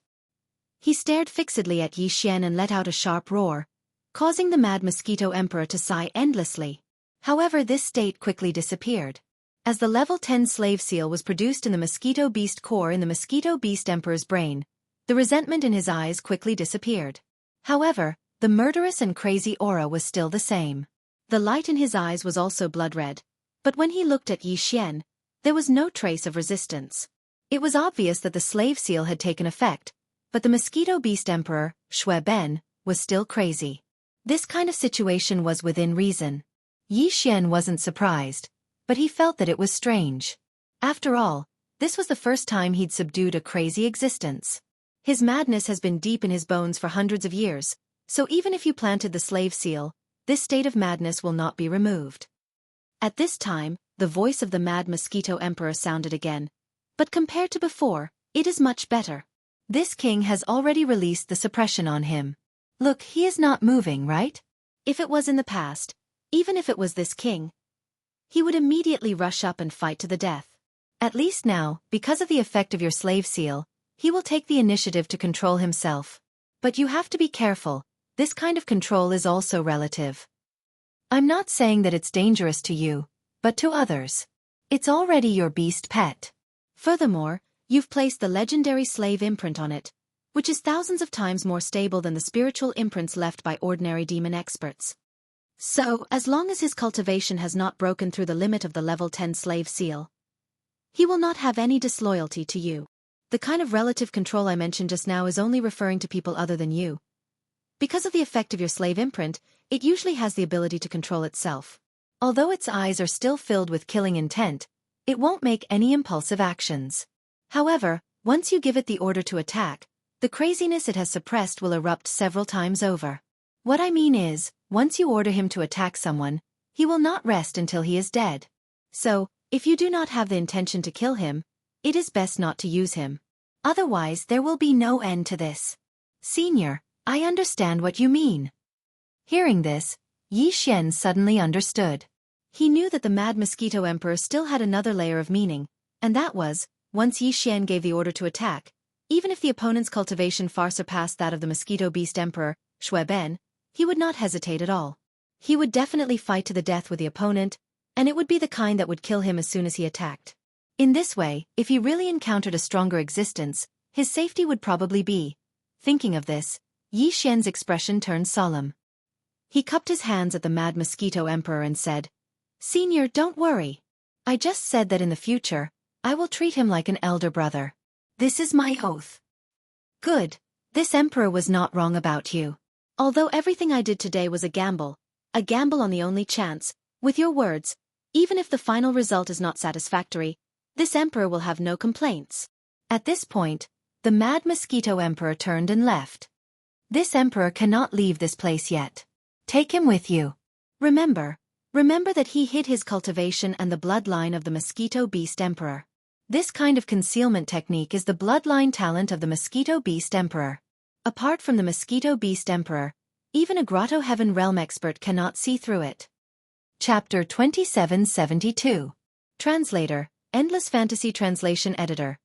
He stared fixedly at Yi Xian and let out a sharp roar, causing the Mad Mosquito Emperor to sigh endlessly. However, this state quickly disappeared. As the level 10 slave seal was produced in the Mosquito Beast core in the Mosquito Beast Emperor's brain, the resentment in his eyes quickly disappeared. However, the murderous and crazy aura was still the same. The light in his eyes was also blood red, but when he looked at Yi Xian, there was no trace of resistance. It was obvious that the slave seal had taken effect, but the Mosquito Beast Emperor, Shui Ben, was still crazy. This kind of situation was within reason. Yi Xian wasn't surprised, but he felt that it was strange. After all, this was the first time he'd subdued a crazy existence. His madness has been deep in his bones for hundreds of years, so even if you planted the slave seal, this state of madness will not be removed. At this time, the voice of the Mad Mosquito Emperor sounded again, but compared to before, it is much better. This king has already released the suppression on him. Look, he is not moving, right? If it was in the past, even if it was this king, he would immediately rush up and fight to the death. At least now, because of the effect of your slave seal, he will take the initiative to control himself. But you have to be careful, this kind of control is also relative. I'm not saying that it's dangerous to you, but to others. It's already your beast pet. Furthermore, you've placed the legendary slave imprint on it, which is thousands of times more stable than the spiritual imprints left by ordinary demon experts. So, as long as his cultivation has not broken through the limit of the level 10 slave seal, he will not have any disloyalty to you. The kind of relative control I mentioned just now is only referring to people other than you. Because of the effect of your slave imprint, it usually has the ability to control itself. Although its eyes are still filled with killing intent, it won't make any impulsive actions. However, once you give it the order to attack, the craziness it has suppressed will erupt several times over. What I mean is, once you order him to attack someone, he will not rest until he is dead. So, if you do not have the intention to kill him, it is best not to use him. Otherwise there will be no end to this. Senior, I understand what you mean. Hearing this, Yi Xian suddenly understood. He knew that the Mad Mosquito Emperor still had another layer of meaning, and that was, once Yi Xian gave the order to attack, even if the opponent's cultivation far surpassed that of the Mosquito Beast Emperor, Shui Ben, he would not hesitate at all. He would definitely fight to the death with the opponent, and it would be the kind that would kill him as soon as he attacked. In this way, if he really encountered a stronger existence, his safety would probably be. Thinking of this, Yi Xian's expression turned solemn. He cupped his hands at the Mad Mosquito Emperor and said, "Senior, don't worry. I just said that in the future, I will treat him like an elder brother. This is my oath." Good. This emperor was not wrong about you. Although everything I did today was a gamble on the only chance, with your words, even if the final result is not satisfactory, this emperor will have no complaints. At this point, the Mad Mosquito Emperor turned and left. This emperor cannot leave this place yet. Take him with you. Remember that he hid his cultivation and the bloodline of the Mosquito Beast Emperor. This kind of concealment technique is the bloodline talent of the Mosquito Beast Emperor. Apart from the Mosquito Beast Emperor, even a Grotto Heaven Realm expert cannot see through it. Chapter 2772. Translator, Endless Fantasy Translation Editor.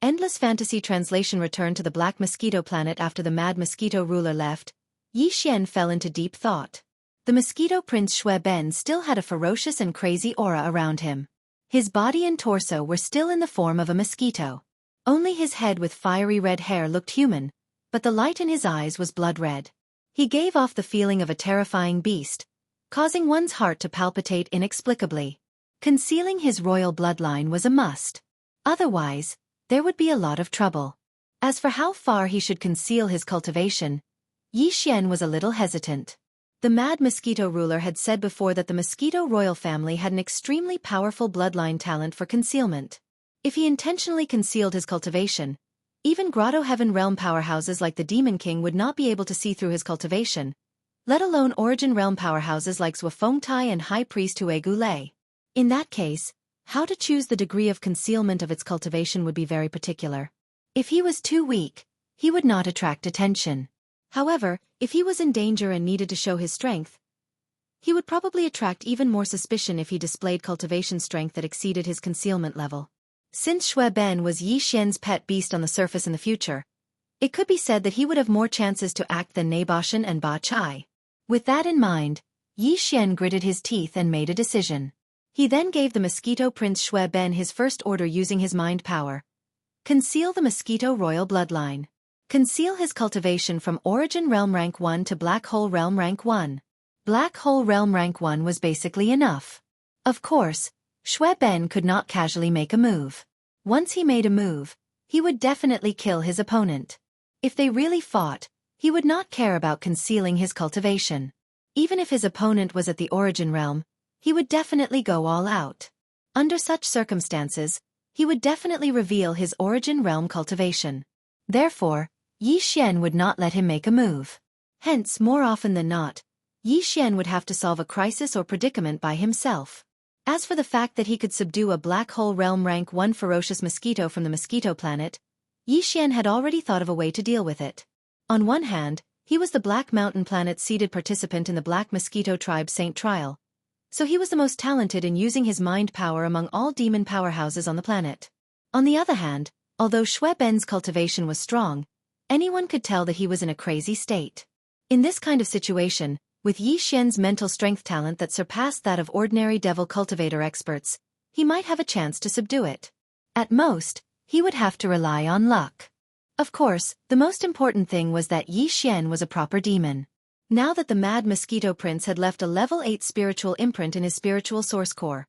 Endless Fantasy Translation returned to the Black Mosquito planet after the Mad Mosquito ruler left. Yi Xian fell into deep thought. The Mosquito Prince Shui Ben still had a ferocious and crazy aura around him. His body and torso were still in the form of a mosquito. Only his head with fiery red hair looked human, but the light in his eyes was blood red. He gave off the feeling of a terrifying beast, causing one's heart to palpitate inexplicably. Concealing his royal bloodline was a must. Otherwise, there would be a lot of trouble. As for how far he should conceal his cultivation, Yi Xian was a little hesitant. The Mad Mosquito ruler had said before that the Mosquito royal family had an extremely powerful bloodline talent for concealment. If he intentionally concealed his cultivation, even Grotto Heaven Realm powerhouses like the Demon King would not be able to see through his cultivation, let alone Origin Realm powerhouses like Zhuofengtai and High Priest Hue Gulei. In that case, how to choose the degree of concealment of its cultivation would be very particular. If he was too weak, he would not attract attention. However, if he was in danger and needed to show his strength, he would probably attract even more suspicion if he displayed cultivation strength that exceeded his concealment level. Since Shui Ben was Yi Xian's pet beast on the surface in the future, it could be said that he would have more chances to act than Naboshan and Ba Chai. With that in mind, Yi Xian gritted his teeth and made a decision. He then gave the Mosquito Prince Shui Ben his first order using his mind power. Conceal the Mosquito royal bloodline. Conceal his cultivation from Origin Realm Rank 1 to Black Hole Realm Rank 1. Black Hole Realm Rank 1 was basically enough. Of course, Shui Ben could not casually make a move. Once he made a move, he would definitely kill his opponent. If they really fought, he would not care about concealing his cultivation. Even if his opponent was at the Origin Realm, he would definitely go all out. Under such circumstances, he would definitely reveal his Origin Realm cultivation. Therefore, Yi Xian would not let him make a move. Hence, more often than not, Yi Xian would have to solve a crisis or predicament by himself. As for the fact that he could subdue a Black Hole Realm Rank 1 ferocious mosquito from the Mosquito Planet, Yi Xian had already thought of a way to deal with it. On one hand, he was the Black Mountain Planet's seeded participant in the Black Mosquito Tribe Saint Trial, so he was the most talented in using his mind power among all demon powerhouses on the planet. On the other hand, although Shui Ben's cultivation was strong, anyone could tell that he was in a crazy state. In this kind of situation, with Yi Xian's mental strength talent that surpassed that of ordinary devil cultivator experts, he might have a chance to subdue it. At most, he would have to rely on luck. Of course, the most important thing was that Yi Xian was a proper demon. Now that the Mad Mosquito Prince had left a level 8 spiritual imprint in his spiritual source core,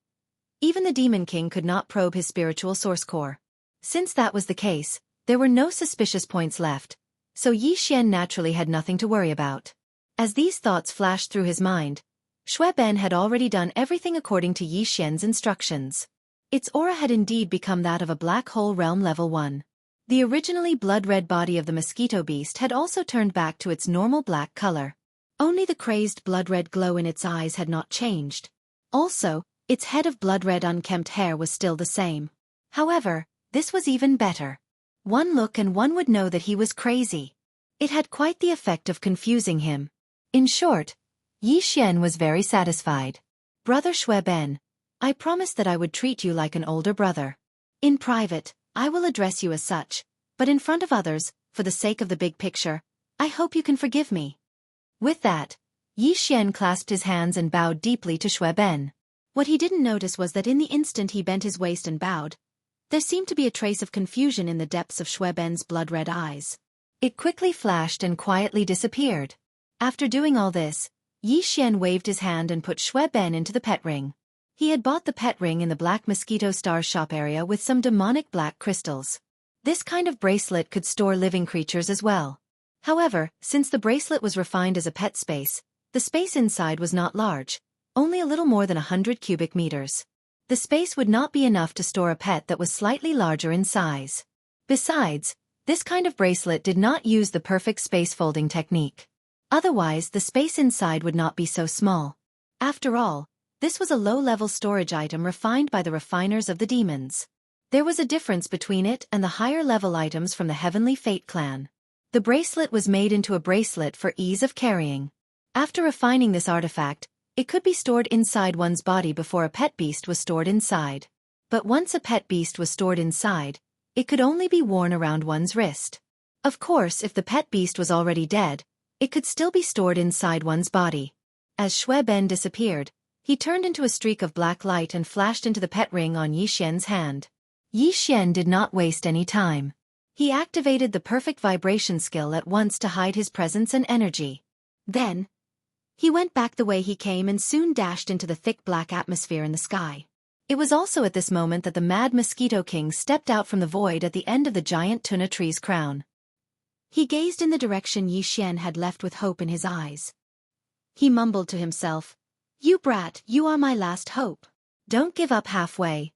even the Demon King could not probe his spiritual source core. Since that was the case, there were no suspicious points left, so Yi Xian naturally had nothing to worry about. As these thoughts flashed through his mind, Shui Ben had already done everything according to Yi Xian's instructions. Its aura had indeed become that of a Black Hole Realm Level 1. The originally blood-red body of the mosquito beast had also turned back to its normal black color. Only the crazed blood-red glow in its eyes had not changed. Also, its head of blood-red unkempt hair was still the same. However, this was even better. One look and one would know that he was crazy. It had quite the effect of confusing him. In short, Yi Xian was very satisfied. Brother Shui Ben, I promised that I would treat you like an older brother. In private, I will address you as such, but in front of others, for the sake of the big picture, I hope you can forgive me. With that, Yi Xian clasped his hands and bowed deeply to Shui Ben. What he didn't notice was that in the instant he bent his waist and bowed, there seemed to be a trace of confusion in the depths of Shui Ben's blood-red eyes. It quickly flashed and quietly disappeared. After doing all this, Yi Xian waved his hand and put Shui Ben into the pet ring. He had bought the pet ring in the Black Mosquito Stars shop area with some demonic black crystals. This kind of bracelet could store living creatures as well. However, since the bracelet was refined as a pet space, the space inside was not large, only a little more than 100 cubic meters. The space would not be enough to store a pet that was slightly larger in size. Besides, this kind of bracelet did not use the perfect space folding technique. Otherwise, the space inside would not be so small. After all, this was a low-level storage item refined by the refiners of the demons. There was a difference between it and the higher-level items from the Heavenly Fate clan. The bracelet was made into a bracelet for ease of carrying. After refining this artifact, it could be stored inside one's body before a pet beast was stored inside. But once a pet beast was stored inside, it could only be worn around one's wrist. Of course, if the pet beast was already dead, it could still be stored inside one's body. As Shui Ben disappeared, he turned into a streak of black light and flashed into the pet ring on Yi Xian's hand. Yi Xian did not waste any time. He activated the perfect vibration skill at once to hide his presence and energy. Then, he went back the way he came and soon dashed into the thick black atmosphere in the sky. It was also at this moment that the Mad Mosquito King stepped out from the void at the end of the giant tuna tree's crown. He gazed in the direction Yi Xian had left with hope in his eyes. He mumbled to himself, "You brat, you are my last hope. Don't give up halfway."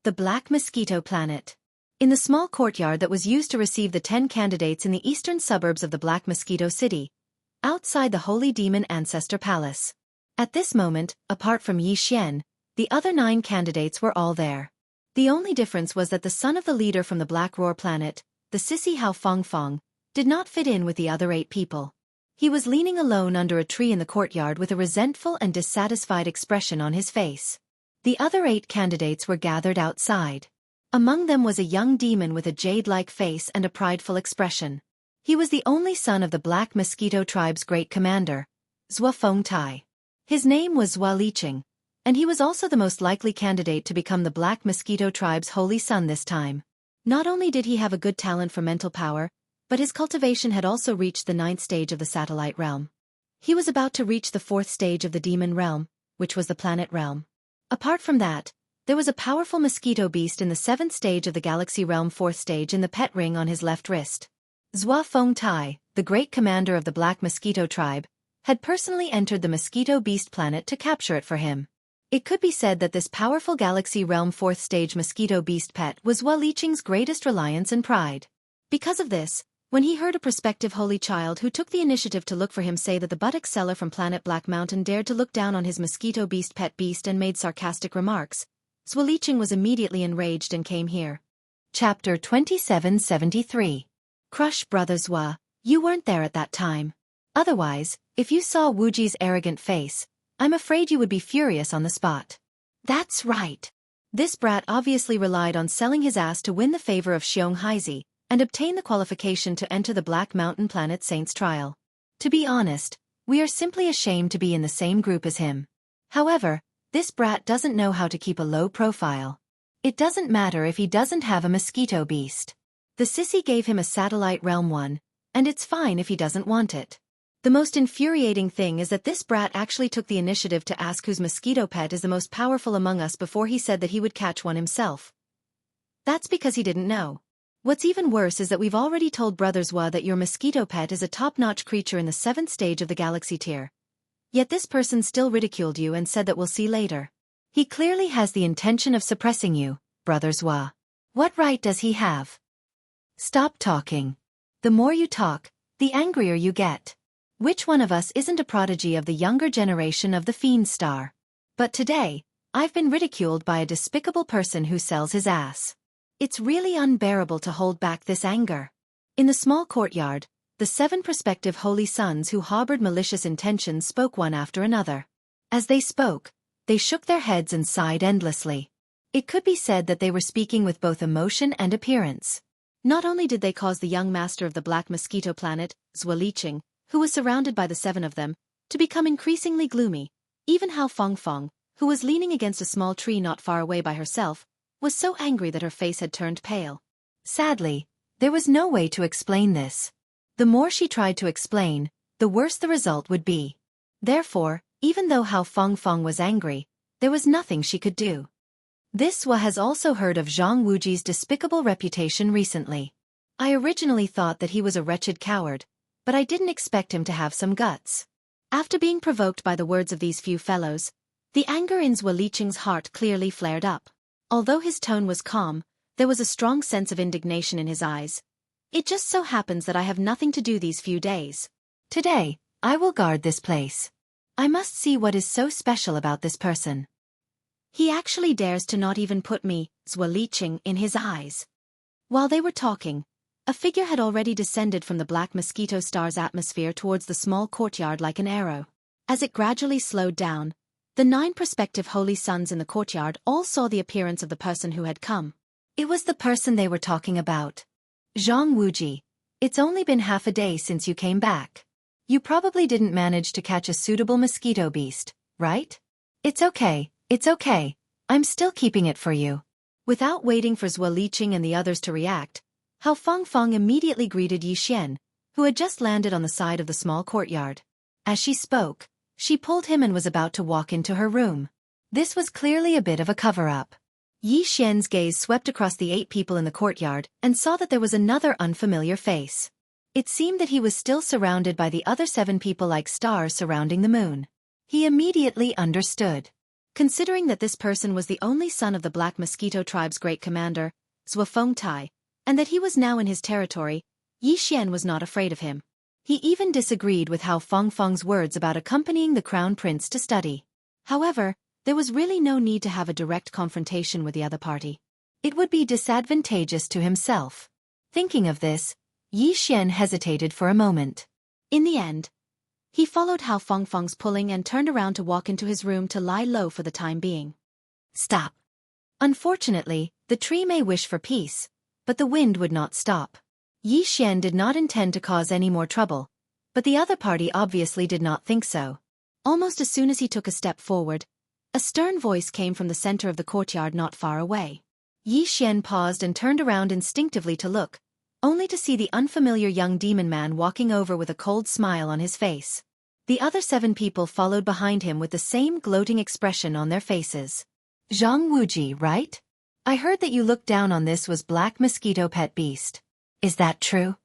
The Black Mosquito Planet. In the small courtyard that was used to receive the 10 candidates in the eastern suburbs of the Black Mosquito City, outside the Holy Demon Ancestor Palace. At this moment, apart from Yi Xian, the other 9 candidates were all there. The only difference was that the son of the leader from the Black Roar Planet, the sissy Hao Fong, did not fit in with the other 8 people. He was leaning alone under a tree in the courtyard with a resentful and dissatisfied expression on his face. The other 8 candidates were gathered outside. Among them was a young demon with a jade-like face and a prideful expression. He was the only son of the Black Mosquito Tribe's great commander, Zhua Fengtai. His name was Zhua Liqing, and he was also the most likely candidate to become the Black Mosquito Tribe's holy son this time. Not only did he have a good talent for mental power, but his cultivation had also reached the 9th stage of the satellite realm. He was about to reach the 4th stage of the demon realm, which was the planet realm. Apart from that, there was a powerful mosquito beast in the 7th stage of the galaxy realm 4th stage in the pet ring on his left wrist. Zhua Fengtai, the great commander of the Black Mosquito Tribe, had personally entered the Mosquito Beast planet to capture it for him. It could be said that this powerful galaxy realm 4th stage Mosquito Beast pet was Zhua Liqing's greatest reliance and pride. Because of this, when he heard a prospective holy child who took the initiative to look for him say that the buttock seller from planet Black Mountain dared to look down on his Mosquito Beast pet beast and made sarcastic remarks, Zhua Liqing was immediately enraged and came here. Chapter 2773. Crush Brother Zhua, you weren't there at that time. Otherwise, if you saw Wuji's arrogant face, I'm afraid you would be furious on the spot. That's right. This brat obviously relied on selling his ass to win the favor of Xiong Haizi, and obtain the qualification to enter the Black Mountain Planet Saint's trial. To be honest, we are simply ashamed to be in the same group as him. However, this brat doesn't know how to keep a low profile. It doesn't matter if he doesn't have a mosquito beast. The sissy gave him a satellite realm one, and it's fine if he doesn't want it. The most infuriating thing is that this brat actually took the initiative to ask whose mosquito pet is the most powerful among us before he said that he would catch one himself. That's because he didn't know. What's even worse is that we've already told Brother Zhua that your mosquito pet is a top-notch creature in the 7th stage of the galaxy tier. Yet this person still ridiculed you and said that we'll see later. He clearly has the intention of suppressing you, Brother Zhua. What right does he have? Stop talking. The more you talk, the angrier you get. Which one of us isn't a prodigy of the younger generation of the Fiend Star? But today, I've been ridiculed by a despicable person who sells his ass. It's really unbearable to hold back this anger. In the small courtyard, the 7 prospective holy sons who harbored malicious intentions spoke one after another. As they spoke, they shook their heads and sighed endlessly. It could be said that they were speaking with both emotion and appearance. Not only did they cause the young master of the Black Mosquito Planet, Zhua Liqing, who was surrounded by the 7 of them, to become increasingly gloomy, even Hao Fong, who was leaning against a small tree not far away by herself, was so angry that her face had turned pale. Sadly, there was no way to explain this. The more she tried to explain, the worse the result would be. Therefore, even though Hao Fong was angry, there was nothing she could do. This Zhua has also heard of Zhang Wuji's despicable reputation recently. I originally thought that he was a wretched coward, but I didn't expect him to have some guts. After being provoked by the words of these few fellows, the anger in Zhua Liqing's heart clearly flared up. Although his tone was calm, there was a strong sense of indignation in his eyes. It just so happens that I have nothing to do these few days. Today, I will guard this place. I must see what is so special about this person. He actually dares to not even put me, Zwaliching, in his eyes. While they were talking, a figure had already descended from the black mosquito star's atmosphere towards the small courtyard like an arrow. As it gradually slowed down, the 9 prospective holy sons in the courtyard all saw the appearance of the person who had come. It was the person they were talking about. Zhang Wuji, it's only been half a day since you came back. You probably didn't manage to catch a suitable mosquito beast, right? It's okay, I'm still keeping it for you. Without waiting for Zwaliching and the others to react, Hao Fangfang immediately greeted Yi Xian, who had just landed on the side of the small courtyard. As she spoke, she pulled him and was about to walk into her room. This was clearly a bit of a cover-up. Yi Xian's gaze swept across the 8 people in the courtyard and saw that there was another unfamiliar face. It seemed that he was still surrounded by the other 7 people like stars surrounding the moon. He immediately understood. Considering that this person was the only son of the Black Mosquito tribe's great commander, Zwafengtai, and that he was now in his territory, Yi Xian was not afraid of him. He even disagreed with Hao Fangfang's words about accompanying the crown prince to study. However, there was really no need to have a direct confrontation with the other party. It would be disadvantageous to himself. Thinking of this, Yi Xian hesitated for a moment. In the end, he followed Hao Fangfang's pulling and turned around to walk into his room to lie low for the time being. Stop. Unfortunately, the tree may wish for peace, but the wind would not stop. Yi Xian did not intend to cause any more trouble, but the other party obviously did not think so. Almost as soon as he took a step forward, a stern voice came from the center of the courtyard not far away. Yi Xian paused and turned around instinctively to look, only to see the unfamiliar young demon man walking over with a cold smile on his face. The other 7 people followed behind him with the same gloating expression on their faces. Zhang Wuji, right? I heard that you looked down on this was Black Mosquito pet beast. Is that true?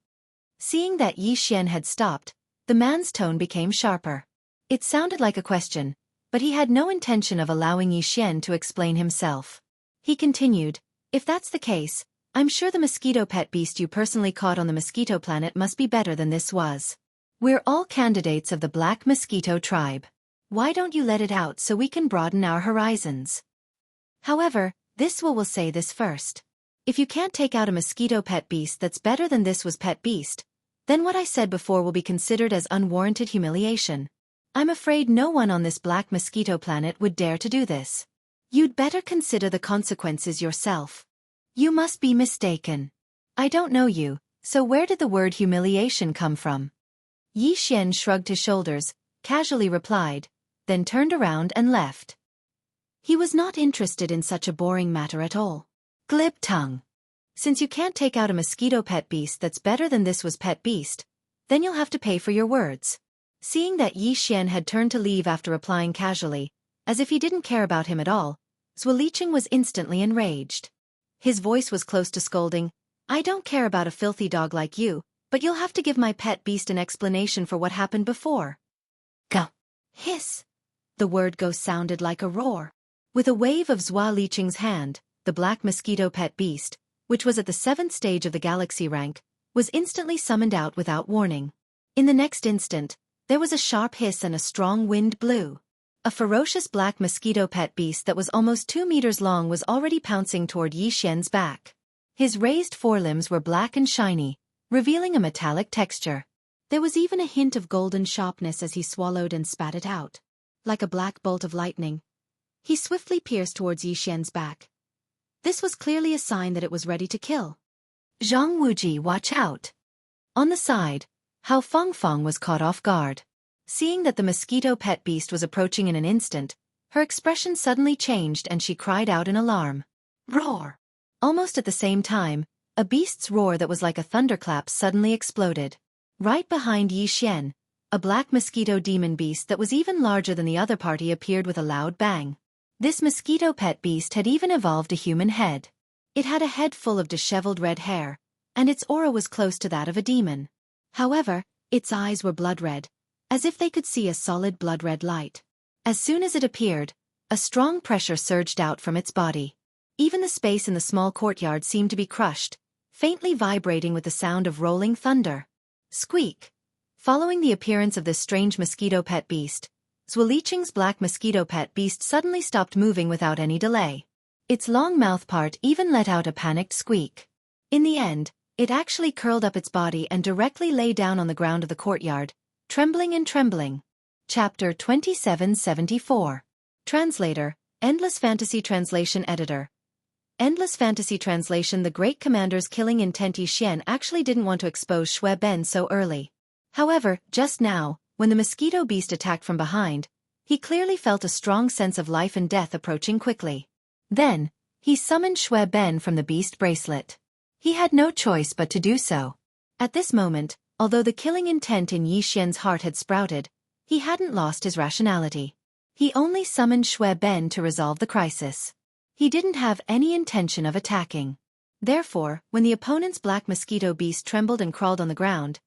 Seeing that Yi Xian had stopped, the man's tone became sharper. It sounded like a question, but he had no intention of allowing Yi Xian to explain himself. He continued, if that's the case, I'm sure the mosquito pet beast you personally caught on the mosquito planet must be better than this was. We're all candidates of the Black Mosquito tribe. Why don't you let it out so we can broaden our horizons? However, this will say this first. If you can't take out a mosquito pet beast that's better than this was pet beast, then what I said before will be considered as unwarranted humiliation. I'm afraid no one on this Black Mosquito planet would dare to do this. You'd better consider the consequences yourself. You must be mistaken. I don't know you, so where did the word humiliation come from? Yi Xian shrugged his shoulders, casually replied, then turned around and left. He was not interested in such a boring matter at all. Glib tongue. Since you can't take out a mosquito pet beast that's better than this was pet beast, then you'll have to pay for your words. Seeing that Yi Xian had turned to leave after replying casually, as if he didn't care about him at all, Zwaliching was instantly enraged. His voice was close to scolding, I don't care about a filthy dog like you, but you'll have to give my pet beast an explanation for what happened before. Go. Hiss. The word go sounded like a roar. With a wave of Zwaliching's hand, the Black Mosquito pet beast, which was at the 7th stage of the galaxy rank, was instantly summoned out without warning. In the next instant, there was a sharp hiss and a strong wind blew. A ferocious Black Mosquito pet beast that was almost 2 meters long was already pouncing toward Yi Xian's back. His raised forelimbs were black and shiny, revealing a metallic texture. There was even a hint of golden sharpness as he swallowed and spat it out. Like a black bolt of lightning, he swiftly pierced towards Yi Xian's back. This was clearly a sign that it was ready to kill. Zhang Wuji, watch out! On the side, Hao Fangfang was caught off guard. Seeing that the mosquito pet beast was approaching in an instant, her expression suddenly changed and she cried out in alarm. Roar! Almost at the same time, a beast's roar that was like a thunderclap suddenly exploded. Right behind Yi Xian, a black mosquito demon beast that was even larger than the other party appeared with a loud bang. This mosquito pet beast had even evolved a human head. It had a head full of disheveled red hair, and its aura was close to that of a demon. However, its eyes were blood red, as if they could see a solid blood-red light. As soon as it appeared, a strong pressure surged out from its body. Even the space in the small courtyard seemed to be crushed, faintly vibrating with the sound of rolling thunder. Squeak! Following the appearance of this strange mosquito pet beast, Zwelicheng's black mosquito pet beast suddenly stopped moving without any delay. Its long mouth part even let out a panicked squeak. In the end, it actually curled up its body and directly lay down on the ground of the courtyard, trembling and trembling. Chapter 2774. Translator, Endless Fantasy Translation Editor. Endless Fantasy Translation. The Great Commander's killing intent. Yi Xian actually didn't want to expose Shui Ben so early. However, just now, when the mosquito beast attacked from behind, he clearly felt a strong sense of life and death approaching quickly. Then, he summoned Shui Ben from the beast bracelet. He had no choice but to do so. At this moment, although the killing intent in Yi Xian's heart had sprouted, he hadn't lost his rationality. He only summoned Shui Ben to resolve the crisis. He didn't have any intention of attacking. Therefore, when the opponent's black mosquito beast trembled and crawled on the ground,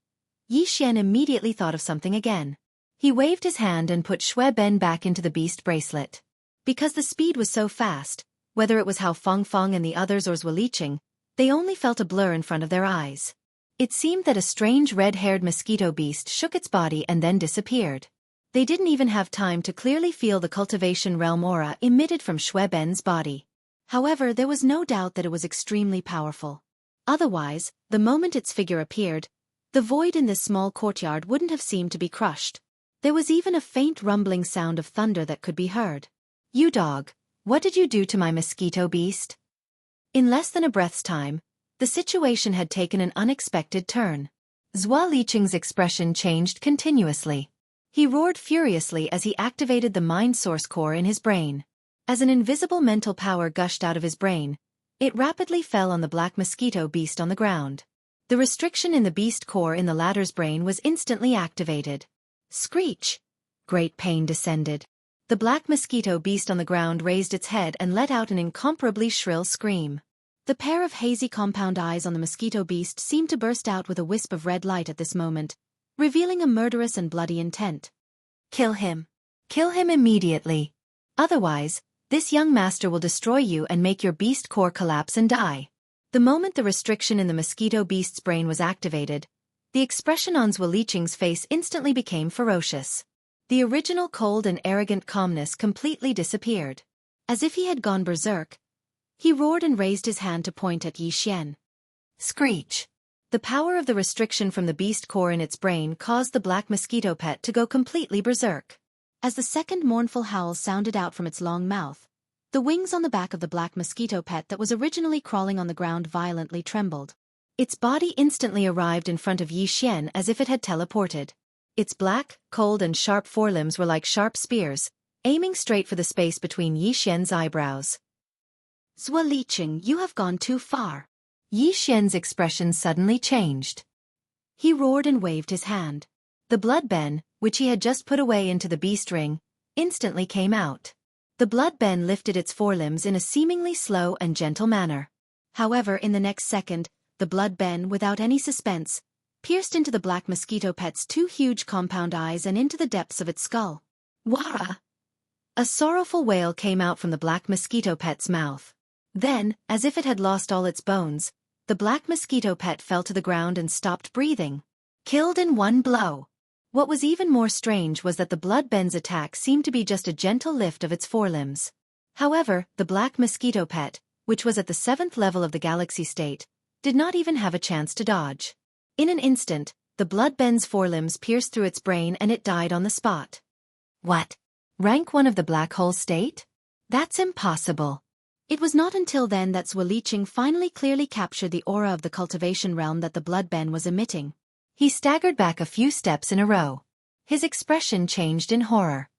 Yi Xian immediately thought of something again. He waved his hand and put Shui Ben back into the beast bracelet. Because the speed was so fast, whether it was Hao Fengfeng and the others or Zwelicheng, they only felt a blur in front of their eyes. It seemed that a strange red-haired mosquito beast shook its body and then disappeared. They didn't even have time to clearly feel the cultivation realm aura emitted from Shui Ben's body. However, there was no doubt that it was extremely powerful. Otherwise, the moment its figure appeared, the void in this small courtyard wouldn't have seemed to be crushed. There was even a faint rumbling sound of thunder that could be heard. "You dog, what did you do to my mosquito beast?" In less than a breath's time, the situation had taken an unexpected turn. Zwelicheng's expression changed continuously. He roared furiously as he activated the mind source core in his brain. As an invisible mental power gushed out of his brain, it rapidly fell on the black mosquito beast on the ground. The restriction in the beast core in the latter's brain was instantly activated. Screech! Great pain descended. The black mosquito beast on the ground raised its head and let out an incomparably shrill scream. The pair of hazy compound eyes on the mosquito beast seemed to burst out with a wisp of red light at this moment, revealing a murderous and bloody intent. "Kill him. Kill him immediately. Otherwise, this young master will destroy you and make your beast core collapse and die." The moment the restriction in the mosquito beast's brain was activated, the expression on Zwelicheng's face instantly became ferocious. The original cold and arrogant calmness completely disappeared. As if he had gone berserk, he roared and raised his hand to point at Yi Xian. Screech! The power of the restriction from the beast core in its brain caused the black mosquito pet to go completely berserk. As the second mournful howl sounded out from its long mouth, the wings on the back of the black mosquito pet that was originally crawling on the ground violently trembled. Its body instantly arrived in front of Yi Xian as if it had teleported. Its black, cold and sharp forelimbs were like sharp spears, aiming straight for the space between Yi Xian's eyebrows. "Zwelicheng, you have gone too far." Yi Xian's expression suddenly changed. He roared and waved his hand. The blood ben, which he had just put away into the beast ring, instantly came out. The blood ben lifted its forelimbs in a seemingly slow and gentle manner. However, in the next second, the blood ben, without any suspense, pierced into the black mosquito pet's two huge compound eyes and into the depths of its skull. "Wara!" A sorrowful wail came out from the black mosquito pet's mouth. Then, as if it had lost all its bones, the black mosquito pet fell to the ground and stopped breathing. Killed in one blow. What was even more strange was that the blood ben's attack seemed to be just a gentle lift of its forelimbs. However, the black mosquito pet, which was at the 7th level of the galaxy state, did not even have a chance to dodge. In an instant, the blood ben's forelimbs pierced through its brain and it died on the spot. What? Rank 1 of the black hole state? That's impossible. It was not until then that Zwelicheng finally clearly captured the aura of the cultivation realm that the blood ben was emitting. He staggered back a few steps in a row. His expression changed in horror.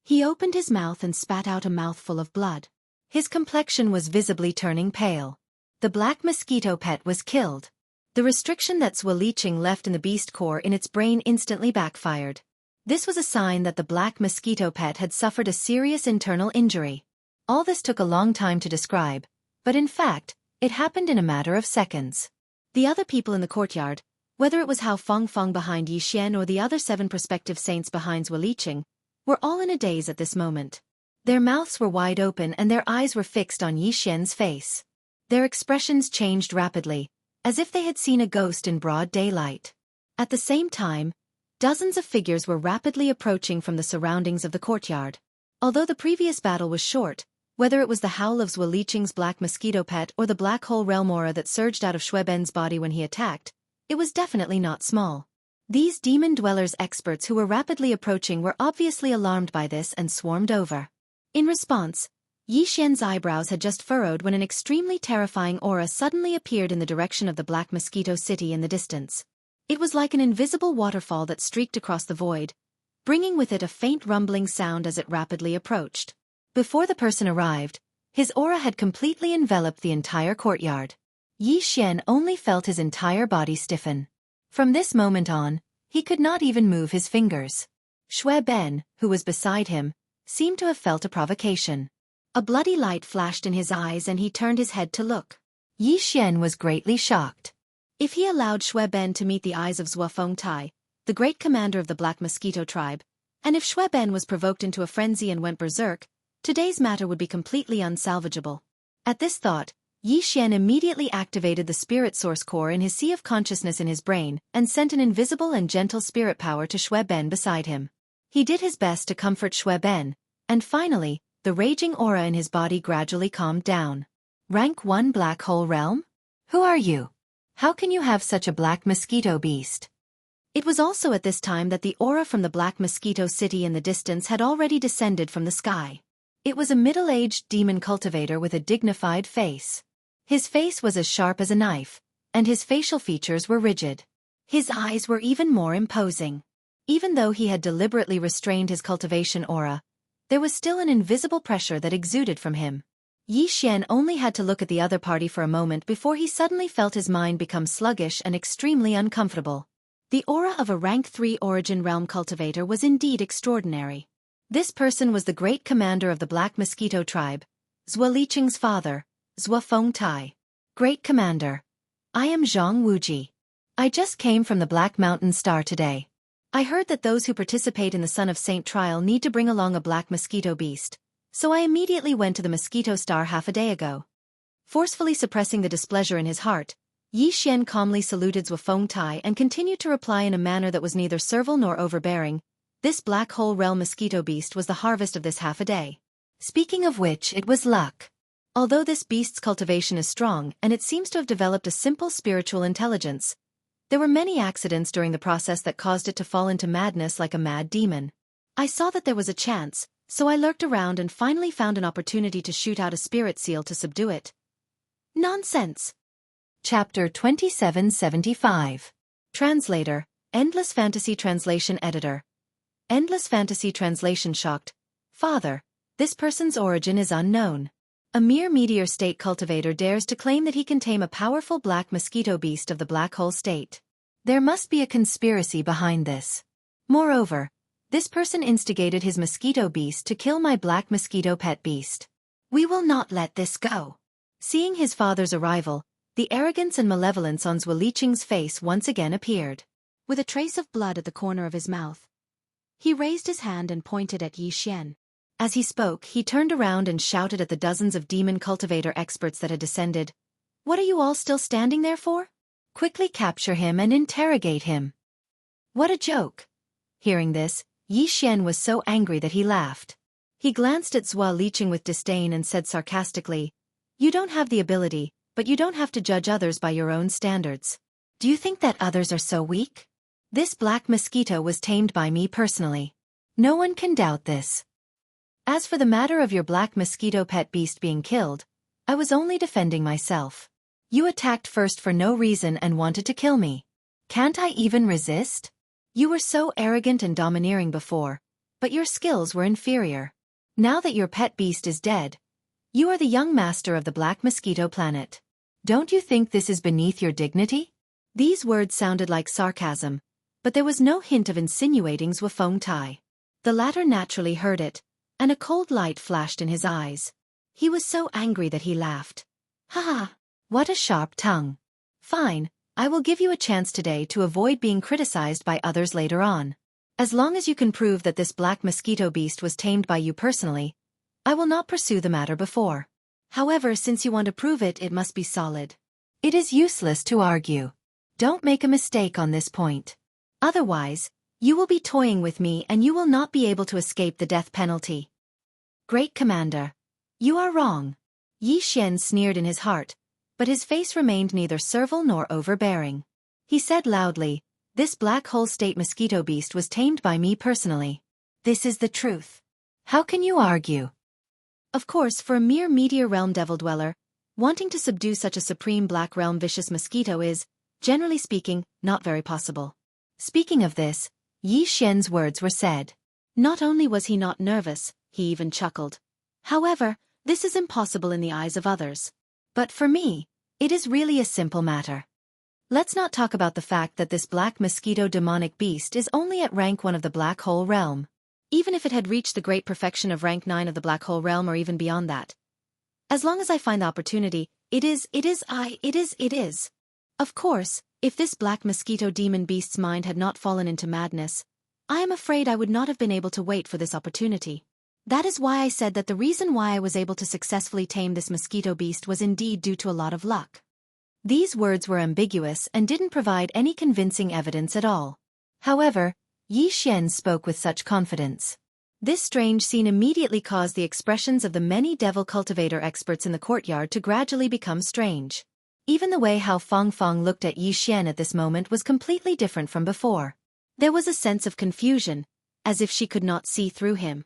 He opened his mouth and spat out a mouthful of blood. His complexion was visibly turning pale. The black mosquito pet was killed. The restriction that Zwelicheng left in the beast core in its brain instantly backfired. This was a sign that the black mosquito pet had suffered a serious internal injury. All this took a long time to describe, but in fact, it happened in a matter of seconds. The other people in the courtyard, whether it was Hao Fengfeng behind Yi Xian or the other 7 prospective saints behind Zwelicheng, were all in a daze at this moment. Their mouths were wide open and their eyes were fixed on Yi Xian's face. Their expressions changed rapidly, as if they had seen a ghost in broad daylight. At the same time, Dozens of figures were rapidly approaching from the surroundings of the courtyard. Although the previous battle was short, whether it was the howl of Zwaliching's black mosquito pet or the black hole realm aura that surged out of Schweben's body when he attacked, it was definitely not small. These demon dwellers experts who were rapidly approaching were obviously alarmed by this and swarmed over. In response, Yi Xian's eyebrows had just furrowed when an extremely terrifying aura suddenly appeared in the direction of the Black Mosquito City in the distance. It was like an invisible waterfall that streaked across the void, bringing with it a faint rumbling sound as it rapidly approached. Before the person arrived, his aura had completely enveloped the entire courtyard. Yi Xian only felt his entire body stiffen. From this moment on, he could not even move his fingers. Xue Ben, who was beside him, seemed to have felt a provocation. A bloody light flashed in his eyes and he turned his head to look. Yi Xian was greatly shocked. If he allowed Xue Ben to meet the eyes of Zhuofeng Tai, the great commander of the Black Mosquito tribe, and if Xue Ben was provoked into a frenzy and went berserk, today's matter would be completely unsalvageable. At this thought, Yi Xian immediately activated the spirit source core in his sea of consciousness in his brain and sent an invisible and gentle spirit power to Xue Ben beside him. He did his best to comfort Xue Ben, and finally, the raging aura in his body gradually calmed down. Rank 1 Black Hole Realm? Who are you? How can you have such a black mosquito beast? It was also at this time that the aura from the Black Mosquito City in the distance had already descended from the sky. It was a middle-aged demon cultivator with a dignified face. His face was as sharp as a knife, and his facial features were rigid. His eyes were even more imposing. Even though he had deliberately restrained his cultivation aura, there was still an invisible pressure that exuded from him. Yi Xian only had to look at the other party for a moment before he suddenly felt his mind become sluggish and extremely uncomfortable. The aura of a rank 3 Origin Realm cultivator was indeed extraordinary. This person was the great commander of the Black Mosquito tribe, Zwaliching's father, Zhuofeng Tai. Great commander. I am Zhang Wuji. I just came from the Black Mountain Star today. I heard that those who participate in the Son of Saint trial need to bring along a black mosquito beast, so I immediately went to the Mosquito Star half a day ago. Forcefully suppressing the displeasure in his heart, Yi Xian calmly saluted Zhuofeng Tai and continued to reply in a manner that was neither servile nor overbearing. This black hole realm mosquito beast was the harvest of this half a day. Speaking of which, it was luck. Although this beast's cultivation is strong and it seems to have developed a simple spiritual intelligence, there were many accidents during the process that caused it to fall into madness like a mad demon. I saw that there was a chance, so I lurked around and finally found an opportunity to shoot out a spirit seal to subdue it. Nonsense. Chapter 2775. Translator, Endless Fantasy Translation Editor. Endless Fantasy Translation shocked. Father, this person's origin is unknown. A mere meteor state cultivator dares to claim that he can tame a powerful black mosquito beast of the black hole state. There must be a conspiracy behind this. Moreover, this person instigated his mosquito beast to kill my black mosquito pet beast. We will not let this go. Seeing his father's arrival, the arrogance and malevolence on Zwaliching's face once again appeared. With a trace of blood at the corner of his mouth, he raised his hand and pointed at Yi Xian. As he spoke, he turned around and shouted at the dozens of demon cultivator experts that had descended. What are you all still standing there for? Quickly capture him and interrogate him. What a joke. Hearing this, Yi Xian was so angry that he laughed. He glanced at Zwaliching with disdain and said sarcastically, You don't have the ability, but you don't have to judge others by your own standards. Do you think that others are so weak? This black mosquito was tamed by me personally. No one can doubt this. As for the matter of your black mosquito pet beast being killed, I was only defending myself. You attacked first for no reason and wanted to kill me. Can't I even resist? You were so arrogant and domineering before, but your skills were inferior. Now that your pet beast is dead, you are the young master of the Black Mosquito Planet. Don't you think this is beneath your dignity? These words sounded like sarcasm, but there was no hint of insinuating Zhuofeng Tai. The latter naturally heard it, and a cold light flashed in his eyes. He was so angry that he laughed. Ha ha, what a sharp tongue. Fine, I will give you a chance today to avoid being criticized by others later on. As long as you can prove that this black mosquito beast was tamed by you personally, I will not pursue the matter before. However, since you want to prove it, it must be solid. It is useless to argue. Don't make a mistake on this point. Otherwise, You will be toying with me and you will not be able to escape the death penalty. Great Commander. You are wrong. Yi Xian sneered in his heart, but his face remained neither servile nor overbearing. He said loudly, "This black hole state mosquito beast was tamed by me personally. This is the truth. How can you argue?" Of course, for a mere meteor realm devil dweller, wanting to subdue such a supreme black realm vicious mosquito is, generally speaking, not very possible. Speaking of this, Yi Xian's words were said. Not only was he not nervous, he even chuckled. However, this is impossible in the eyes of others. But for me, it is really a simple matter. Let's not talk about the fact that this black mosquito demonic beast is only at rank 1 of the black hole realm. Even if it had reached the great perfection of rank 9 of the black hole realm or even beyond that. As long as I find the opportunity, it is. Of course, if this black mosquito demon beast's mind had not fallen into madness, I am afraid I would not have been able to wait for this opportunity. That is why I said that the reason why I was able to successfully tame this mosquito beast was indeed due to a lot of luck. These words were ambiguous and didn't provide any convincing evidence at all. However, Yi Xian spoke with such confidence. This strange scene immediately caused the expressions of the many devil cultivator experts in the courtyard to gradually become strange. Even the way how Fong Fong looked at Yi Xian at this moment was completely different from before. There was a sense of confusion, as if she could not see through him.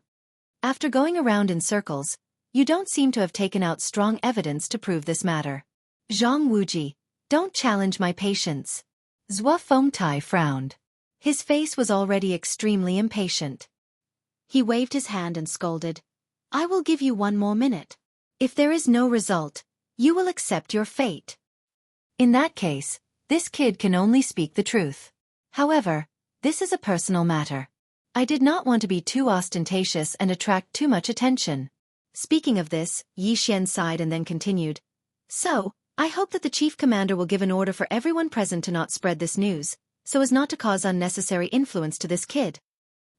After going around in circles, you don't seem to have taken out strong evidence to prove this matter. Zhang Wuji, don't challenge my patience. Zhua Fengtai frowned. His face was already extremely impatient. He waved his hand and scolded, "I will give you 1 more minute. If there is no result, you will accept your fate." In that case, this kid can only speak the truth. However, this is a personal matter. I did not want to be too ostentatious and attract too much attention. Speaking of this, Yi Xian sighed and then continued, "So, I hope that the chief commander will give an order for everyone present to not spread this news, so as not to cause unnecessary influence to this kid."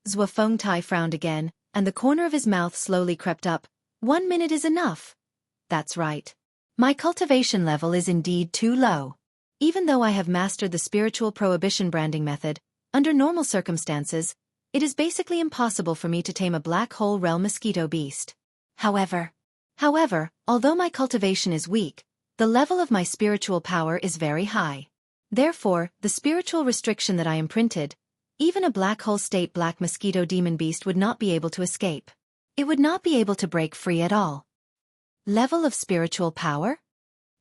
Zhua Fengtai frowned again, and the corner of his mouth slowly crept up. 1 minute is enough. That's right. My cultivation level is indeed too low. Even though I have mastered the spiritual prohibition branding method, under normal circumstances, it is basically impossible for me to tame a black hole realm mosquito beast. However, although my cultivation is weak, the level of my spiritual power is very high. Therefore, the spiritual restriction that I imprinted, even a black hole state black mosquito demon beast would not be able to escape. It would not be able to break free at all. Level of spiritual power?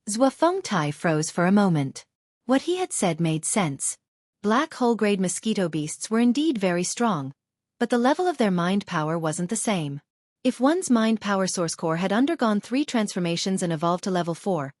Zhua Fengtai froze for a moment. What he had said made sense. Black hole-grade mosquito beasts were indeed very strong, but the level of their mind power wasn't the same. If one's mind power source core had undergone 3 transformations and evolved to level 4,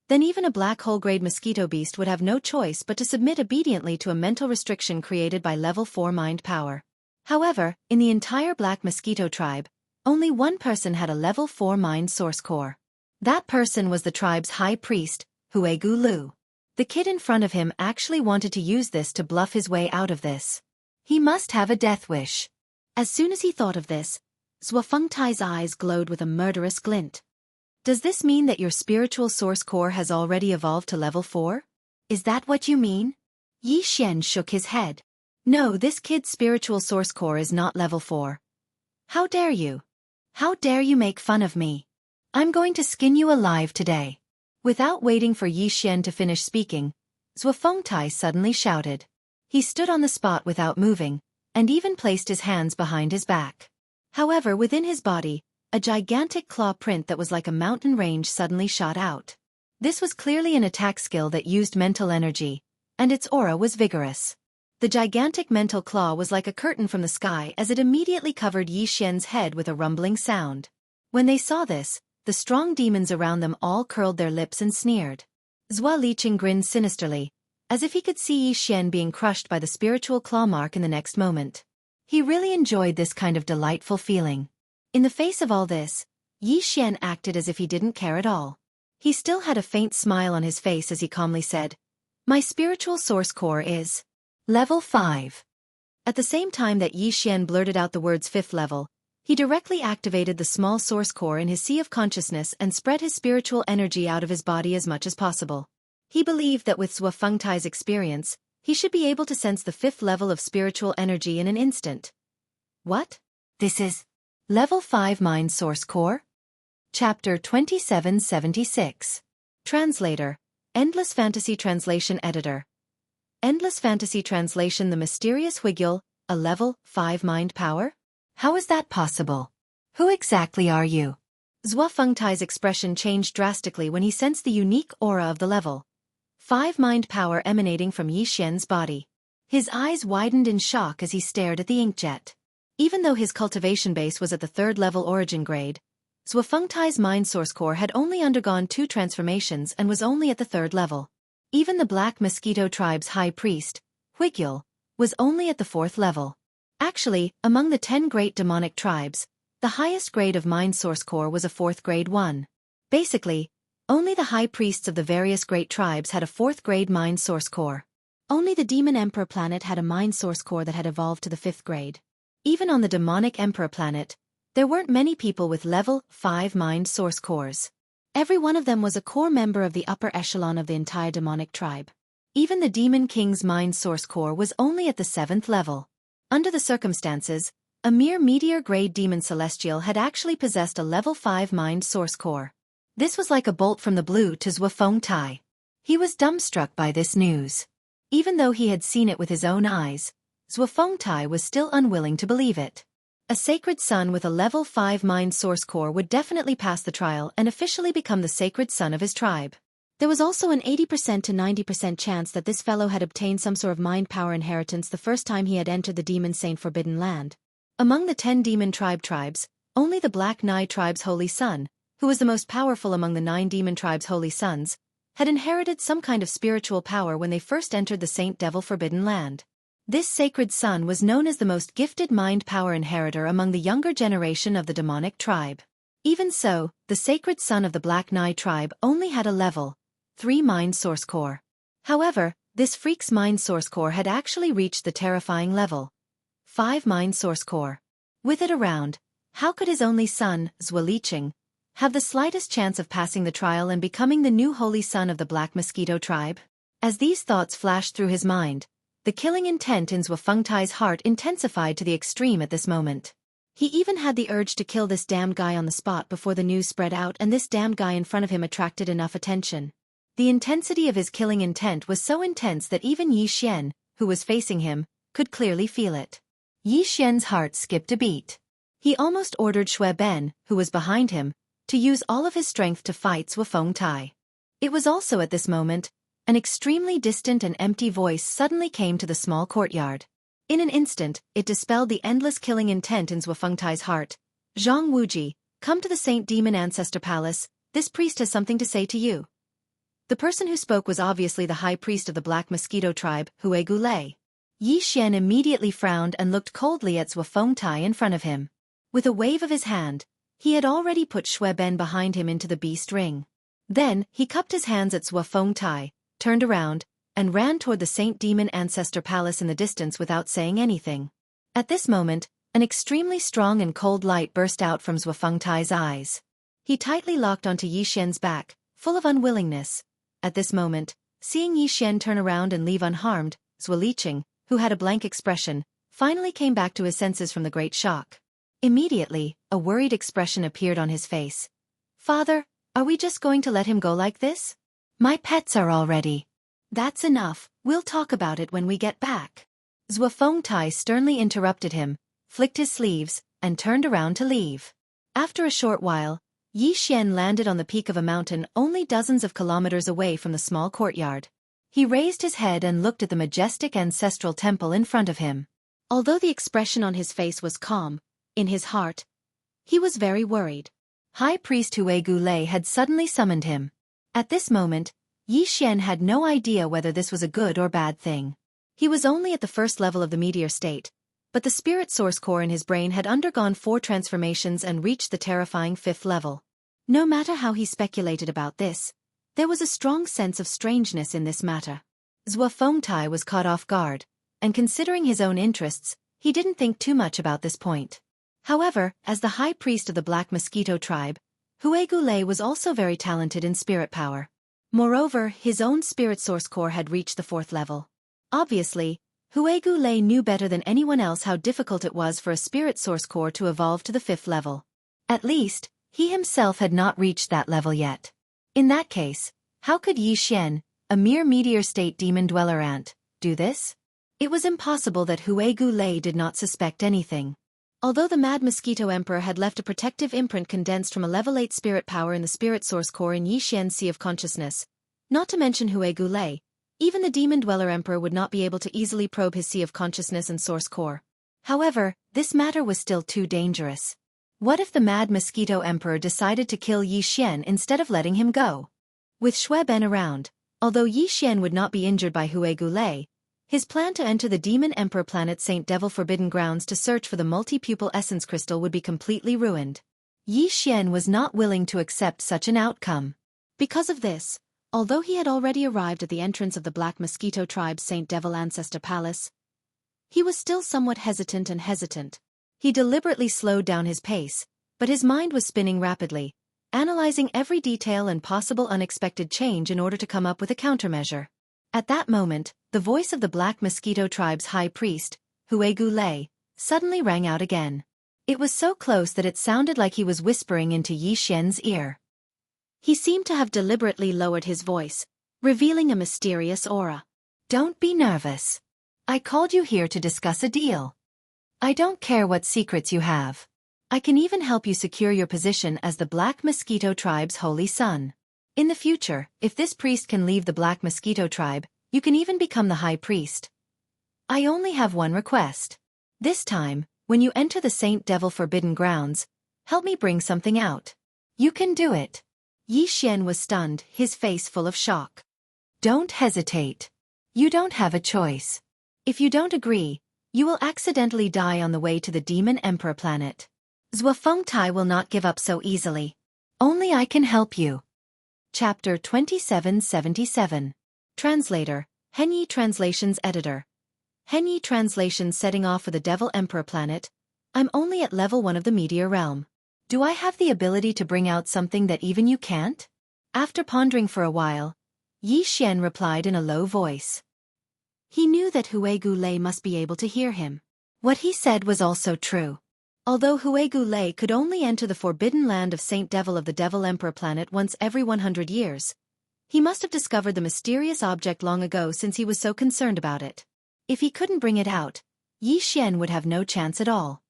then even a black hole-grade mosquito beast would have no choice but to submit obediently to a mental restriction created by level 4 mind power. However, in the entire black mosquito tribe, only one person had a level 4 mind source core. That person was the tribe's high priest, Huegu Lu. The kid in front of him actually wanted to use this to bluff his way out of this. He must have a death wish. As soon as he thought of this, Zhua Fengtai's eyes glowed with a murderous glint. Does this mean that your spiritual source core has already evolved to level 4? Is that what you mean? Yi Xian shook his head. No, this kid's spiritual source core is not level 4. How dare you? How dare you make fun of me? I'm going to skin you alive today. Without waiting for Yi Xian to finish speaking, Zhua Fengtai suddenly shouted. He stood on the spot without moving, and even placed his hands behind his back. However, within his body, a gigantic claw print that was like a mountain range suddenly shot out. This was clearly an attack skill that used mental energy, and its aura was vigorous. The gigantic mental claw was like a curtain from the sky as it immediately covered Yi Xian's head with a rumbling sound. When they saw this, the strong demons around them all curled their lips and sneered. Zhua Liqing grinned sinisterly, as if he could see Yi Xian being crushed by the spiritual claw mark in the next moment. He really enjoyed this kind of delightful feeling. In the face of all this, Yi Xian acted as if he didn't care at all. He still had a faint smile on his face as he calmly said, "My spiritual source core is level 5. At the same time that Yi Xian blurted out the words 5th level, he directly activated the small source core in his sea of consciousness and spread his spiritual energy out of his body as much as possible. He believed that with Zhua Fengtai's experience, He should be able to sense the 5th level of spiritual energy in an instant. What? This is Level 5 Mind Source Core? Chapter 2776. Translator. Endless Fantasy Translation Editor. Endless Fantasy Translation. The mysterious Huigyul, a Level 5 mind power? How is that possible? Who exactly are you? Zhuo Fengtai's expression changed drastically when he sensed the unique aura of the Level 5 mind power emanating from Yi Xian's body. His eyes widened in shock as he stared at the inkjet. Even though his cultivation base was at the 3rd level origin grade, Zhuo Fengtai's mind source core had only undergone 2 transformations and was only at the 3rd level. Even the Black Mosquito tribe's high priest, Huigyul, was only at the 4th level. Actually, among the 10 great demonic tribes, the highest grade of mind source core was a 4th grade one. Basically, only the high priests of the various great tribes had a 4th grade mind source core. Only the Demon Emperor planet had a mind source core that had evolved to the 5th grade. Even on the Demonic Emperor planet, there weren't many people with level 5 mind source cores. Every one of them was a core member of the upper echelon of the entire demonic tribe. Even the Demon King's mind source core was only at the 7th level. Under the circumstances, a mere meteor-grade demon celestial had actually possessed a level 5 mind source core. This was like a bolt from the blue to Zhuo Fengtai. He was dumbstruck by this news. Even though he had seen it with his own eyes, Zhuo Fengtai was still unwilling to believe it. A sacred son with a level 5 mind source core would definitely pass the trial and officially become the sacred son of his tribe. There was also an 80% to 90% chance that this fellow had obtained some sort of mind power inheritance the first time he had entered the Demon Saint Forbidden Land. Among the 10 demon tribes, only the Black Nai tribe's holy son, who was the most powerful among the 9 demon tribes' holy sons, had inherited some kind of spiritual power when they first entered the Saint Devil Forbidden Land. This sacred son was known as the most gifted mind power inheritor among the younger generation of the demonic tribe. Even so, the sacred son of the Black Nai tribe only had a level 3 mind source core. However, this freak's mind source core had actually reached the terrifying level 5 mind source core. With it around, how could his only son, Zhuo Liqing, have the slightest chance of passing the trial and becoming the new holy son of the Black Mosquito tribe? As these thoughts flashed through his mind, the killing intent in Zhuo Fengtai's heart intensified to the extreme at this moment. He even had the urge to kill this damned guy on the spot before the news spread out and this damned guy in front of him attracted enough attention. The intensity of his killing intent was so intense that even Yi Xian, who was facing him, could clearly feel it. Yi Xian's heart skipped a beat. He almost ordered Shui Ben, who was behind him, to use all of his strength to fight Zhuo Fengtai. It was also at this moment, an extremely distant and empty voice suddenly came to the small courtyard. In an instant, it dispelled the endless killing intent in Zhuo Fengtai's heart. Zhang Wuji, come to the Saint Demon Ancestor Palace, this priest has something to say to you. The person who spoke was obviously the high priest of the Black Mosquito tribe, Hue Gulei. Yi Xian immediately frowned and looked coldly at Zhuo Fengtai in front of him. With a wave of his hand, he had already put Shui Ben behind him into the beast ring. Then, he cupped his hands at Zhuo Fengtai, turned around, and ran toward the Saint Demon Ancestor Palace in the distance without saying anything. At this moment, an extremely strong and cold light burst out from Zhuo Fengtai's eyes. He tightly locked onto Yi Xian's back, full of unwillingness. At this moment, seeing Yi Xian turn around and leave unharmed, Zhuo Liqing, who had a blank expression, finally came back to his senses from the great shock. Immediately, a worried expression appeared on his face. Father, are we just going to let him go like this? My pets are all ready. That's enough, we'll talk about it when we get back. Zhuo Fengtai sternly interrupted him, flicked his sleeves, and turned around to leave. After a short while, Yi Xian landed on the peak of a mountain only dozens of kilometers away from the small courtyard. He raised his head and looked at the majestic ancestral temple in front of him. Although the expression on his face was calm, in his heart, he was very worried. High Priest Hue Gulei had suddenly summoned him. At this moment, Yi Xian had no idea whether this was a good or bad thing. He was only at the first level of the meteor state, but the spirit source core in his brain had undergone 4 transformations and reached the terrifying 5th level. No matter how he speculated about this, there was a strong sense of strangeness in this matter. Zhuo Fengtai was caught off guard, and considering his own interests, he didn't think too much about this point. However, as the high priest of the Black Mosquito tribe, Hue Gulei was also very talented in spirit power. Moreover, his own spirit source core had reached the 4th level. Obviously, Huegu Lei knew better than anyone else how difficult it was for a spirit source core to evolve to the 5th level. At least, he himself had not reached that level yet. In that case, how could Yi Xian, a mere meteor state demon dweller ant, do this? It was impossible that Huegu Lei did not suspect anything. Although the Mad Mosquito Emperor had left a protective imprint condensed from a level 8 spirit power in the spirit source core in Yi Xian's Sea of Consciousness, not to mention Huegu Lei, even the Demon Dweller Emperor would not be able to easily probe his Sea of Consciousness and source core. However, this matter was still too dangerous. What if the Mad Mosquito Emperor decided to kill Yi Xian instead of letting him go? With Xue Ben around, although Yi Xian would not be injured by Huegu Lei, his plan to enter the Demon Emperor planet Saint Devil Forbidden Grounds to search for the multi-pupil essence crystal would be completely ruined. Yi Xian was not willing to accept such an outcome. Because of this, although he had already arrived at the entrance of the Black Mosquito Tribe's Saint Devil Ancestor Palace, he was still somewhat hesitant. He deliberately slowed down his pace, but his mind was spinning rapidly, analyzing every detail and possible unexpected change in order to come up with a countermeasure. At that moment, the voice of the Black Mosquito Tribe's High Priest, Huegu Lei, suddenly rang out again. It was so close that it sounded like he was whispering into Yi Xian's ear. He seemed to have deliberately lowered his voice, revealing a mysterious aura. "Don't be nervous. I called you here to discuss a deal. I don't care what secrets you have. I can even help you secure your position as the Black Mosquito Tribe's Holy Son. In the future, if this priest can leave the Black Mosquito Tribe, you can even become the High Priest. I only have one request. This time, when you enter the Saint Devil Forbidden Grounds, help me bring something out. You can do it." Yi Xian was stunned, his face full of shock. "Don't hesitate. You don't have a choice. If you don't agree, you will accidentally die on the way to the Demon Emperor planet. Zhuofeng Tai will not give up so easily. Only I can help you." Chapter 2777. Translator, Henyi Translations Editor. Henyi Translations setting off for the Devil Emperor planet. I'm only at level 1 of the Meteor Realm. Do I have the ability to bring out something that even you can't? After pondering for a while, Yi Xian replied in a low voice. He knew that Huegu Lei must be able to hear him. What he said was also true. Although Huegu Lei could only enter the forbidden land of Saint Devil of the Devil Emperor planet once every 100 years, he must have discovered the mysterious object long ago since he was so concerned about it. If he couldn't bring it out, Yi Xian would have no chance at all.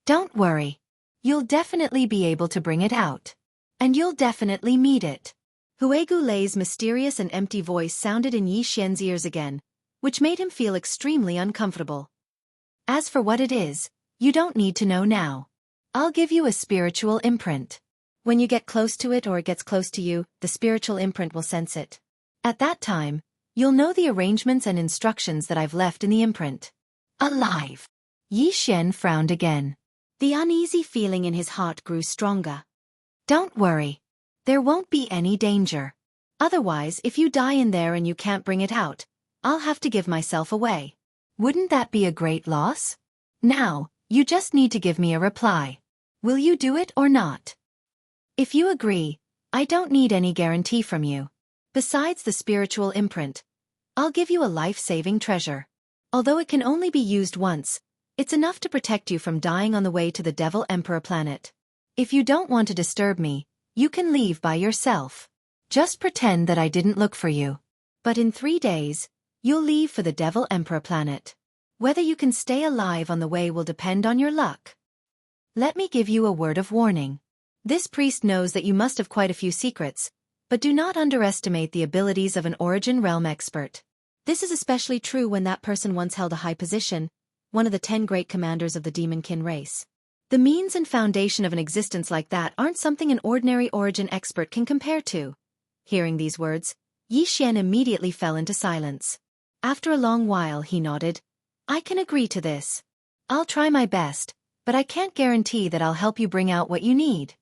"Don't worry. You'll definitely be able to bring it out. And you'll definitely meet it." Huegu Lei's mysterious and empty voice sounded in Yi Xian's ears again, which made him feel extremely uncomfortable. "As for what it is, you don't need to know now. I'll give you a spiritual imprint. When you get close to it or it gets close to you, the spiritual imprint will sense it. At that time, you'll know the arrangements and instructions that I've left in the imprint." Alive! Yi Xian frowned again. The uneasy feeling in his heart grew stronger. "Don't worry. There won't be any danger. Otherwise, if you die in there and you can't bring it out, I'll have to give myself away. Wouldn't that be a great loss? Now, you just need to give me a reply. Will you do it or not? If you agree, I don't need any guarantee from you. Besides the spiritual imprint, I'll give you a life-saving treasure. Although it can only be used once, it's enough to protect you from dying on the way to the Devil Emperor planet. If you don't want to disturb me, you can leave by yourself. Just pretend that I didn't look for you. But in 3 days, you'll leave for the Devil Emperor planet. Whether you can stay alive on the way will depend on your luck. Let me give you a word of warning. This priest knows that you must have quite a few secrets, but do not underestimate the abilities of an Origin Realm expert. This is especially true when that person once held a high position, one of the 10 great commanders of the Demonkin race. The means and foundation of an existence like that aren't something an ordinary Origin expert can compare to. Hearing these words, Yi Xian immediately fell into silence. After a long while he nodded. I can agree to this. I'll try my best, but I can't guarantee that I'll help you bring out what you need.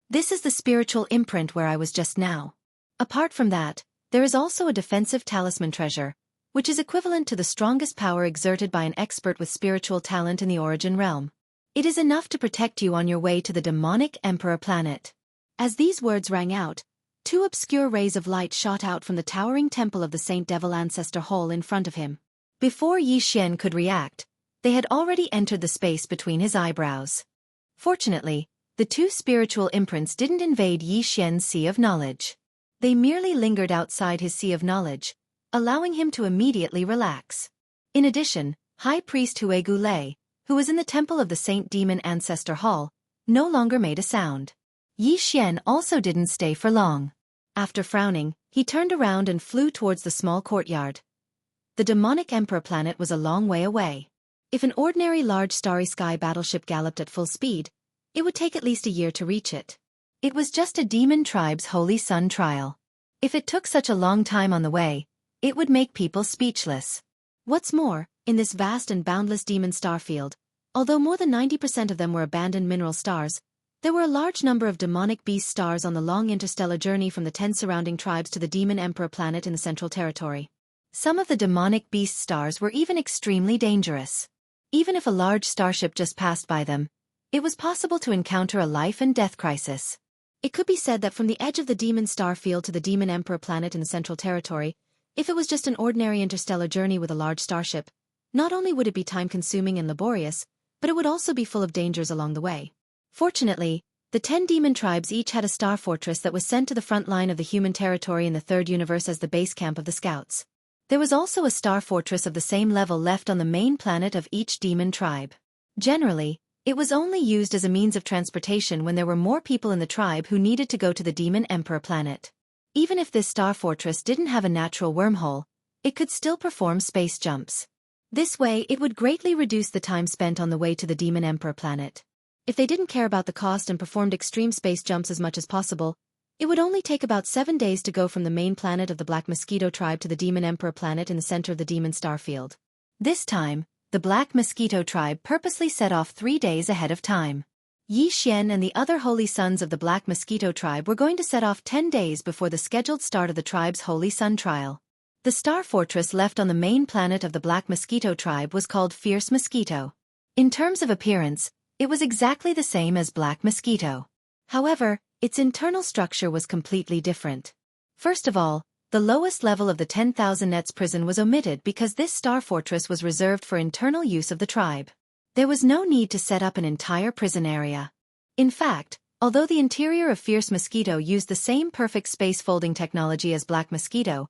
This is the spiritual imprint where I was just now. Apart from that, there is also a defensive talisman treasure, which is equivalent to the strongest power exerted by an expert with spiritual talent in the Origin Realm. It is enough to protect you on your way to the demonic Emperor planet. As these words rang out, 2 obscure rays of light shot out from the towering temple of the Saint Devil Ancestor Hall in front of him. Before Yi Xian could react, they had already entered the space between his eyebrows. Fortunately, the two spiritual imprints didn't invade Yi Xian's sea of knowledge. They merely lingered outside his sea of knowledge, allowing him to immediately relax. In addition, High Priest Huegu Lei, who was in the temple of the Saint Demon Ancestor Hall, no longer made a sound. Yi Xian also didn't stay for long. After frowning, he turned around and flew towards the small courtyard. The demonic Emperor planet was a long way away. If an ordinary large starry sky battleship galloped at full speed, it would take at least a year to reach it. It was just a demon tribe's holy sun trial. If it took such a long time on the way, it would make people speechless. What's more, in this vast and boundless demon star field, although more than 90% of them were abandoned mineral stars, there were a large number of demonic beast stars on the long interstellar journey from the 10 surrounding tribes to the demon emperor planet in the Central Territory. Some of the demonic beast stars were even extremely dangerous. Even if a large starship just passed by them, it was possible to encounter a life and death crisis. It could be said that from the edge of the demon star field to the demon emperor planet in the Central Territory, if it was just an ordinary interstellar journey with a large starship, not only would it be time-consuming and laborious, but it would also be full of dangers along the way. Fortunately, the 10 demon tribes each had a star fortress that was sent to the front line of the human territory in the third universe as the base camp of the scouts. There was also a star fortress of the same level left on the main planet of each demon tribe. Generally, it was only used as a means of transportation when there were more people in the tribe who needed to go to the demon emperor planet. Even if this star fortress didn't have a natural wormhole, it could still perform space jumps. This way it would greatly reduce the time spent on the way to the demon emperor planet. If they didn't care about the cost and performed extreme space jumps as much as possible, it would only take about 7 days to go from the main planet of the Black Mosquito tribe to the demon emperor planet in the center of the demon star field. This time, the Black Mosquito tribe purposely set off 3 days ahead of time. Yi Xian and the other holy sons of the Black Mosquito tribe were going to set off 10 days before the scheduled start of the tribe's holy sun trial. The star fortress left on the main planet of the Black Mosquito tribe was called Fierce Mosquito. In terms of appearance, it was exactly the same as Black Mosquito. However, its internal structure was completely different. First of all, the lowest level of the 10,000 nets prison was omitted because this star fortress was reserved for internal use of the tribe. There was no need to set up an entire prison area. In fact, although the interior of Fierce Mosquito used the same perfect space folding technology as Black Mosquito,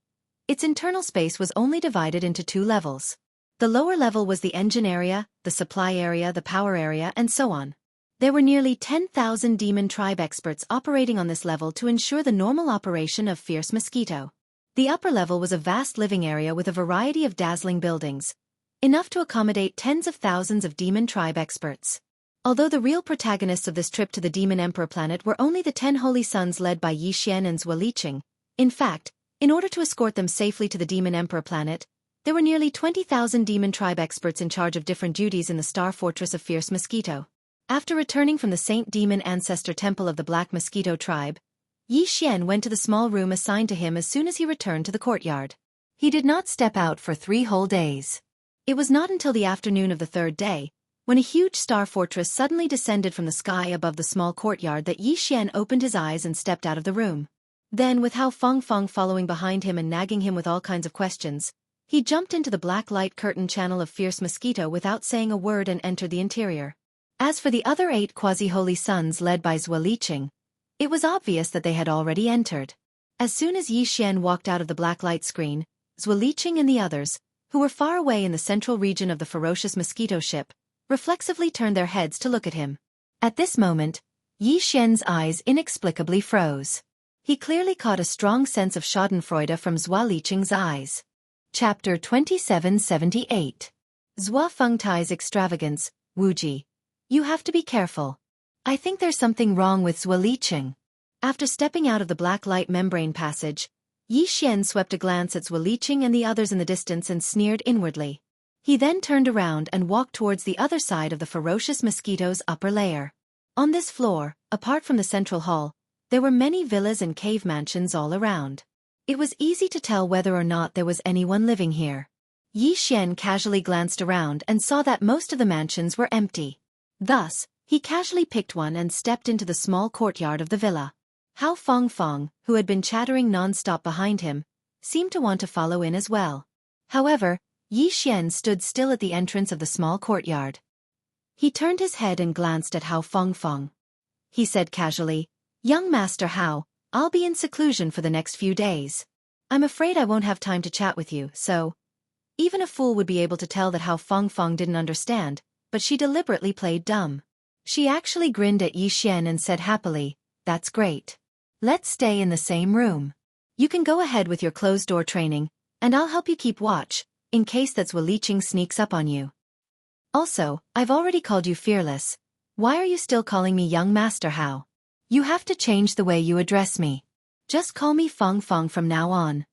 its internal space was only divided into 2 levels. The lower level was the engine area, the supply area, the power area, and so on. There were nearly 10,000 demon tribe experts operating on this level to ensure the normal operation of Fierce Mosquito. The upper level was a vast living area with a variety of dazzling buildings, enough to accommodate tens of thousands of demon tribe experts. Although the real protagonists of this trip to the demon emperor planet were only the 10 holy sons led by Yi Xian and Zhuo Liqing, in fact, in order to escort them safely to the demon emperor planet, there were nearly 20,000 demon tribe experts in charge of different duties in the star fortress of Fierce Mosquito. After returning from the Saint Demon Ancestor Temple of the Black Mosquito tribe, Yi Xian went to the small room assigned to him as soon as he returned to the courtyard. He did not step out for 3 whole days. It was not until the afternoon of the 3rd day, when a huge star fortress suddenly descended from the sky above the small courtyard, that Yi Xian opened his eyes and stepped out of the room. Then, with Hao Fengfeng following behind him and nagging him with all kinds of questions, he jumped into the black light curtain channel of Fierce Mosquito without saying a word and entered the interior. As for the other 8 quasi-holy sons led by Zhuo Liqing, it was obvious that they had already entered. As soon as Yi Xian walked out of the black light screen, Zhuo Liqing and the others, who were far away in the central region of the ferocious mosquito ship, reflexively turned their heads to look at him. At this moment, Yi Xian's eyes inexplicably froze. He clearly caught a strong sense of schadenfreude from Zhuo Liqing's eyes. Chapter 2778. Zhuo Fengtai's Extravagance, Wuji. You have to be careful. I think there's something wrong with Zhuo Liqing. After stepping out of the black light membrane passage, Yi Xian swept a glance at Zhuo Liqing and the others in the distance and sneered inwardly. He then turned around and walked towards the other side of the ferocious mosquito's upper layer. On this floor, apart from the central hall, there were many villas and cave mansions all around. It was easy to tell whether or not there was anyone living here. Yi Xian casually glanced around and saw that most of the mansions were empty. Thus, he casually picked one and stepped into the small courtyard of the villa. Hao Fengfeng, who had been chattering non-stop behind him, seemed to want to follow in as well. However, Yi Xian stood still at the entrance of the small courtyard. He turned his head and glanced at Hao Fengfeng. He said casually, "Young Master Hao, I'll be in seclusion for the next few days. I'm afraid I won't have time to chat with you, so..." Even a fool would be able to tell that Hao Fengfeng didn't understand, but she deliberately played dumb. She actually grinned at Yi Xian and said happily, "That's great. Let's stay in the same room. You can go ahead with your closed-door training, and I'll help you keep watch, in case that Zhuo Liqing sneaks up on you. Also, I've already called you fearless. Why are you still calling me young Master Hao? You have to change the way you address me. Just call me Feng Feng from now on."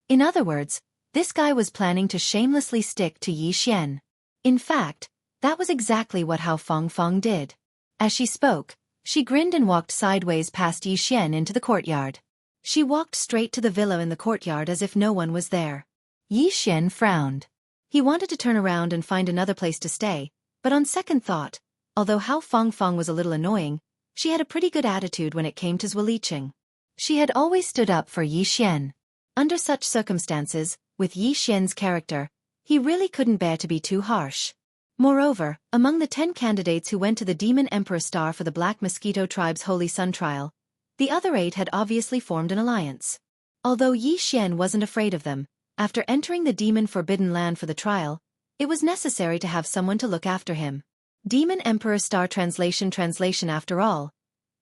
In other words, this guy was planning to shamelessly stick to Yi Xian. In fact, that was exactly what Hao Fengfeng did. As she spoke, she grinned and walked sideways past Yi Xian into the courtyard. She walked straight to the villa in the courtyard as if no one was there. Yi Xian frowned. He wanted to turn around and find another place to stay, but on second thought, although Hao Fengfeng was a little annoying, she had a pretty good attitude when it came to Zhuo Liqing. She had always stood up for Yi Xian. Under such circumstances, with Yi Xian's character, he really couldn't bear to be too harsh. Moreover, among the 10 candidates who went to the Demon Emperor Star for the Black Mosquito Tribe's Holy Sun trial, the other 8 had obviously formed an alliance. Although Yi Xian wasn't afraid of them, after entering the Demon Forbidden Land for the trial, it was necessary to have someone to look after him. Demon Emperor Star Translation after all.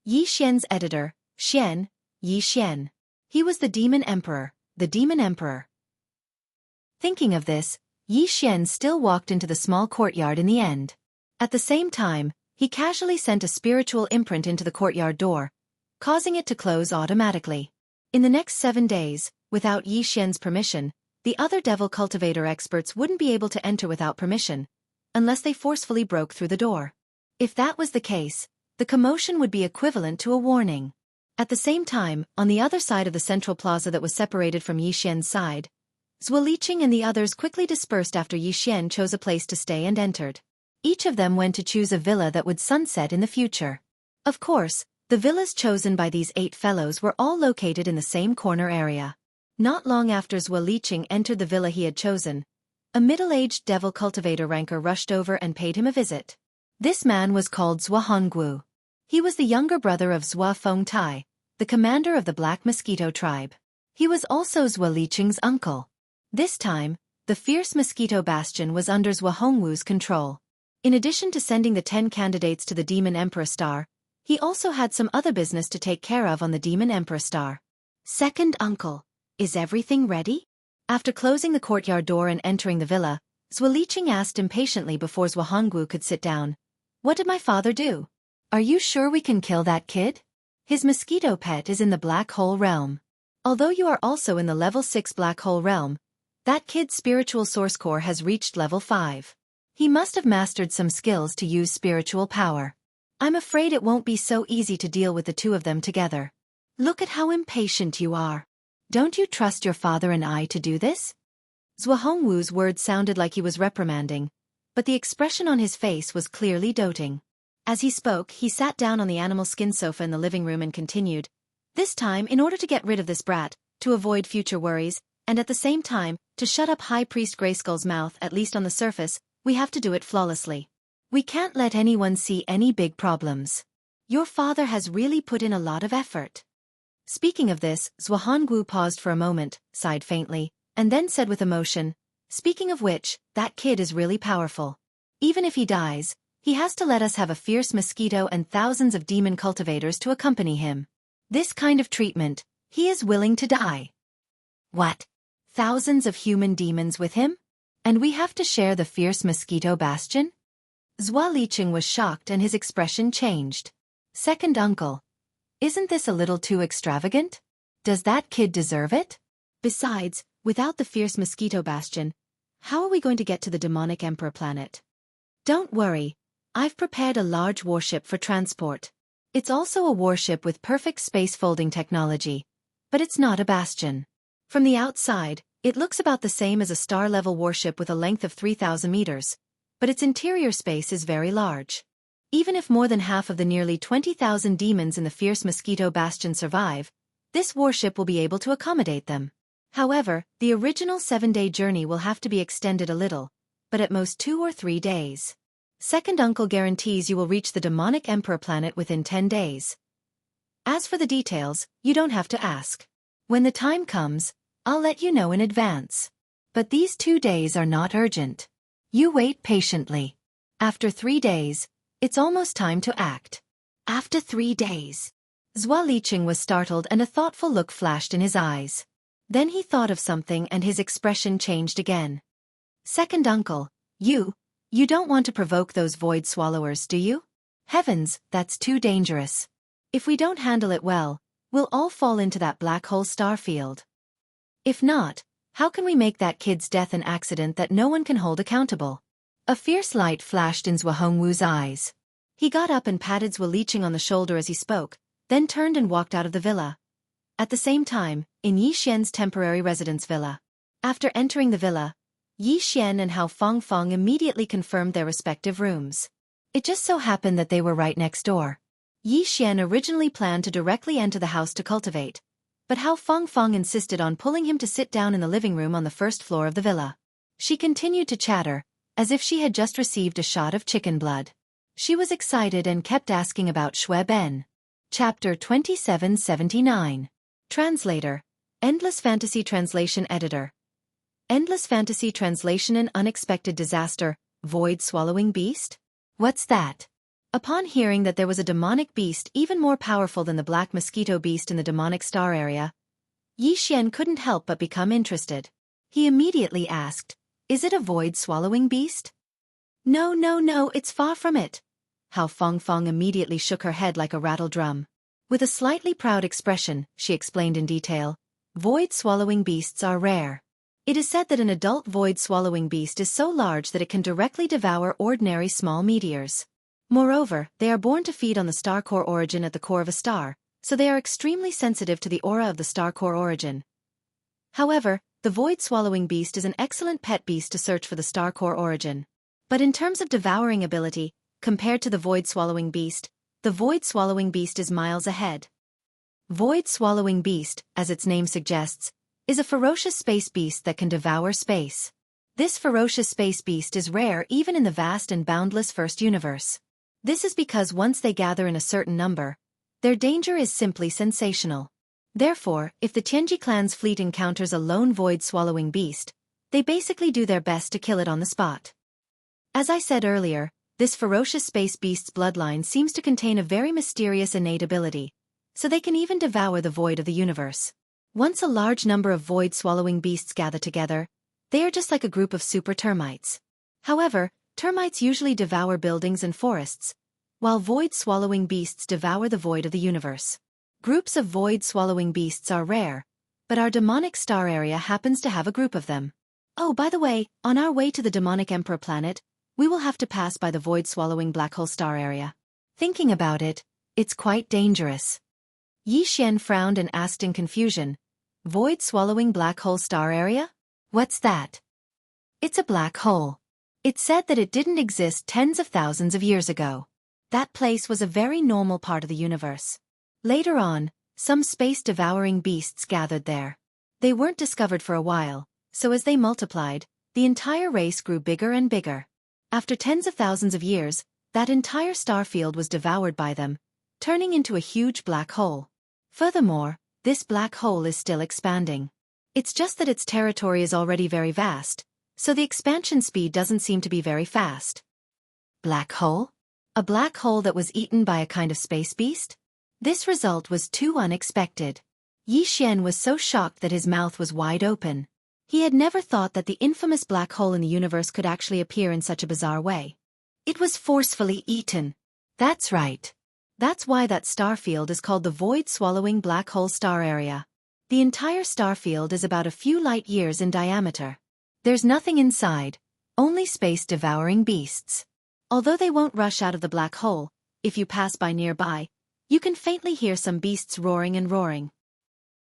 Yi Xian's editor, Xian, Yi Xian. He was the Demon Emperor, the Demon Emperor. Thinking of this, Yi Xian still walked into the small courtyard in the end. At the same time, he casually sent a spiritual imprint into the courtyard door, causing it to close automatically. In the next 7 days, without Yi Xian's permission, the other devil cultivator experts wouldn't be able to enter without permission, unless they forcefully broke through the door. If that was the case, the commotion would be equivalent to a warning. At the same time, on the other side of the central plaza that was separated from Yi Xian's side, Zhuo Liqing and the others quickly dispersed after Yi Xian chose a place to stay and entered. Each of them went to choose a villa that would sunset in the future. Of course, the villas chosen by these 8 fellows were all located in the same corner area. Not long after Zhuo Liqing entered the villa he had chosen, a middle-aged devil cultivator ranker rushed over and paid him a visit. This man was called Zhuo Honggu. He was the younger brother of Zhuo Fengtai, the commander of the Black Mosquito tribe. He was also Zhuo Liqing's uncle. This time, the fierce mosquito bastion was under Zhuo Hongwu's control. In addition to sending the 10 candidates to the Demon Emperor Star, he also had some other business to take care of on the Demon Emperor Star. "Second uncle, is everything ready?" After closing the courtyard door and entering the villa, Zhuo Liqing asked impatiently before Zhuo Hongwu could sit down, "What did my father do? Are you sure we can kill that kid? His mosquito pet is in the Black Hole Realm. Although you are also in the level 6 Black Hole Realm, that kid's spiritual source core has reached level 5. He must have mastered some skills to use spiritual power. I'm afraid it won't be so easy to deal with the 2 of them together. Look at how impatient you are. Don't you trust your father and I to do this?" Zhuo Hongwu's words sounded like he was reprimanding, but the expression on his face was clearly doting. As he spoke, he sat down on the animal skin sofa in the living room and continued, "This time, in order to get rid of this brat, to avoid future worries, and at the same time, to shut up High Priest Grayskull's mouth at least on the surface, we have to do it flawlessly. We can't let anyone see any big problems. Your father has really put in a lot of effort." Speaking of this, Zhuo Hongwu paused for a moment, sighed faintly, and then said with emotion, "Speaking of which, that kid is really powerful. Even if he dies, he has to let us have a fierce mosquito and thousands of demon cultivators to accompany him. This kind of treatment, he is willing to die." "What? Thousands of human demons with him? And we have to share the fierce mosquito bastion?" Zhuo Liqing was shocked and his expression changed. "Second uncle, isn't this a little too extravagant? Does that kid deserve it? Besides, without the fierce mosquito bastion, how are we going to get to the demonic emperor planet? Don't worry, I've prepared a large warship for transport. It's also a warship with perfect space folding technology, but it's not a bastion. From the outside, it looks about the same as a star-level warship with a length of 3,000 meters, but its interior space is very large. Even if more than half of the nearly 20,000 demons in the fierce mosquito bastion survive, this warship will be able to accommodate them. However, the original 7-day journey will have to be extended a little, but at most 2 or 3 days. Second uncle guarantees you will reach the demonic emperor planet within 10 days. As for the details, you don't have to ask. When the time comes, I'll let you know in advance. But these 2 days are not urgent. You wait patiently. After 3 days, it's almost time to act. After 3 days. Zhua Liqing was startled and a thoughtful look flashed in his eyes. Then he thought of something and his expression changed again. Second uncle, you don't want to provoke those void swallowers, do you? Heavens, that's too dangerous. If we don't handle it well, we'll all fall into that black hole star field. If not, how can we make that kid's death an accident that no one can hold accountable? A fierce light flashed in Zhua Hongwu's eyes. He got up and patted Zhua Liqing on the shoulder as he spoke, then turned and walked out of the villa. At the same time, in Yi Xian's temporary residence villa. After entering the villa, Yi Xian and Hao Fangfang immediately confirmed their respective rooms. It just so happened that they were right next door. Yi Xian originally planned to directly enter the house to cultivate, but Hao Fangfang insisted on pulling him to sit down in the living room on the first floor of the villa. She continued to chatter, as if she had just received a shot of chicken blood. She was excited and kept asking about Xue Ben. Chapter 2779. Translator. Endless Fantasy Translation Editor. Endless Fantasy Translation. An unexpected disaster, void-swallowing beast? What's that? Upon hearing that there was a demonic beast even more powerful than the black mosquito beast in the demonic star area, Yi Xian couldn't help but become interested. He immediately asked, "Is it a void-swallowing beast?" No, it's far from it. Hao Fangfang immediately shook her head like a rattle drum. With a slightly proud expression, she explained in detail, void-swallowing beasts are rare. It is said that an adult void-swallowing beast is so large that it can directly devour ordinary small meteors. Moreover, they are born to feed on the star core origin at the core of a star, so they are extremely sensitive to the aura of the star core origin. However, the void-swallowing beast is an excellent pet beast to search for the star core origin. But in terms of devouring ability, compared to the void-swallowing beast, the void-swallowing beast is miles ahead. Void-swallowing beast, as its name suggests, is a ferocious space beast that can devour space. This ferocious space beast is rare even in the vast and boundless first universe. This is because once they gather in a certain number, their danger is simply sensational. Therefore, if the Tianji clan's fleet encounters a lone void-swallowing beast, they basically do their best to kill it on the spot. As I said earlier, this ferocious space beast's bloodline seems to contain a very mysterious innate ability, so they can even devour the void of the universe. Once a large number of void-swallowing beasts gather together, they are just like a group of super termites. However, termites usually devour buildings and forests, while void-swallowing beasts devour the void of the universe. Groups of void-swallowing beasts are rare, but our demonic star area happens to have a group of them. Oh, by the way, on our way to the demonic emperor planet, we will have to pass by the void-swallowing black hole star area. Thinking about it, it's quite dangerous. Yi Xian frowned and asked in confusion, void-swallowing black hole star area? What's that? It's a black hole. It said that it didn't exist tens of thousands of years ago. That place was a very normal part of the universe. Later on, some space-devouring beasts gathered there. They weren't discovered for a while, so as they multiplied, the entire race grew bigger and bigger. After tens of thousands of years, that entire star field was devoured by them, turning into a huge black hole. Furthermore, this black hole is still expanding. It's just that its territory is already very vast, so the expansion speed doesn't seem to be very fast. Black hole? A black hole that was eaten by a kind of space beast? This result was too unexpected. Yi Xian was so shocked that his mouth was wide open. He had never thought that the infamous black hole in the universe could actually appear in such a bizarre way. It was forcefully eaten. That's right. That's why that star field is called the void-swallowing black hole star area. The entire star field is about a few light years in diameter. There's nothing inside, only space-devouring beasts. Although they won't rush out of the black hole, if you pass by nearby, you can faintly hear some beasts roaring and roaring.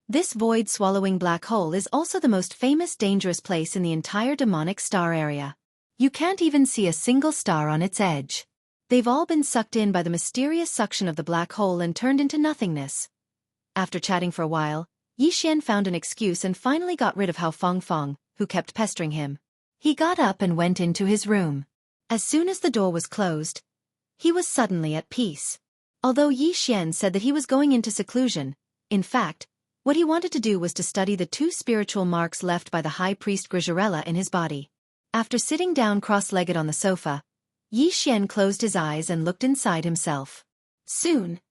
This void-swallowing black hole is also the most famous dangerous place in the entire demonic star area. You can't even see a single star on its edge. They've all been sucked in by the mysterious suction of the black hole and turned into nothingness. After chatting for a while, Yi Xian found an excuse and finally got rid of Hao Fong, who kept pestering him. He got up and went into his room. As soon as the door was closed, he was suddenly at peace. Although Yi Xian said that he was going into seclusion, in fact, what he wanted to do was to study the 2 spiritual marks left by the high priest Grisarella in his body. After sitting down cross-legged on the sofa, Yi Xian closed his eyes and looked inside himself. Soon,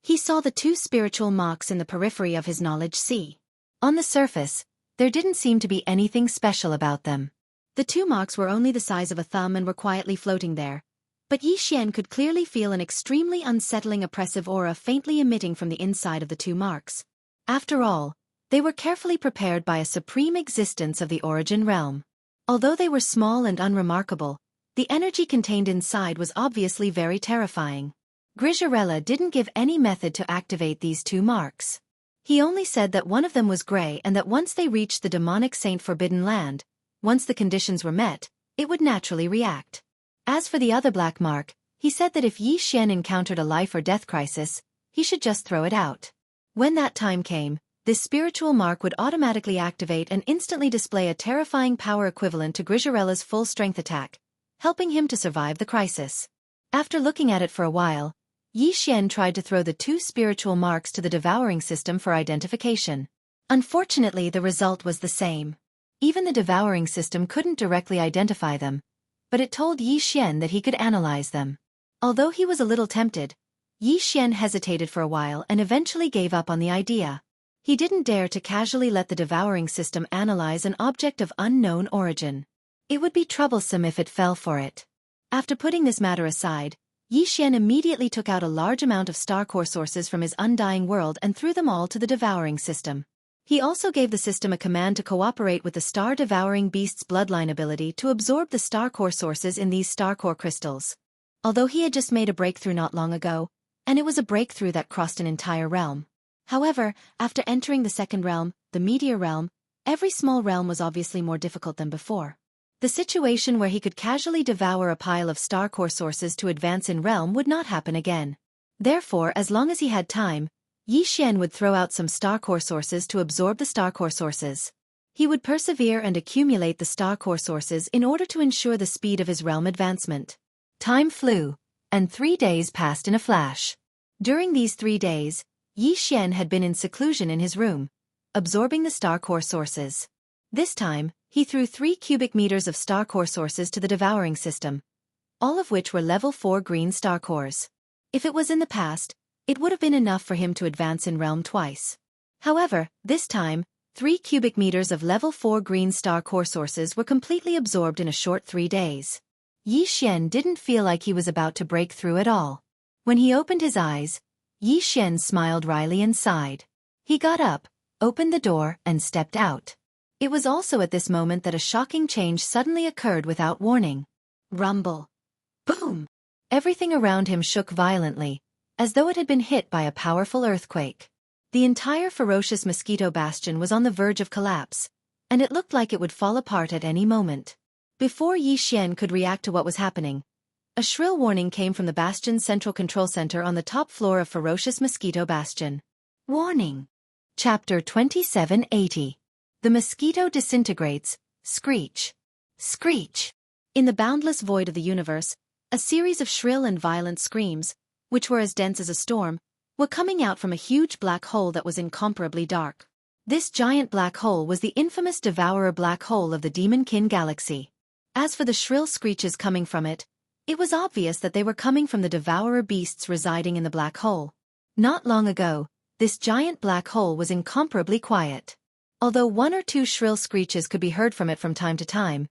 he saw the 2 spiritual marks in the periphery of his knowledge sea. On the surface, there didn't seem to be anything special about them. The 2 marks were only the size of a thumb and were quietly floating there, but Yi Xian could clearly feel an extremely unsettling oppressive aura faintly emitting from the inside of the 2 marks. After all, they were carefully prepared by a supreme existence of the origin realm. Although they were small and unremarkable, the energy contained inside was obviously very terrifying. Grisarella didn't give any method to activate these 2 marks. He only said that one of them was gray and that once they reached the demonic Saint Forbidden Land, once the conditions were met, it would naturally react. As for the other black mark, he said that if Yi Xian encountered a life or death crisis, he should just throw it out. When that time came, this spiritual mark would automatically activate and instantly display a terrifying power equivalent to Grisarella's full-strength attack, helping him to survive the crisis. After looking at it for a while, Yi Xian tried to throw the 2 spiritual marks to the devouring system for identification. Unfortunately, the result was the same. Even the devouring system couldn't directly identify them, but it told Yi Xian that he could analyze them. Although he was a little tempted, Yi Xian hesitated for a while and eventually gave up on the idea. He didn't dare to casually let the devouring system analyze an object of unknown origin. It would be troublesome if it fell for it. After putting this matter aside, Yi Xian immediately took out a large amount of star core sources from his undying world and threw them all to the devouring system. He also gave the system a command to cooperate with the star-devouring beast's bloodline ability to absorb the star core sources in these star core crystals. Although he had just made a breakthrough not long ago, and it was a breakthrough that crossed an entire realm. However, after entering the second realm, the meteor realm, every small realm was obviously more difficult than before. The situation where he could casually devour a pile of star core sources to advance in realm would not happen again. Therefore, as long as he had time, Yi Xian would throw out some star core sources to absorb the star core sources. He would persevere and accumulate the star core sources in order to ensure the speed of his realm advancement. Time flew, and 3 days passed in a flash. During these 3 days, Yi Xian had been in seclusion in his room, absorbing the star core sources. This time, he threw 3 cubic meters of star core sources to the devouring system, all of which were level 4 green star cores. If it was in the past, it would have been enough for him to advance in realm twice. However, this time, 3 cubic meters of level 4 green star core sources were completely absorbed in a short 3 days. Yi Xian didn't feel like he was about to break through at all. When he opened his eyes, Yi Xian smiled wryly and sighed. He got up, opened the door, and stepped out. It was also at this moment that a shocking change suddenly occurred without warning. Rumble. Boom! Everything around him shook violently, as though it had been hit by a powerful earthquake. The entire ferocious mosquito bastion was on the verge of collapse, and it looked like it would fall apart at any moment. Before Yi Xian could react to what was happening, a shrill warning came from the bastion's central control center on the top floor of ferocious mosquito bastion. Warning! Chapter 2780. The mosquito disintegrates, screech. Screech! In the boundless void of the universe, a series of shrill and violent screams, which were as dense as a storm, were coming out from a huge black hole that was incomparably dark. This giant black hole was the infamous devourer black hole of the Demonkin galaxy. As for the shrill screeches coming from it, it was obvious that they were coming from the devourer beasts residing in the black hole. Not long ago, this giant black hole was incomparably quiet. Although 1 or 2 shrill screeches could be heard from it from time to time,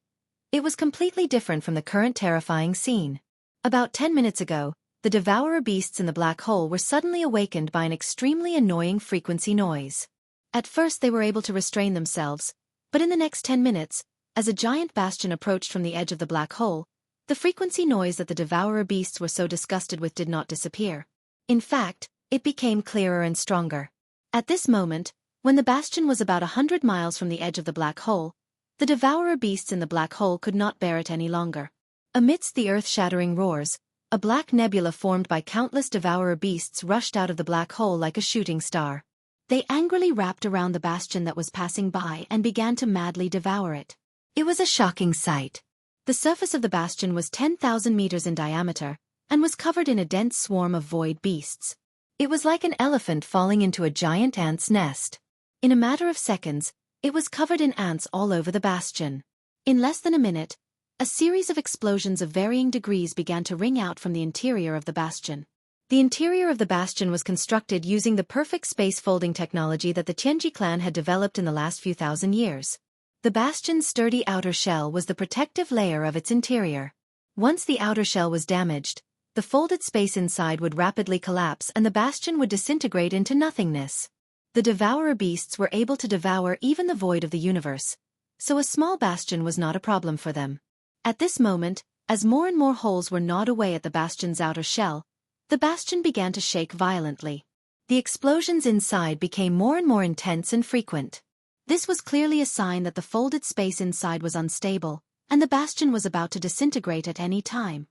it was completely different from the current terrifying scene. About 10 minutes ago, the devourer beasts in the black hole were suddenly awakened by an extremely annoying frequency noise. At first they were able to restrain themselves, but in the next 10 minutes, as a giant bastion approached from the edge of the black hole, the frequency noise that the devourer beasts were so disgusted with did not disappear. In fact, it became clearer and stronger. At this moment, when the bastion was about 100 miles from the edge of the black hole, the devourer beasts in the black hole could not bear it any longer. Amidst the earth-shattering roars, a black nebula formed by countless devourer beasts rushed out of the black hole like a shooting star. They angrily wrapped around the bastion that was passing by and began to madly devour it. It was a shocking sight. The surface of the bastion was 10,000 meters in diameter and was covered in a dense swarm of void beasts. It was like an elephant falling into a giant ant's nest. In a matter of seconds, it was covered in ants all over the bastion. In less than a minute, a series of explosions of varying degrees began to ring out from the interior of the bastion. The interior of the bastion was constructed using the perfect space folding technology that the Tianji clan had developed in the last few thousand years. The bastion's sturdy outer shell was the protective layer of its interior. Once the outer shell was damaged, the folded space inside would rapidly collapse and the bastion would disintegrate into nothingness. The devourer beasts were able to devour even the void of the universe, so a small bastion was not a problem for them. At this moment, as more and more holes were gnawed away at the bastion's outer shell, the bastion began to shake violently. The explosions inside became more and more intense and frequent. This was clearly a sign that the folded space inside was unstable, and the bastion was about to disintegrate at any time.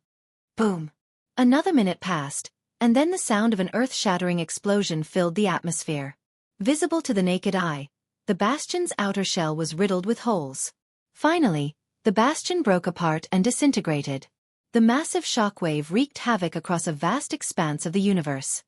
Boom! Another minute passed, and then the sound of an earth-shattering explosion filled the atmosphere. Visible to the naked eye, the bastion's outer shell was riddled with holes. Finally, the bastion broke apart and disintegrated. The massive shockwave wreaked havoc across a vast expanse of the universe.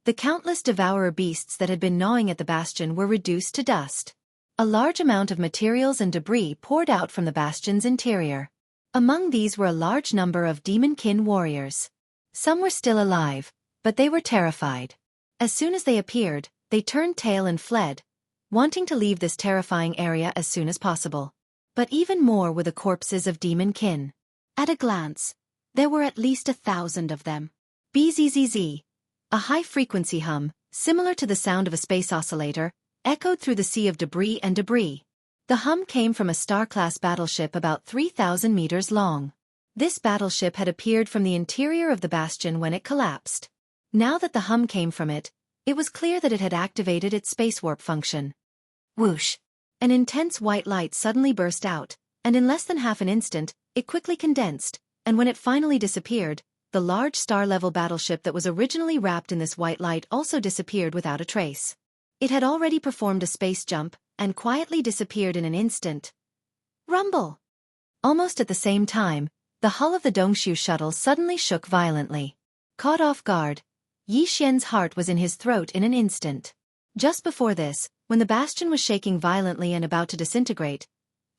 The countless devourer beasts that had been gnawing at the bastion were reduced to dust. A large amount of materials and debris poured out from the bastion's interior. Among these were a large number of demon-kin warriors. Some were still alive, but they were terrified. As soon as they appeared, they turned tail and fled, wanting to leave this terrifying area as soon as possible. But even more were the corpses of demon-kin. At a glance, there were at least 1,000 of them. Bzzz. A high-frequency hum, similar to the sound of a space oscillator, echoed through the sea of debris and debris. The hum came from a star-class battleship about 3,000 meters long. This battleship had appeared from the interior of the bastion when it collapsed. Now that the hum came from it, it was clear that it had activated its space warp function. Whoosh! An intense white light suddenly burst out, and in less than half an instant, it quickly condensed, and when it finally disappeared, the large star-level battleship that was originally wrapped in this white light also disappeared without a trace. It had already performed a space jump, and quietly disappeared in an instant. Rumble! Almost at the same time, the hull of the Dongshu shuttle suddenly shook violently. Caught off guard, Yi Xian's heart was in his throat in an instant. Just before this, when the bastion was shaking violently and about to disintegrate,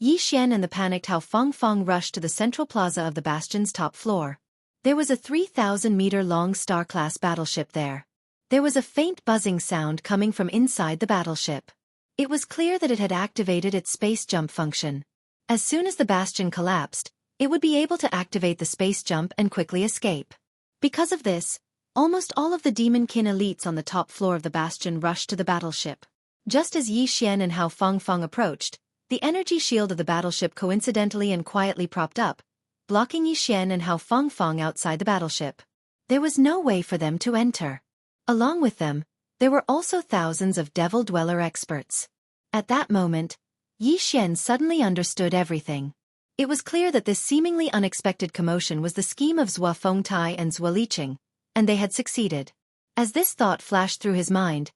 Yi Xian and the panicked Hao Fengfeng rushed to the central plaza of the bastion's top floor. There was a 3,000-meter-long star-class battleship there. There was a faint buzzing sound coming from inside the battleship. It was clear that it had activated its space jump function. As soon as the bastion collapsed, it would be able to activate the space jump and quickly escape. Because of this, almost all of the demon-kin elites on the top floor of the bastion rushed to the battleship. Just as Yi Xian and Hao Fengfeng approached, the energy shield of the battleship coincidentally and quietly propped up, blocking Yi Xian and Hao Fengfeng outside the battleship. There was no way for them to enter. Along with them, there were also thousands of Devil Dweller experts. At that moment, Yi Xian suddenly understood everything. It was clear that this seemingly unexpected commotion was the scheme of Zhua Fengtai and Zhua Liqing, and they had succeeded. As this thought flashed through his mind,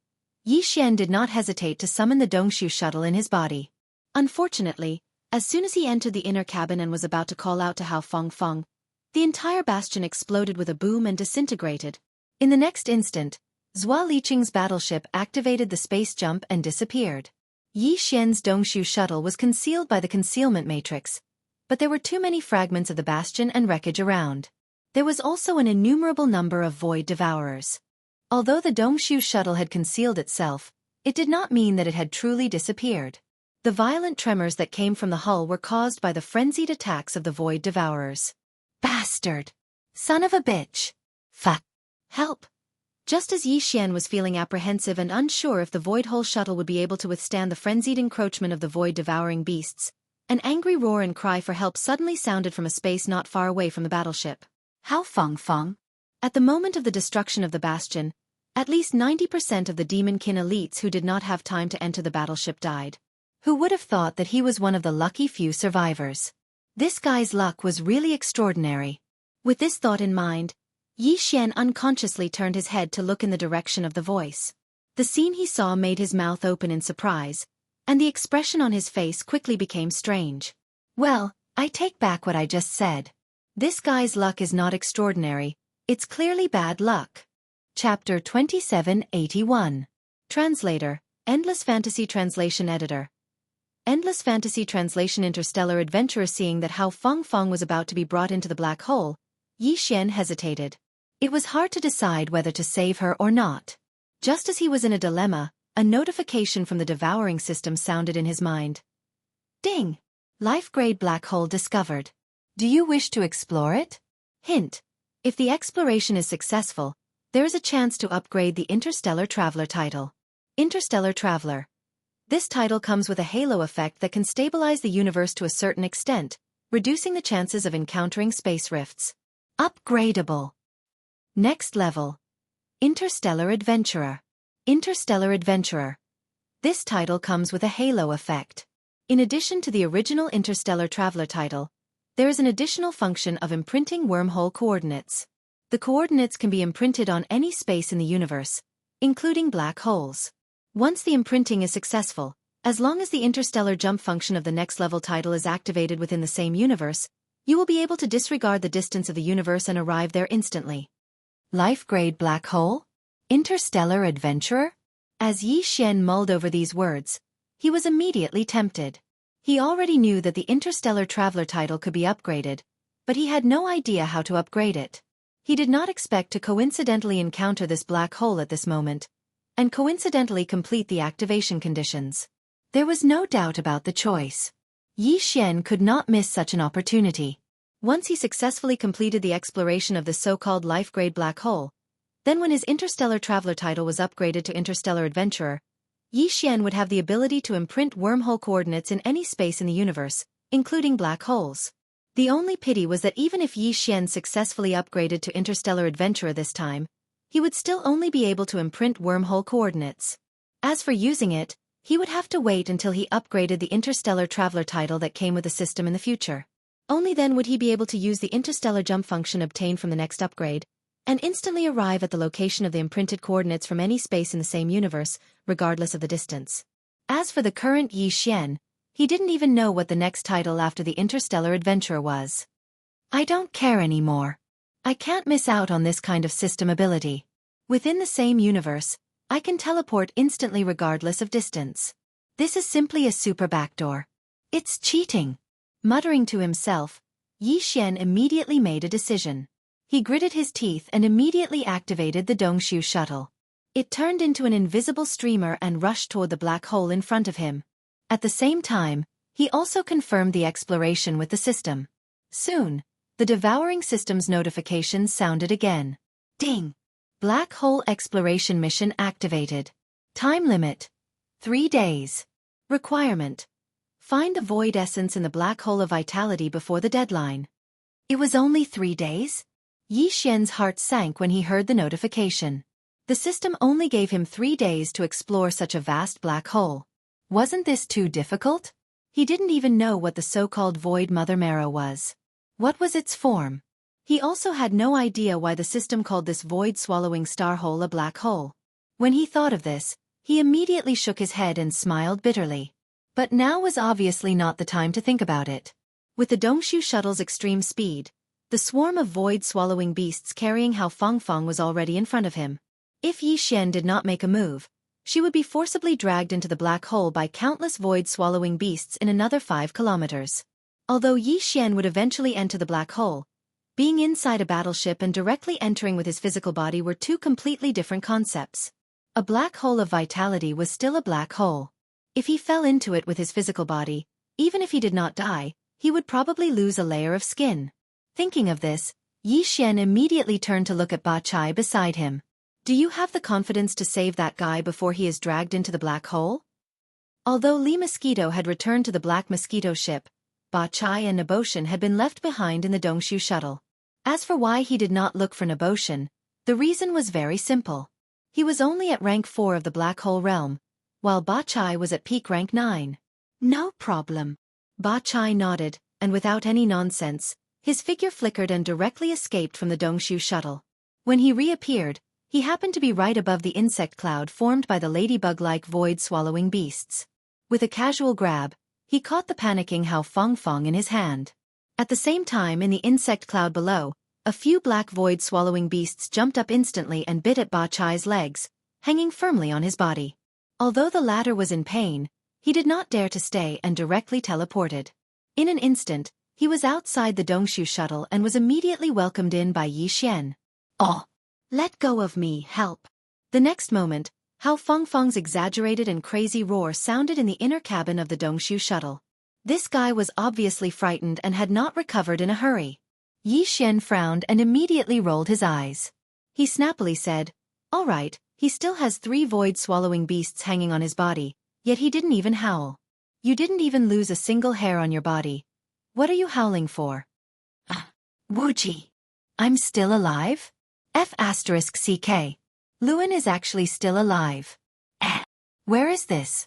Yi Xian did not hesitate to summon the Dongshu shuttle in his body. Unfortunately, as soon as he entered the inner cabin and was about to call out to Hao Fengfeng, the entire bastion exploded with a boom and disintegrated. In the next instant, Zhua Liqing's battleship activated the space jump and disappeared. Yi Xian's Dongshu shuttle was concealed by the concealment matrix, but there were too many fragments of the bastion and wreckage around. There was also an innumerable number of void devourers. Although the Dongshu shuttle had concealed itself, it did not mean that it had truly disappeared. The violent tremors that came from the hull were caused by the frenzied attacks of the void devourers. Bastard! Son of a bitch! Fuck! Help! Just as Yi Xian was feeling apprehensive and unsure if the void hull shuttle would be able to withstand the frenzied encroachment of the void-devouring beasts, an angry roar and cry for help suddenly sounded from a space not far away from the battleship. Hao Fengfeng! At the moment of the destruction of the bastion, at least 90% of the demon-kin elites who did not have time to enter the battleship died. Who would have thought that he was one of the lucky few survivors? This guy's luck was really extraordinary. With this thought in mind, Yi Xian unconsciously turned his head to look in the direction of the voice. The scene he saw made his mouth open in surprise, and the expression on his face quickly became strange. Well, I take back what I just said. This guy's luck is not extraordinary, it's clearly bad luck. Chapter 2781. Translator, Endless Fantasy Translation Editor. Endless Fantasy Translation Interstellar Adventurer. Seeing that Hao Feng was about to be brought into the black hole, Yi Xian hesitated. It was hard to decide whether to save her or not. Just as he was in a dilemma, a notification from the devouring system sounded in his mind. Ding! Life-grade black hole discovered. Do you wish to explore it? Hint. If the exploration is successful, there is a chance to upgrade the Interstellar Traveler title. Interstellar Traveler. This title comes with a halo effect that can stabilize the universe to a certain extent, reducing the chances of encountering space rifts. Upgradable. Next level. Interstellar Adventurer. Interstellar Adventurer. This title comes with a halo effect. In addition to the original Interstellar Traveler title, there is an additional function of imprinting wormhole coordinates. The coordinates can be imprinted on any space in the universe, including black holes. Once the imprinting is successful, as long as the interstellar jump function of the next level title is activated within the same universe, you will be able to disregard the distance of the universe and arrive there instantly. Life-grade black hole? Interstellar Adventurer? As Yi Xian mulled over these words, he was immediately tempted. He already knew that the Interstellar Traveler title could be upgraded, but he had no idea how to upgrade it. He did not expect to coincidentally encounter this black hole at this moment, and coincidentally complete the activation conditions. There was no doubt about the choice. Yi Xian could not miss such an opportunity. Once he successfully completed the exploration of the so-called life-grade black hole, then when his Interstellar Traveler title was upgraded to Interstellar Adventurer, Yi Xian would have the ability to imprint wormhole coordinates in any space in the universe, including black holes. The only pity was that even if Yi Xian successfully upgraded to Interstellar Adventurer this time, he would still only be able to imprint wormhole coordinates. As for using it, he would have to wait until he upgraded the Interstellar Traveler title that came with the system in the future. Only then would he be able to use the interstellar jump function obtained from the next upgrade, and instantly arrive at the location of the imprinted coordinates from any space in the same universe, regardless of the distance. As for the current Yi Xian, he didn't even know what the next title after the Interstellar Adventurer was. I don't care anymore. I can't miss out on this kind of system ability. Within the same universe, I can teleport instantly regardless of distance. This is simply a super backdoor. It's cheating. Muttering to himself, Yi Xian immediately made a decision. He gritted his teeth and immediately activated the Dongshu shuttle. It turned into an invisible streamer and rushed toward the black hole in front of him. At the same time, he also confirmed the exploration with the system. Soon, the devouring system's notifications sounded again. Ding! Black hole exploration mission activated. Time limit: 3 days. Requirement: find the void essence in the black hole of vitality before the deadline. It was only 3 days? Yi Xian's heart sank when he heard the notification. The system only gave him 3 days to explore such a vast black hole. Wasn't this too difficult? He didn't even know what the so-called void Mother Marrow was. What was its form? He also had no idea why the system called this void-swallowing star hole a black hole. When he thought of this, he immediately shook his head and smiled bitterly. But now was obviously not the time to think about it. With the Dongshu shuttle's extreme speed, the swarm of void-swallowing beasts carrying Hao Feng was already in front of him. If Yi Xian did not make a move, she would be forcibly dragged into the black hole by countless void-swallowing beasts in another 5 kilometers. Although Yi Xian would eventually enter the black hole, being inside a battleship and directly entering with his physical body were two completely different concepts. A black hole of vitality was still a black hole. If he fell into it with his physical body, even if he did not die, he would probably lose a layer of skin. Thinking of this, Yi Xian immediately turned to look at Ba Chai beside him. Do you have the confidence to save that guy before he is dragged into the black hole? Although Li Mosquito had returned to the Black Mosquito ship, Ba Chai and Naboshan had been left behind in the Dongshu shuttle. As for why he did not look for Naboshan, the reason was very simple. He was only at rank 4 of the Black Hole realm, while Ba Chai was at peak rank 9. No problem. Ba Chai nodded, and without any nonsense, his figure flickered and directly escaped from the Dongshu shuttle. When he reappeared, He happened to be right above the insect cloud formed by the ladybug-like void-swallowing beasts. With a casual grab, he caught the panicking Hao Fong in his hand. At the same time, in the insect cloud below, a few black void-swallowing beasts jumped up instantly and bit at Ba Chai's legs, hanging firmly on his body. Although the latter was in pain, he did not dare to stay and directly teleported. In an instant, he was outside the Dongshu shuttle and was immediately welcomed in by Yi Xian. "Oh! Let go of me, help!" The next moment, Hao Feng's exaggerated and crazy roar sounded in the inner cabin of the Dongshu shuttle. This guy was obviously frightened and had not recovered in a hurry. Yi Xian frowned and immediately rolled his eyes. He snappily said, "All right, he still has 3 void-swallowing beasts hanging on his body, yet he didn't even howl. You didn't even lose a single hair on your body. What are you howling for?" "Wuji. I'm still alive? F***CK. Lewin is actually still alive. Where is this?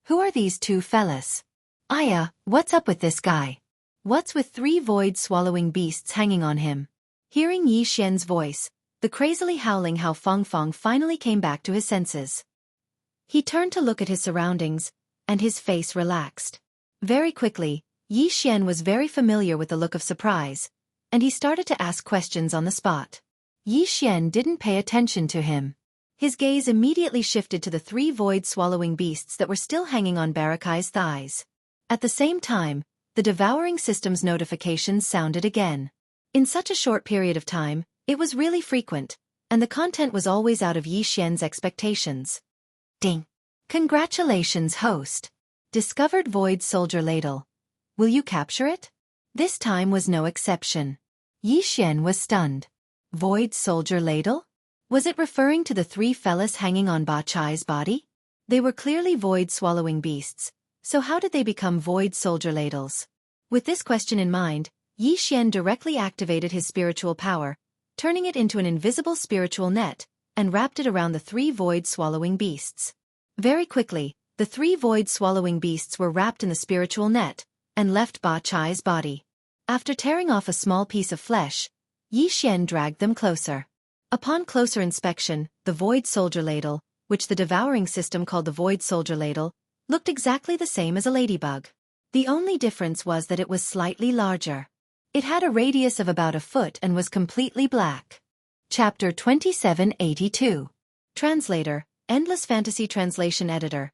Who are these 2 fellas? Aya, what's up with this guy? What's with 3 void-swallowing beasts hanging on him?" Hearing Yi Xian's voice, the crazily howling Hao Feng finally came back to his senses. He turned to look at his surroundings, and his face relaxed. Very quickly, Yi Xian was very familiar with the look of surprise, and he started to ask questions on the spot. Yi Xian didn't pay attention to him. His gaze immediately shifted to the 3 void-swallowing beasts that were still hanging on Barakai's thighs. At the same time, the devouring system's notifications sounded again. In such a short period of time, it was really frequent, and the content was always out of Yi Xian's expectations. Ding! Congratulations, host! Discovered Void Soldier Ladle. Will you capture it? This time was no exception. Yi Xian was stunned. Void Soldier Ladle? Was it referring to the 3 fellas hanging on Ba Chai's body? They were clearly void-swallowing beasts, so how did they become Void Soldier Ladles? With this question in mind, Yi Xian directly activated his spiritual power, turning it into an invisible spiritual net, and wrapped it around the 3 void-swallowing beasts. Very quickly, the 3 void-swallowing beasts were wrapped in the spiritual net, and left Ba Chai's body. After tearing off a small piece of flesh, Yi Xian dragged them closer. Upon closer inspection, the Void Soldier Ladle, which the devouring system called the Void Soldier Ladle, looked exactly the same as a ladybug. The only difference was that it was slightly larger. It had a radius of about a foot and was completely black. Chapter 2782. Translator, Endless Fantasy Translation Editor.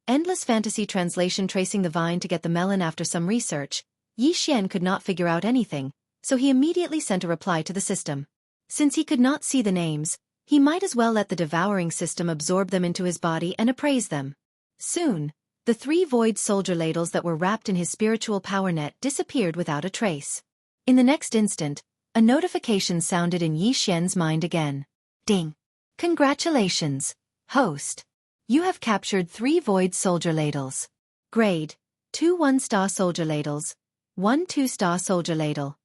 Endless Fantasy Translation. Tracing the vine to get the melon. After some research, Yi Xian could not figure out anything, so he immediately sent a reply to the system. Since he could not see the names, he might as well let the devouring system absorb them into his body and appraise them. Soon, the 3 void soldier ladles that were wrapped in his spiritual power net disappeared without a trace. In the next instant, a notification sounded in Yi Xian's mind again. Ding! Congratulations, host! You have captured 3 void soldier ladles. Grade: 2 1-star soldier ladles, 1 2-star soldier ladle.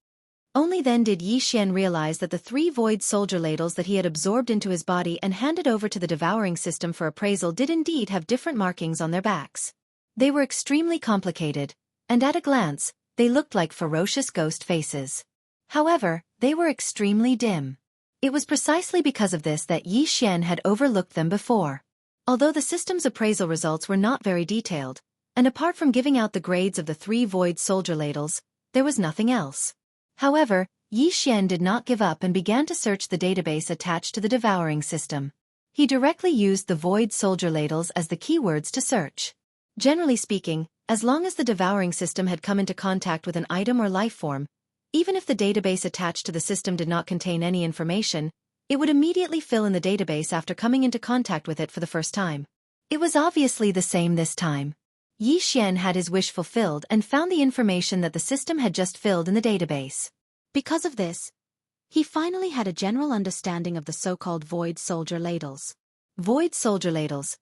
Only then did Yi Xian realize that the 3 void soldier ladles that he had absorbed into his body and handed over to the devouring system for appraisal did indeed have different markings on their backs. They were extremely complicated, and at a glance, they looked like ferocious ghost faces. However, they were extremely dim. It was precisely because of this that Yi Xian had overlooked them before. Although the system's appraisal results were not very detailed, and apart from giving out the grades of the 3 void soldier ladles, there was nothing else. However, Yi Xian did not give up and began to search the database attached to the devouring system. He directly used the void soldier ladles as the keywords to search. Generally speaking, as long as the devouring system had come into contact with an item or life form, even if the database attached to the system did not contain any information, it would immediately fill in the database after coming into contact with it for the first time. It was obviously the same this time. Yi Xian had his wish fulfilled and found the information that the system had just filled in the database. Because of this, he finally had a general understanding of the so-called void soldier ladles. Void soldier ladles.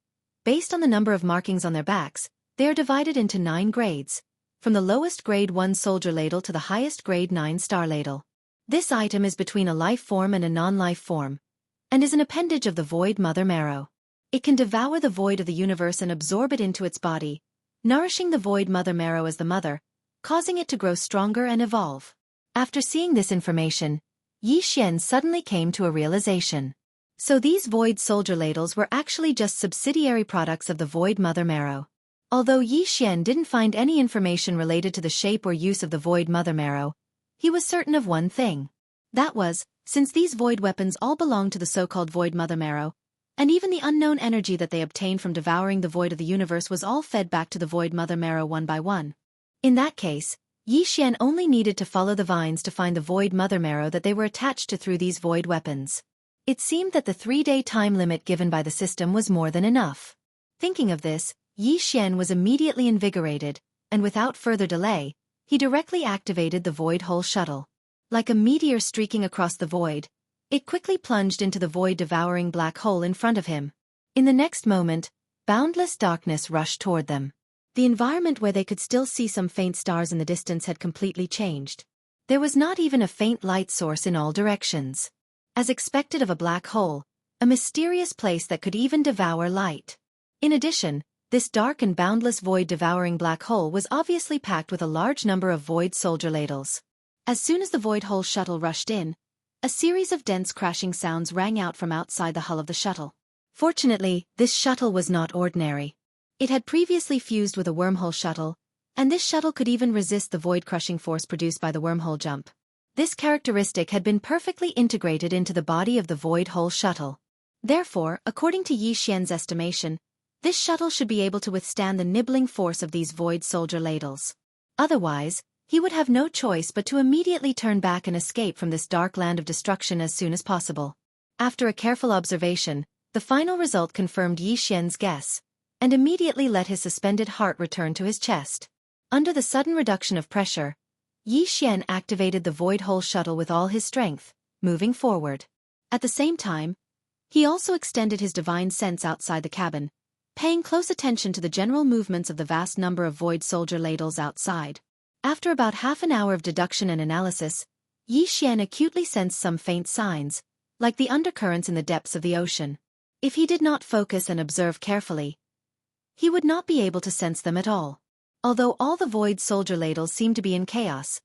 Based on the number of markings on their backs, they are divided into 9 grades, from the lowest grade 1 soldier ladle to the highest grade 9-star ladle. This item is between a life form and a non-life form, and is an appendage of the void mother marrow. It can devour the void of the universe and absorb it into its body, nourishing the void mother marrow as the mother, causing it to grow stronger and evolve. After seeing this information, Yi Xian suddenly came to a realization. So these Void Soldier ladles were actually just subsidiary products of the Void Mother Marrow. Although Yi Xian didn't find any information related to the shape or use of the Void Mother Marrow, he was certain of one thing. That was, since these void weapons all belonged to the so-called Void Mother Marrow, and even the unknown energy that they obtained from devouring the void of the universe was all fed back to the Void Mother Marrow one by one. In that case, Yi Xian only needed to follow the vines to find the Void Mother Marrow that they were attached to through these void weapons. It seemed that the 3-day time limit given by the system was more than enough. Thinking of this, Yi Xian was immediately invigorated, and without further delay, he directly activated the Void Hole Shuttle. Like a meteor streaking across the void, it quickly plunged into the void-devouring black hole in front of him. In the next moment, boundless darkness rushed toward them. The environment where they could still see some faint stars in the distance had completely changed. There was not even a faint light source in all directions. As expected of a black hole, a mysterious place that could even devour light. In addition, this dark and boundless void-devouring black hole was obviously packed with a large number of Void Soldier ladles. As soon as the Void Hole Shuttle rushed in, a series of dense crashing sounds rang out from outside the hull of the shuttle. Fortunately, this shuttle was not ordinary. It had previously fused with a wormhole shuttle, and this shuttle could even resist the void-crushing force produced by the wormhole jump. This characteristic had been perfectly integrated into the body of the Void Hole Shuttle. Therefore, according to Yi Xian's estimation, this shuttle should be able to withstand the nibbling force of these Void Soldier ladles. Otherwise, he would have no choice but to immediately turn back and escape from this dark land of destruction as soon as possible. After a careful observation, the final result confirmed Yi Xian's guess, and immediately let his suspended heart return to his chest. Under the sudden reduction of pressure, Yi Xian activated the Void Hole Shuttle with all his strength, moving forward. At the same time, he also extended his divine sense outside the cabin, paying close attention to the general movements of the vast number of Void Soldier ladles outside. After about half an hour of deduction and analysis, Yi Xian acutely sensed some faint signs, like the undercurrents in the depths of the ocean. If he did not focus and observe carefully, he would not be able to sense them at all. Although all the Void Soldier ladles seemed to be in chaos,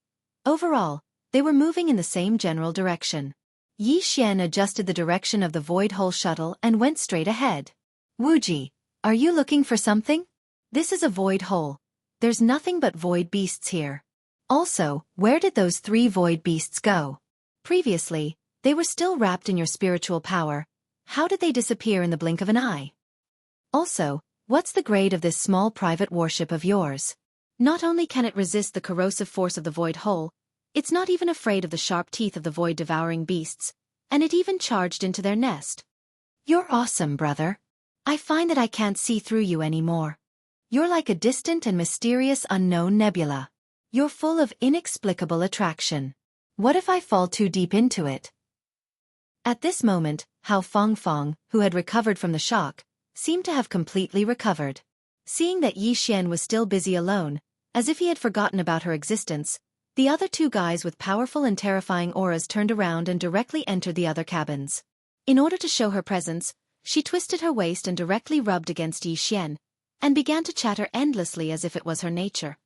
overall, they were moving in the same general direction. Yi Xian adjusted the direction of the Void Hole Shuttle and went straight ahead. Wuji, are you looking for something? This is a void hole. There's nothing but void beasts here. Also, where did those 3 void beasts go? Previously, they were still wrapped in your spiritual power. How did they disappear in the blink of an eye? Also, what's the grade of this small private warship of yours? Not only can it resist the corrosive force of the void hole, it's not even afraid of the sharp teeth of the void-devouring beasts, and it even charged into their nest. You're awesome, brother. I find that I can't see through you anymore. You're like a distant and mysterious unknown nebula. You're full of inexplicable attraction. What if I fall too deep into it? At this moment, Hao Fangfang, who had recovered from the shock, seemed to have completely recovered. Seeing that Yi Xian was still busy alone, as if he had forgotten about her existence, the other 2 guys with powerful and terrifying auras turned around and directly entered the other cabins. In order to show her presence, she twisted her waist and directly rubbed against Yi Xian, and began to chatter endlessly as if it was her nature.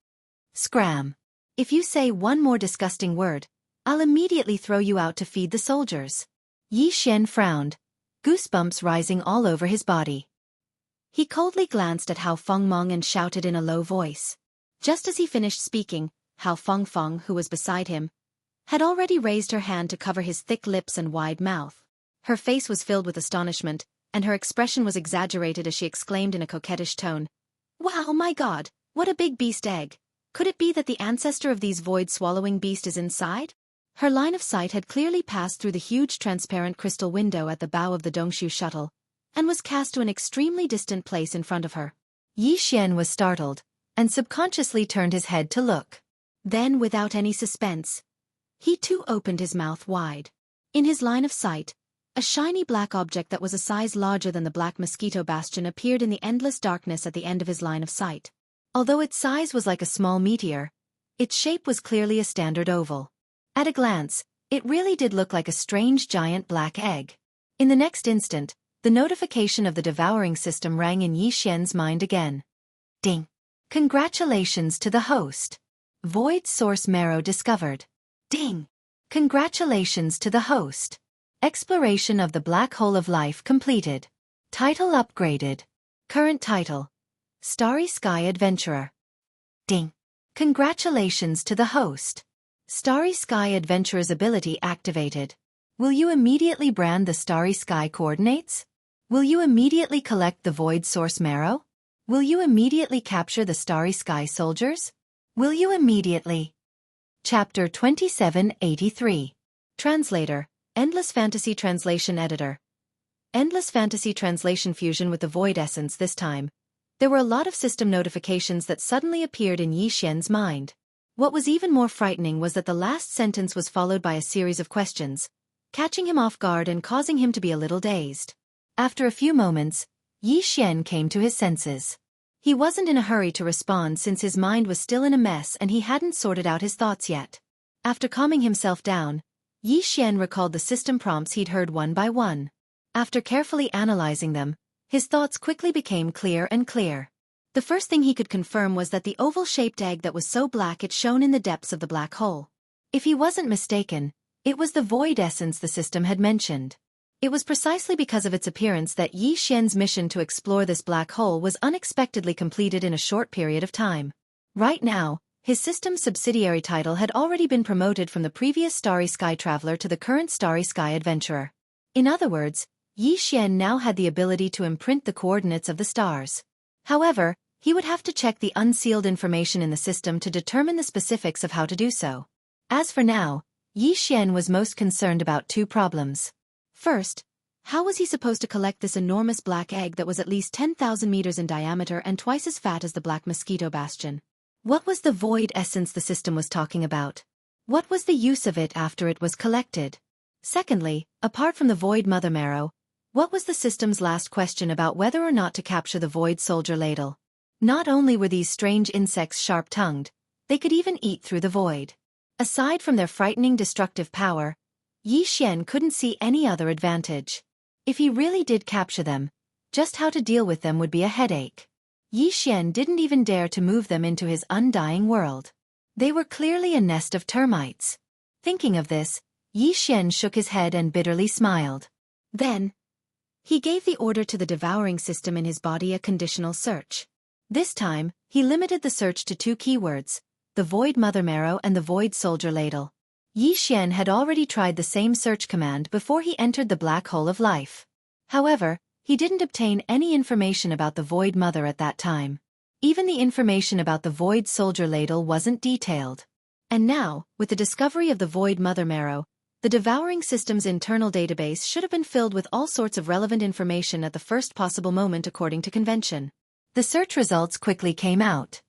Scram! If you say one more disgusting word, I'll immediately throw you out to feed the soldiers. Yi Xian frowned, goosebumps rising all over his body. He coldly glanced at Hao Fangmong and shouted in a low voice. Just as he finished speaking, Hao Fangfang, who was beside him, had already raised her hand to cover his thick lips and wide mouth. Her face was filled with astonishment, and her expression was exaggerated as she exclaimed in a coquettish tone, "Wow, my God, what a big beast egg! Could it be that the ancestor of these void-swallowing beasts is inside?" Her line of sight had clearly passed through the huge transparent crystal window at the bow of the Dongshu shuttle, and was cast to an extremely distant place in front of her. Yi Xian was startled, and subconsciously turned his head to look. Then, without any suspense, he too opened his mouth wide. In his line of sight, a shiny black object that was a size larger than the Black Mosquito Bastion appeared in the endless darkness at the end of his line of sight. Although its size was like a small meteor, its shape was clearly a standard oval. At a glance, it really did look like a strange giant black egg. In the next instant, the notification of the devouring system rang in Yi Xian's mind again. Ding! Congratulations to the host. Void Source Marrow discovered. Ding! Congratulations to the host. Exploration of the Black Hole of Life completed. Title upgraded. Current title: Starry Sky Adventurer. Ding! Congratulations to the host. Starry Sky Adventurer's ability activated. Will you immediately brand the Starry Sky coordinates? Will you immediately collect the Void Source Marrow? Will you immediately capture the Starry Sky Soldiers? Will you immediately? Chapter 2783. Translator, Endless Fantasy Translation Editor. Endless Fantasy Translation fusion with the Void Essence this time. There were a lot of system notifications that suddenly appeared in Yi Xian's mind. What was even more frightening was that the last sentence was followed by a series of questions, catching him off guard and causing him to be a little dazed. After a few moments, Yi Xian came to his senses. He wasn't in a hurry to respond since his mind was still in a mess and he hadn't sorted out his thoughts yet. After calming himself down, Yi Xian recalled the system prompts he'd heard one by one. After carefully analyzing them, his thoughts quickly became clear and clear. The first thing he could confirm was that the oval-shaped egg that was so black it shone in the depths of the black hole. If he wasn't mistaken, it was the void essence the system had mentioned. It was precisely because of its appearance that Yi Xian's mission to explore this black hole was unexpectedly completed in a short period of time. Right now, his system's subsidiary title had already been promoted from the previous Starry Sky Traveler to the current Starry Sky Adventurer. In other words, Yi Xian now had the ability to imprint the coordinates of the stars. However, he would have to check the unsealed information in the system to determine the specifics of how to do so. As for now, Yi Xian was most concerned about two problems. First, how was he supposed to collect this enormous black egg that was at least 10,000 meters in diameter and twice as fat as the Black Mosquito Bastion? What was the void essence the system was talking about? What was the use of it after it was collected? Secondly, apart from the void mother marrow, what was the system's last question about whether or not to capture the void soldier ladle? Not only were these strange insects sharp-tongued, they could even eat through the void. Aside from their frightening destructive power, Yi Xian couldn't see any other advantage. If he really did capture them, just how to deal with them would be a headache. Yi Xian didn't even dare to move them into his undying world. They were clearly a nest of termites. Thinking of this, Yi Xian shook his head and bitterly smiled. Then, he gave the order to the devouring system in his body a conditional search. This time, he limited the search to two keywords, the Void Mother Marrow and the Void Soldier Ladle. Yi Xian had already tried the same search command before he entered the Black Hole of Life. However, he didn't obtain any information about the Void Mother at that time. Even the information about the Void Soldier Ladle wasn't detailed. And now, with the discovery of the Void Mother Marrow, the devouring system's internal database should have been filled with all sorts of relevant information at the first possible moment according to convention. The search results quickly came out.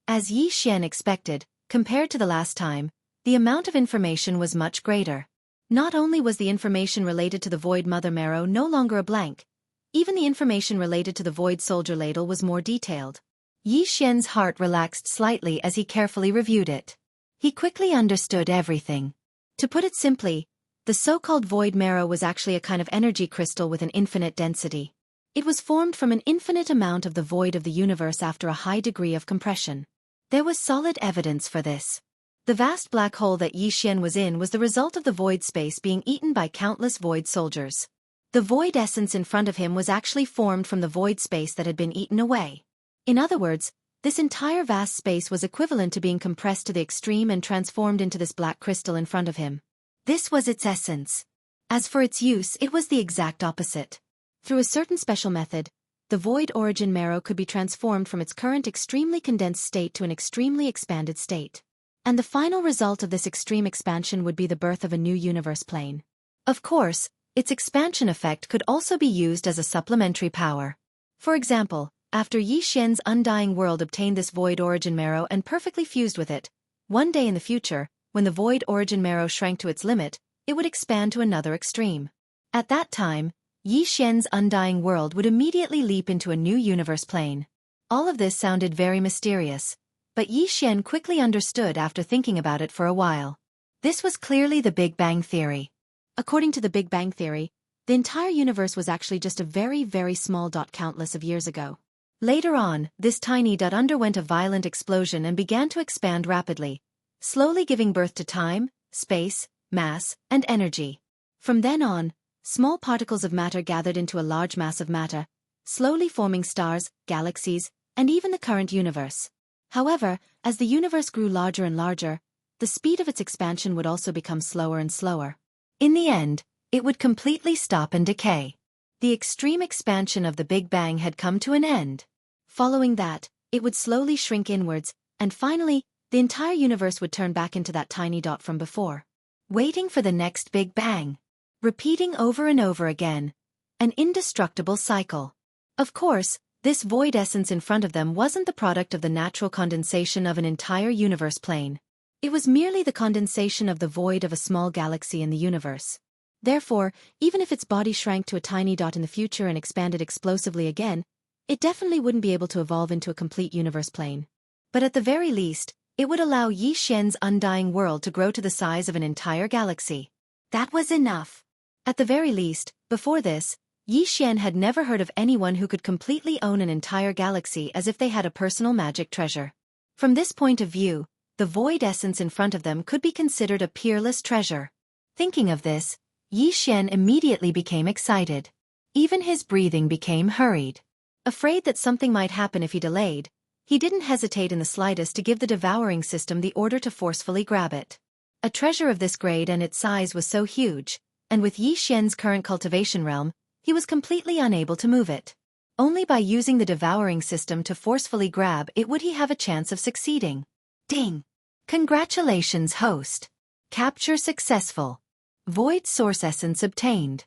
As Yi Xian expected, compared to the last time, the amount of information was much greater. Not only was the information related to the Void Mother Marrow no longer a blank, even the information related to the Void Soldier Ladle was more detailed. Yi Xian's heart relaxed slightly as he carefully reviewed it. He quickly understood everything. To put it simply, the so-called Void Marrow was actually a kind of energy crystal with an infinite density. It was formed from an infinite amount of the void of the universe after a high degree of compression. There was solid evidence for this. The vast black hole that Yi Xian was in was the result of the void space being eaten by countless void soldiers. The void essence in front of him was actually formed from the void space that had been eaten away. In other words, this entire vast space was equivalent to being compressed to the extreme and transformed into this black crystal in front of him. This was its essence. As for its use, it was the exact opposite. Through a certain special method, the void origin marrow could be transformed from its current extremely condensed state to an extremely expanded state. And the final result of this extreme expansion would be the birth of a new universe plane. Of course, its expansion effect could also be used as a supplementary power. For example, after Yi Xian's undying world obtained this void origin marrow and perfectly fused with it, one day in the future, when the void origin marrow shrank to its limit, it would expand to another extreme. At that time, Yi Xian's undying world would immediately leap into a new universe plane. All of this sounded very mysterious, but Yi Xian quickly understood after thinking about it for a while. This was clearly the Big Bang Theory. According to the Big Bang Theory, the entire universe was actually just a very, very small dot countless of years ago. Later on, this tiny dot underwent a violent explosion and began to expand rapidly, slowly giving birth to time, space, mass, and energy. From then on, Small particles of matter gathered into a large mass of matter, slowly forming stars, galaxies, and even the current universe. However, as the universe grew larger and larger, the speed of its expansion would also become slower and slower. In the end, it would completely stop and decay. The extreme expansion of the Big Bang had come to an end. Following that, it would slowly shrink inwards, and finally, the entire universe would turn back into that tiny dot from before. Waiting for the next Big Bang. Repeating over and over again. An indestructible cycle. Of course, this void essence in front of them wasn't the product of the natural condensation of an entire universe plane. It was merely the condensation of the void of a small galaxy in the universe. Therefore, even if its body shrank to a tiny dot in the future and expanded explosively again, it definitely wouldn't be able to evolve into a complete universe plane. But at the very least, it would allow Yi Xian's undying world to grow to the size of an entire galaxy. That was enough. At the very least, before this, Yi Xian had never heard of anyone who could completely own an entire galaxy as if they had a personal magic treasure. From this point of view, the void essence in front of them could be considered a peerless treasure. Thinking of this, Yi Xian immediately became excited. Even his breathing became hurried. Afraid that something might happen if he delayed, he didn't hesitate in the slightest to give the devouring system the order to forcefully grab it. A treasure of this grade and its size was so huge, and with Yi Xian's current cultivation realm, he was completely unable to move it. Only by using the devouring system to forcefully grab it would he have a chance of succeeding. Ding! Congratulations, host. Capture successful. Void source essence obtained.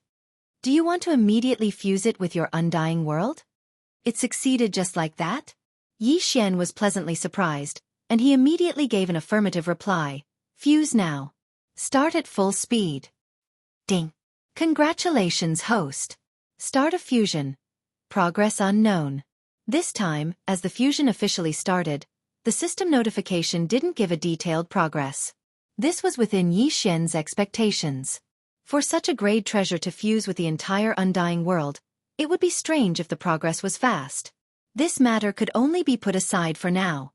Do you want to immediately fuse it with your undying world? It succeeded just like that? Yi Xian was pleasantly surprised, and he immediately gave an affirmative reply. Fuse now. Start at full speed. Ding! Congratulations, host. Start of fusion. Progress unknown. This time, as the fusion officially started, the system notification didn't give a detailed progress. This was within Yi Xian's expectations. For such a great treasure to fuse with the entire undying world, it would be strange if the progress was fast. This matter could only be put aside for now.